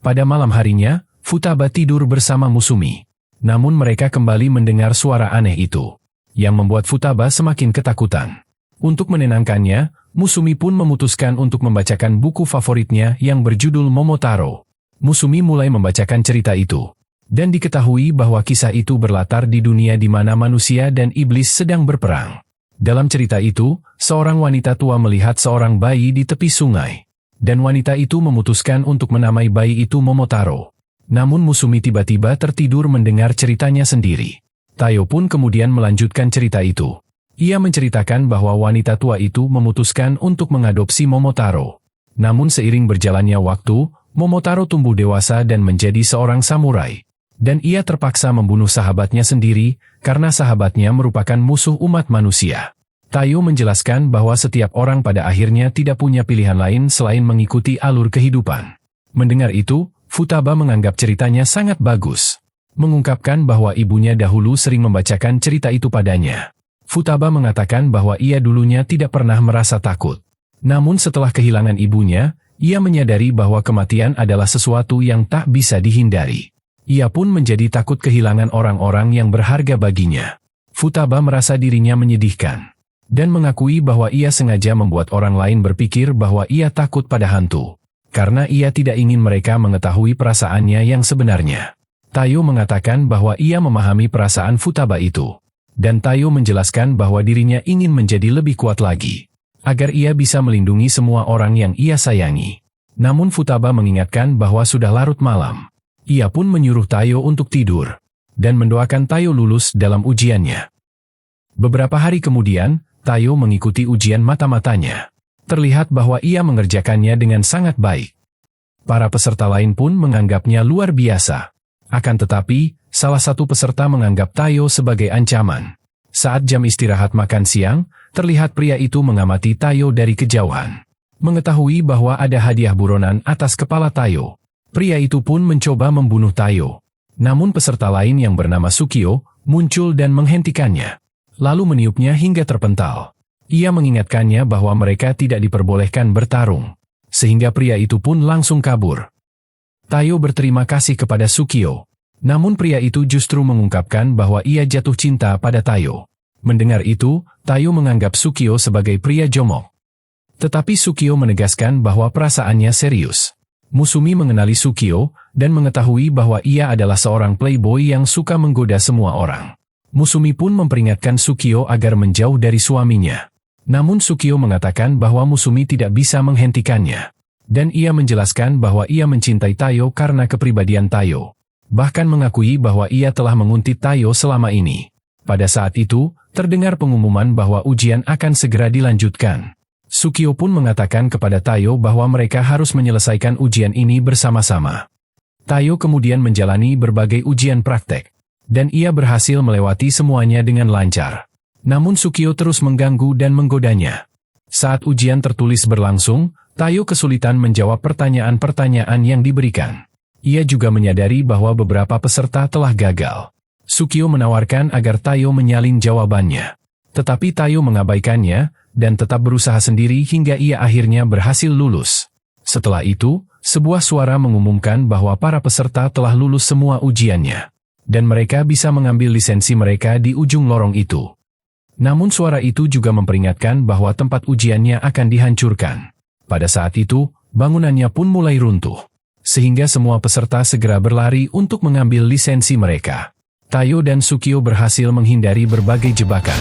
Pada malam harinya, Futaba tidur bersama Musumi. Namun mereka kembali mendengar suara aneh itu, yang membuat Futaba semakin ketakutan. Untuk menenangkannya, Musumi pun memutuskan untuk membacakan buku favoritnya yang berjudul Momotaro. Musumi mulai membacakan cerita itu, dan diketahui bahwa kisah itu berlatar di dunia di mana manusia dan iblis sedang berperang. Dalam cerita itu, seorang wanita tua melihat seorang bayi di tepi sungai, dan wanita itu memutuskan untuk menamai bayi itu Momotaro. Namun Musumi tiba-tiba tertidur mendengar ceritanya sendiri. Tayo pun kemudian melanjutkan cerita itu. Ia menceritakan bahwa wanita tua itu memutuskan untuk mengadopsi Momotaro. Namun seiring berjalannya waktu, Momotaro tumbuh dewasa dan menjadi seorang samurai. Dan ia terpaksa membunuh sahabatnya sendiri, karena sahabatnya merupakan musuh umat manusia. Tayo menjelaskan bahwa setiap orang pada akhirnya tidak punya pilihan lain selain mengikuti alur kehidupan. Mendengar itu, Futaba menganggap ceritanya sangat bagus. Mengungkapkan bahwa ibunya dahulu sering membacakan cerita itu padanya. Futaba mengatakan bahwa ia dulunya tidak pernah merasa takut. Namun setelah kehilangan ibunya, ia menyadari bahwa kematian adalah sesuatu yang tak bisa dihindari. Ia pun menjadi takut kehilangan orang-orang yang berharga baginya. Futaba merasa dirinya menyedihkan, dan mengakui bahwa ia sengaja membuat orang lain berpikir bahwa ia takut pada hantu, karena ia tidak ingin mereka mengetahui perasaannya yang sebenarnya. Tayo mengatakan bahwa ia memahami perasaan Futaba itu, dan Tayo menjelaskan bahwa dirinya ingin menjadi lebih kuat lagi, agar ia bisa melindungi semua orang yang ia sayangi. Namun Futaba mengingatkan bahwa sudah larut malam. Ia pun menyuruh Tayo untuk tidur, dan mendoakan Tayo lulus dalam ujiannya. Beberapa hari kemudian, Tayo mengikuti ujian mata-matanya. Terlihat bahwa ia mengerjakannya dengan sangat baik. Para peserta lain pun menganggapnya luar biasa. Akan tetapi, salah satu peserta menganggap Tayo sebagai ancaman. Saat jam istirahat makan siang, terlihat pria itu mengamati Tayo dari kejauhan. Mengetahui bahwa ada hadiah buronan atas kepala Tayo, pria itu pun mencoba membunuh Tayo. Namun peserta lain yang bernama Sukio muncul dan menghentikannya, lalu meniupnya hingga terpental. Ia mengingatkannya bahwa mereka tidak diperbolehkan bertarung, sehingga pria itu pun langsung kabur. Tayo berterima kasih kepada Sukio, namun pria itu justru mengungkapkan bahwa ia jatuh cinta pada Tayo. Mendengar itu, Tayo menganggap Sukio sebagai pria jomok. Tetapi Sukio menegaskan bahwa perasaannya serius. Musumi mengenali Sukio, dan mengetahui bahwa ia adalah seorang playboy yang suka menggoda semua orang. Musumi pun memperingatkan Sukio agar menjauh dari suaminya. Namun Sukio mengatakan bahwa Musumi tidak bisa menghentikannya. Dan ia menjelaskan bahwa ia mencintai Tayo karena kepribadian Tayo. Bahkan mengakui bahwa ia telah menguntit Tayo selama ini. Pada saat itu, terdengar pengumuman bahwa ujian akan segera dilanjutkan. Sukio pun mengatakan kepada Tayo bahwa mereka harus menyelesaikan ujian ini bersama-sama. Tayo kemudian menjalani berbagai ujian praktek, dan ia berhasil melewati semuanya dengan lancar. Namun Sukio terus mengganggu dan menggodanya. Saat ujian tertulis berlangsung, Tayo kesulitan menjawab pertanyaan-pertanyaan yang diberikan. Ia juga menyadari bahwa beberapa peserta telah gagal. Sukio menawarkan agar Tayo menyalin jawabannya. Tetapi Tayo mengabaikannya, dan tetap berusaha sendiri hingga ia akhirnya berhasil lulus. Setelah itu, sebuah suara mengumumkan bahwa para peserta telah lulus semua ujiannya, dan mereka bisa mengambil lisensi mereka di ujung lorong itu. Namun suara itu juga memperingatkan bahwa tempat ujiannya akan dihancurkan. Pada saat itu, bangunannya pun mulai runtuh, sehingga semua peserta segera berlari untuk mengambil lisensi mereka. Tayo dan Sukio berhasil menghindari berbagai jebakan.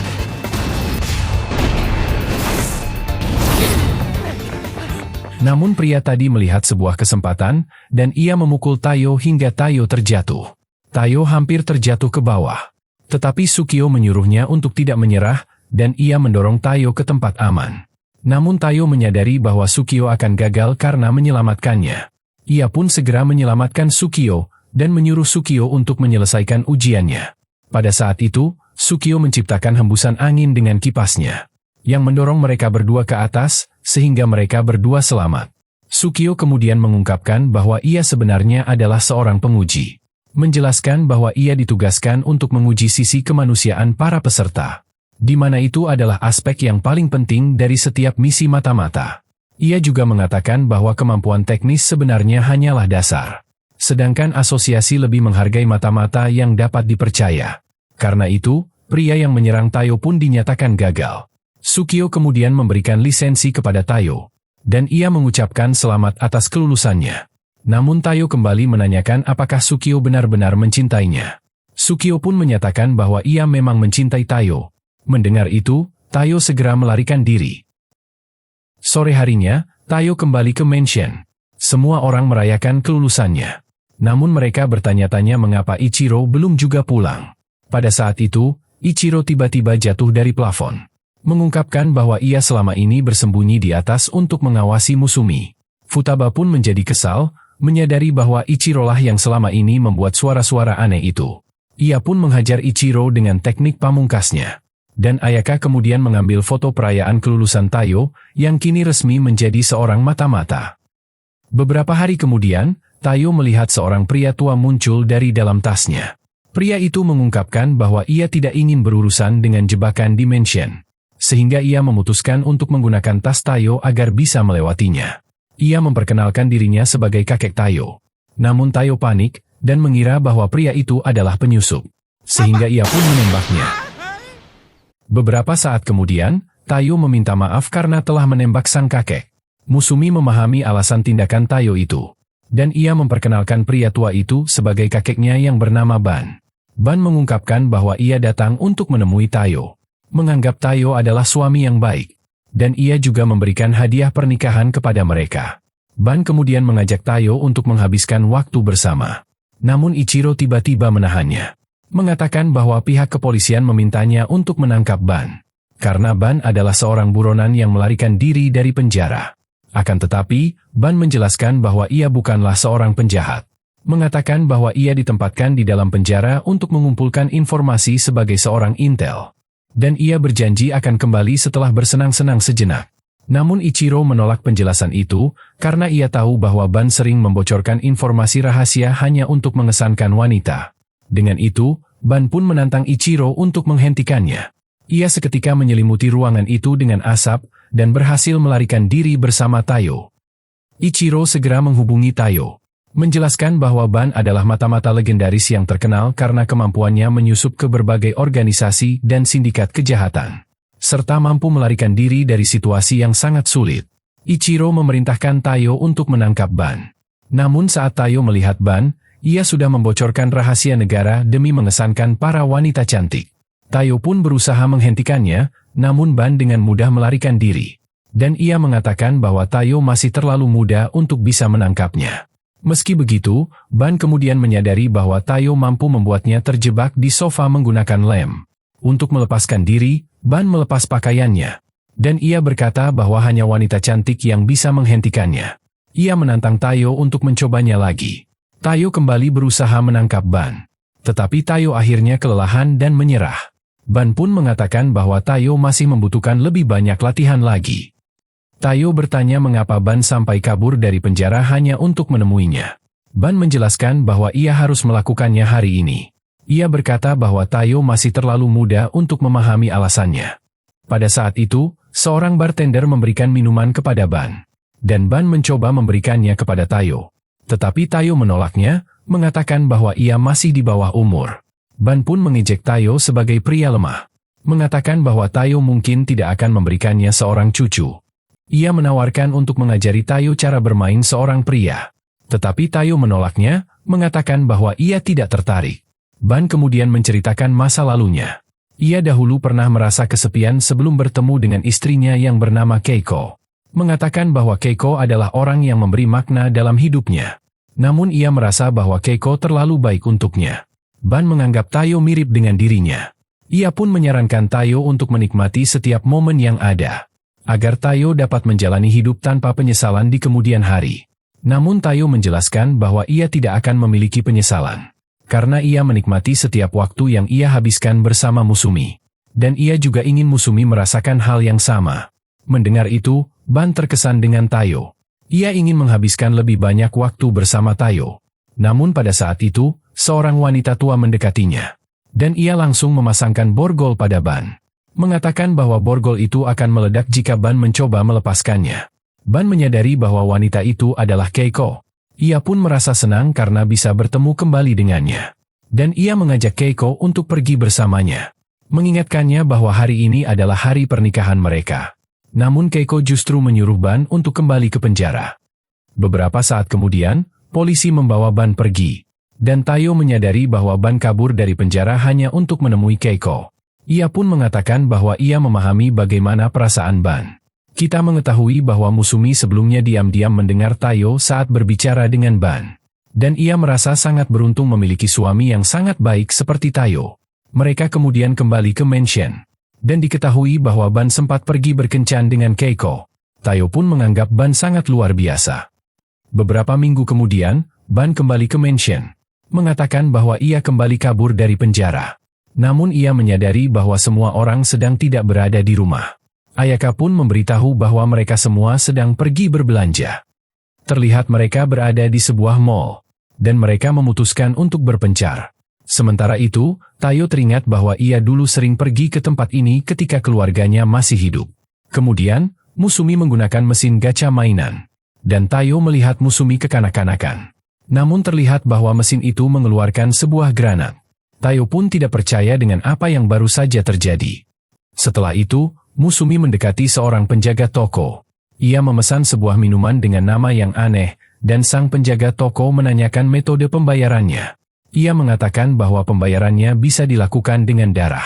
Namun pria tadi melihat sebuah kesempatan, dan ia memukul Tayo hingga Tayo terjatuh. Tayo hampir terjatuh ke bawah. Tetapi Sukio menyuruhnya untuk tidak menyerah, dan ia mendorong Tayo ke tempat aman. Namun Tayo menyadari bahwa Sukio akan gagal karena menyelamatkannya. Ia pun segera menyelamatkan Sukio, dan menyuruh Sukio untuk menyelesaikan ujiannya. Pada saat itu, Sukio menciptakan hembusan angin dengan kipasnya, yang mendorong mereka berdua ke atas, sehingga mereka berdua selamat. Sukio kemudian mengungkapkan bahwa ia sebenarnya adalah seorang penguji, menjelaskan bahwa ia ditugaskan untuk menguji sisi kemanusiaan para peserta, di mana itu adalah aspek yang paling penting dari setiap misi mata-mata. Ia juga mengatakan bahwa kemampuan teknis sebenarnya hanyalah dasar, sedangkan asosiasi lebih menghargai mata-mata yang dapat dipercaya. Karena itu, pria yang menyerang Tayo pun dinyatakan gagal. Sukio kemudian memberikan lisensi kepada Tayo, dan ia mengucapkan selamat atas kelulusannya. Namun Tayo kembali menanyakan apakah Sukio benar-benar mencintainya. Sukio pun menyatakan bahwa ia memang mencintai Tayo. Mendengar itu, Tayo segera melarikan diri. Sore harinya, Tayo kembali ke mansion. Semua orang merayakan kelulusannya. Namun mereka bertanya-tanya mengapa Ichiro belum juga pulang. Pada saat itu, Ichiro tiba-tiba jatuh dari plafon, mengungkapkan bahwa ia selama ini bersembunyi di atas untuk mengawasi Musumi. Futaba pun menjadi kesal, menyadari bahwa Ichiro lah yang selama ini membuat suara-suara aneh itu. Ia pun menghajar Ichiro dengan teknik pamungkasnya. Dan Ayaka kemudian mengambil foto perayaan kelulusan Tayo, yang kini resmi menjadi seorang mata-mata. Beberapa hari kemudian, Tayo melihat seorang pria tua muncul dari dalam tasnya. Pria itu mengungkapkan bahwa ia tidak ingin berurusan dengan jebakan di mansion, sehingga ia memutuskan untuk menggunakan tas Tayo agar bisa melewatinya. Ia memperkenalkan dirinya sebagai kakek Tayo. Namun Tayo panik, dan mengira bahwa pria itu adalah penyusup, sehingga ia pun menembaknya. Beberapa saat kemudian, Tayo meminta maaf karena telah menembak sang kakek. Musumi memahami alasan tindakan Tayo itu, dan ia memperkenalkan pria tua itu sebagai kakeknya yang bernama Ban. Ban mengungkapkan bahwa ia datang untuk menemui Tayo, menganggap Tayo adalah suami yang baik, dan ia juga memberikan hadiah pernikahan kepada mereka. Ban kemudian mengajak Tayo untuk menghabiskan waktu bersama. Namun Ichiro tiba-tiba menahannya, mengatakan bahwa pihak kepolisian memintanya untuk menangkap Ban, karena Ban adalah seorang buronan yang melarikan diri dari penjara. Akan tetapi, Ban menjelaskan bahwa ia bukanlah seorang penjahat, mengatakan bahwa ia ditempatkan di dalam penjara untuk mengumpulkan informasi sebagai seorang intel, dan ia berjanji akan kembali setelah bersenang-senang sejenak. Namun Ichiro menolak penjelasan itu, karena ia tahu bahwa Ban sering membocorkan informasi rahasia hanya untuk mengesankan wanita. Dengan itu, Ban pun menantang Ichiro untuk menghentikannya. Ia seketika menyelimuti ruangan itu dengan asap, dan berhasil melarikan diri bersama Tayo. Ichiro segera menghubungi Tayo, menjelaskan bahwa Ban adalah mata-mata legendaris yang terkenal karena kemampuannya menyusup ke berbagai organisasi dan sindikat kejahatan, serta mampu melarikan diri dari situasi yang sangat sulit. Ichiro memerintahkan Tayo untuk menangkap Ban. Namun saat Tayo melihat Ban, ia sudah membocorkan rahasia negara demi mengesankan para wanita cantik. Tayo pun berusaha menghentikannya, namun Ban dengan mudah melarikan diri. Dan ia mengatakan bahwa Tayo masih terlalu muda untuk bisa menangkapnya. Meski begitu, Ban kemudian menyadari bahwa Tayo mampu membuatnya terjebak di sofa menggunakan lem. Untuk melepaskan diri, Ban melepas pakaiannya. Dan ia berkata bahwa hanya wanita cantik yang bisa menghentikannya. Ia menantang Tayo untuk mencobanya lagi. Tayo kembali berusaha menangkap Ban. Tetapi Tayo akhirnya kelelahan dan menyerah. Ban pun mengatakan bahwa Tayo masih membutuhkan lebih banyak latihan lagi. Tayo bertanya mengapa Ban sampai kabur dari penjara hanya untuk menemuinya. Ban menjelaskan bahwa ia harus melakukannya hari ini. Ia berkata bahwa Tayo masih terlalu muda untuk memahami alasannya. Pada saat itu, seorang bartender memberikan minuman kepada Ban. Dan Ban mencoba memberikannya kepada Tayo. Tetapi Tayo menolaknya, mengatakan bahwa ia masih di bawah umur. Ban pun mengejek Tayo sebagai pria lemah. Mengatakan bahwa Tayo mungkin tidak akan memberikannya seorang cucu. Ia menawarkan untuk mengajari Tayo cara bermain seorang pria. Tetapi Tayo menolaknya, mengatakan bahwa ia tidak tertarik. Ban kemudian menceritakan masa lalunya. Ia dahulu pernah merasa kesepian sebelum bertemu dengan istrinya yang bernama Keiko. Mengatakan bahwa Keiko adalah orang yang memberi makna dalam hidupnya. Namun ia merasa bahwa Keiko terlalu baik untuknya. Ban menganggap Tayo mirip dengan dirinya. Ia pun menyarankan Tayo untuk menikmati setiap momen yang ada, agar Tayo dapat menjalani hidup tanpa penyesalan di kemudian hari. Namun Tayo menjelaskan bahwa ia tidak akan memiliki penyesalan, karena ia menikmati setiap waktu yang ia habiskan bersama Musumi. Dan ia juga ingin Musumi merasakan hal yang sama. Mendengar itu, Ban terkesan dengan Tayo. Ia ingin menghabiskan lebih banyak waktu bersama Tayo. Namun pada saat itu, seorang wanita tua mendekatinya. Dan ia langsung memasangkan borgol pada Ban. Mengatakan bahwa borgol itu akan meledak jika Ban mencoba melepaskannya. Ban menyadari bahwa wanita itu adalah Keiko. Ia pun merasa senang karena bisa bertemu kembali dengannya. Dan ia mengajak Keiko untuk pergi bersamanya. Mengingatkannya bahwa hari ini adalah hari pernikahan mereka. Namun Keiko justru menyuruh Ban untuk kembali ke penjara. Beberapa saat kemudian, polisi membawa Ban pergi. Dan Tayo menyadari bahwa Ban kabur dari penjara hanya untuk menemui Keiko. Ia pun mengatakan bahwa ia memahami bagaimana perasaan Ban. Kita mengetahui bahwa Musumi sebelumnya diam-diam mendengar Tayo saat berbicara dengan Ban. Dan ia merasa sangat beruntung memiliki suami yang sangat baik seperti Tayo. Mereka kemudian kembali ke mansion. Dan diketahui bahwa Ban sempat pergi berkencan dengan Keiko. Tayo pun menganggap Ban sangat luar biasa. Beberapa minggu kemudian, Ban kembali ke mansion. Mengatakan bahwa ia kembali kabur dari penjara. Namun ia menyadari bahwa semua orang sedang tidak berada di rumah. Ayaka pun memberitahu bahwa mereka semua sedang pergi berbelanja. Terlihat mereka berada di sebuah mall. Dan mereka memutuskan untuk berpencar. Sementara itu, Tayo teringat bahwa ia dulu sering pergi ke tempat ini ketika keluarganya masih hidup. Kemudian, Musumi menggunakan mesin gacha mainan. Dan Tayo melihat Musumi kekanak-kanakan. Namun terlihat bahwa mesin itu mengeluarkan sebuah granat. Tayo pun tidak percaya dengan apa yang baru saja terjadi. Setelah itu, Musumi mendekati seorang penjaga toko. Ia memesan sebuah minuman dengan nama yang aneh, dan sang penjaga toko menanyakan metode pembayarannya. Ia mengatakan bahwa pembayarannya bisa dilakukan dengan darah.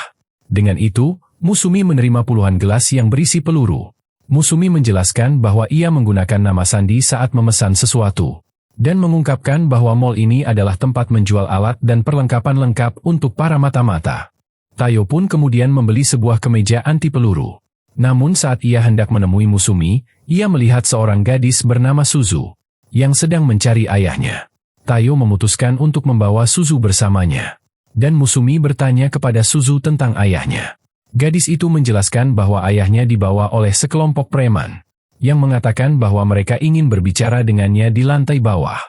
Dengan itu, Musumi menerima puluhan gelas yang berisi peluru. Musumi menjelaskan bahwa ia menggunakan nama sandi saat memesan sesuatu. Dan mengungkapkan bahwa mall ini adalah tempat menjual alat dan perlengkapan lengkap untuk para mata-mata. Tayo pun kemudian membeli sebuah kemeja anti peluru. Namun saat ia hendak menemui Musumi, ia melihat seorang gadis bernama Suzu, yang sedang mencari ayahnya. Tayo memutuskan untuk membawa Suzu bersamanya. Dan Musumi bertanya kepada Suzu tentang ayahnya. Gadis itu menjelaskan bahwa ayahnya dibawa oleh sekelompok preman, yang mengatakan bahwa mereka ingin berbicara dengannya di lantai bawah.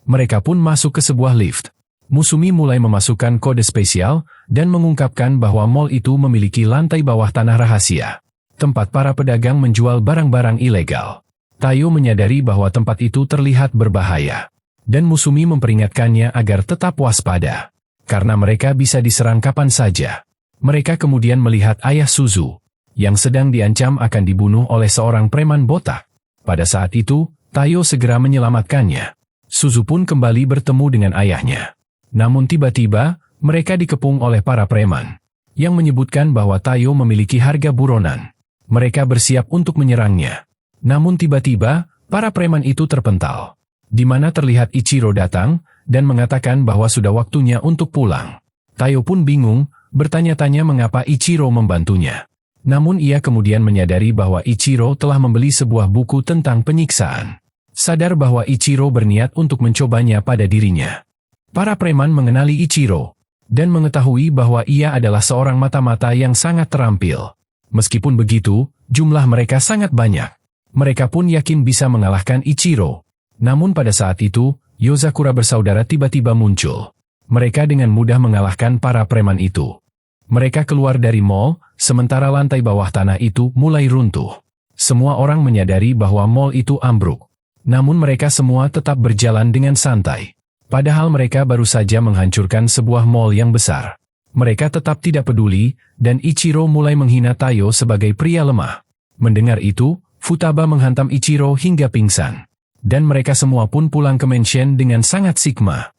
Mereka pun masuk ke sebuah lift. Musumi mulai memasukkan kode spesial, dan mengungkapkan bahwa mall itu memiliki lantai bawah tanah rahasia, tempat para pedagang menjual barang-barang ilegal. Tayo menyadari bahwa tempat itu terlihat berbahaya. Dan Musumi memperingatkannya agar tetap waspada, karena mereka bisa diserang kapan saja. Mereka kemudian melihat ayah Suzu, yang sedang diancam akan dibunuh oleh seorang preman botak. Pada saat itu, Tayo segera menyelamatkannya. Suzu pun kembali bertemu dengan ayahnya. Namun tiba-tiba, mereka dikepung oleh para preman, yang menyebutkan bahwa Tayo memiliki harga buronan. Mereka bersiap untuk menyerangnya. Namun tiba-tiba, para preman itu terpental. Di mana terlihat Ichiro datang, dan mengatakan bahwa sudah waktunya untuk pulang. Tayo pun bingung, bertanya-tanya mengapa Ichiro membantunya. Namun ia kemudian menyadari bahwa Ichiro telah membeli sebuah buku tentang penyiksaan. Sadar bahwa Ichiro berniat untuk mencobanya pada dirinya. Para preman mengenali Ichiro dan mengetahui bahwa ia adalah seorang mata-mata yang sangat terampil. Meskipun begitu, jumlah mereka sangat banyak. Mereka pun yakin bisa mengalahkan Ichiro. Namun pada saat itu, Yozakura bersaudara tiba-tiba muncul. Mereka dengan mudah mengalahkan para preman itu. Mereka keluar dari mall, sementara lantai bawah tanah itu mulai runtuh. Semua orang menyadari bahwa mall itu ambruk. Namun mereka semua tetap berjalan dengan santai. Padahal mereka baru saja menghancurkan sebuah mall yang besar. Mereka tetap tidak peduli, dan Ichiro mulai menghina Tayo sebagai pria lemah. Mendengar itu, Futaba menghantam Ichiro hingga pingsan. Dan mereka semua pun pulang ke mansion dengan sangat sigma.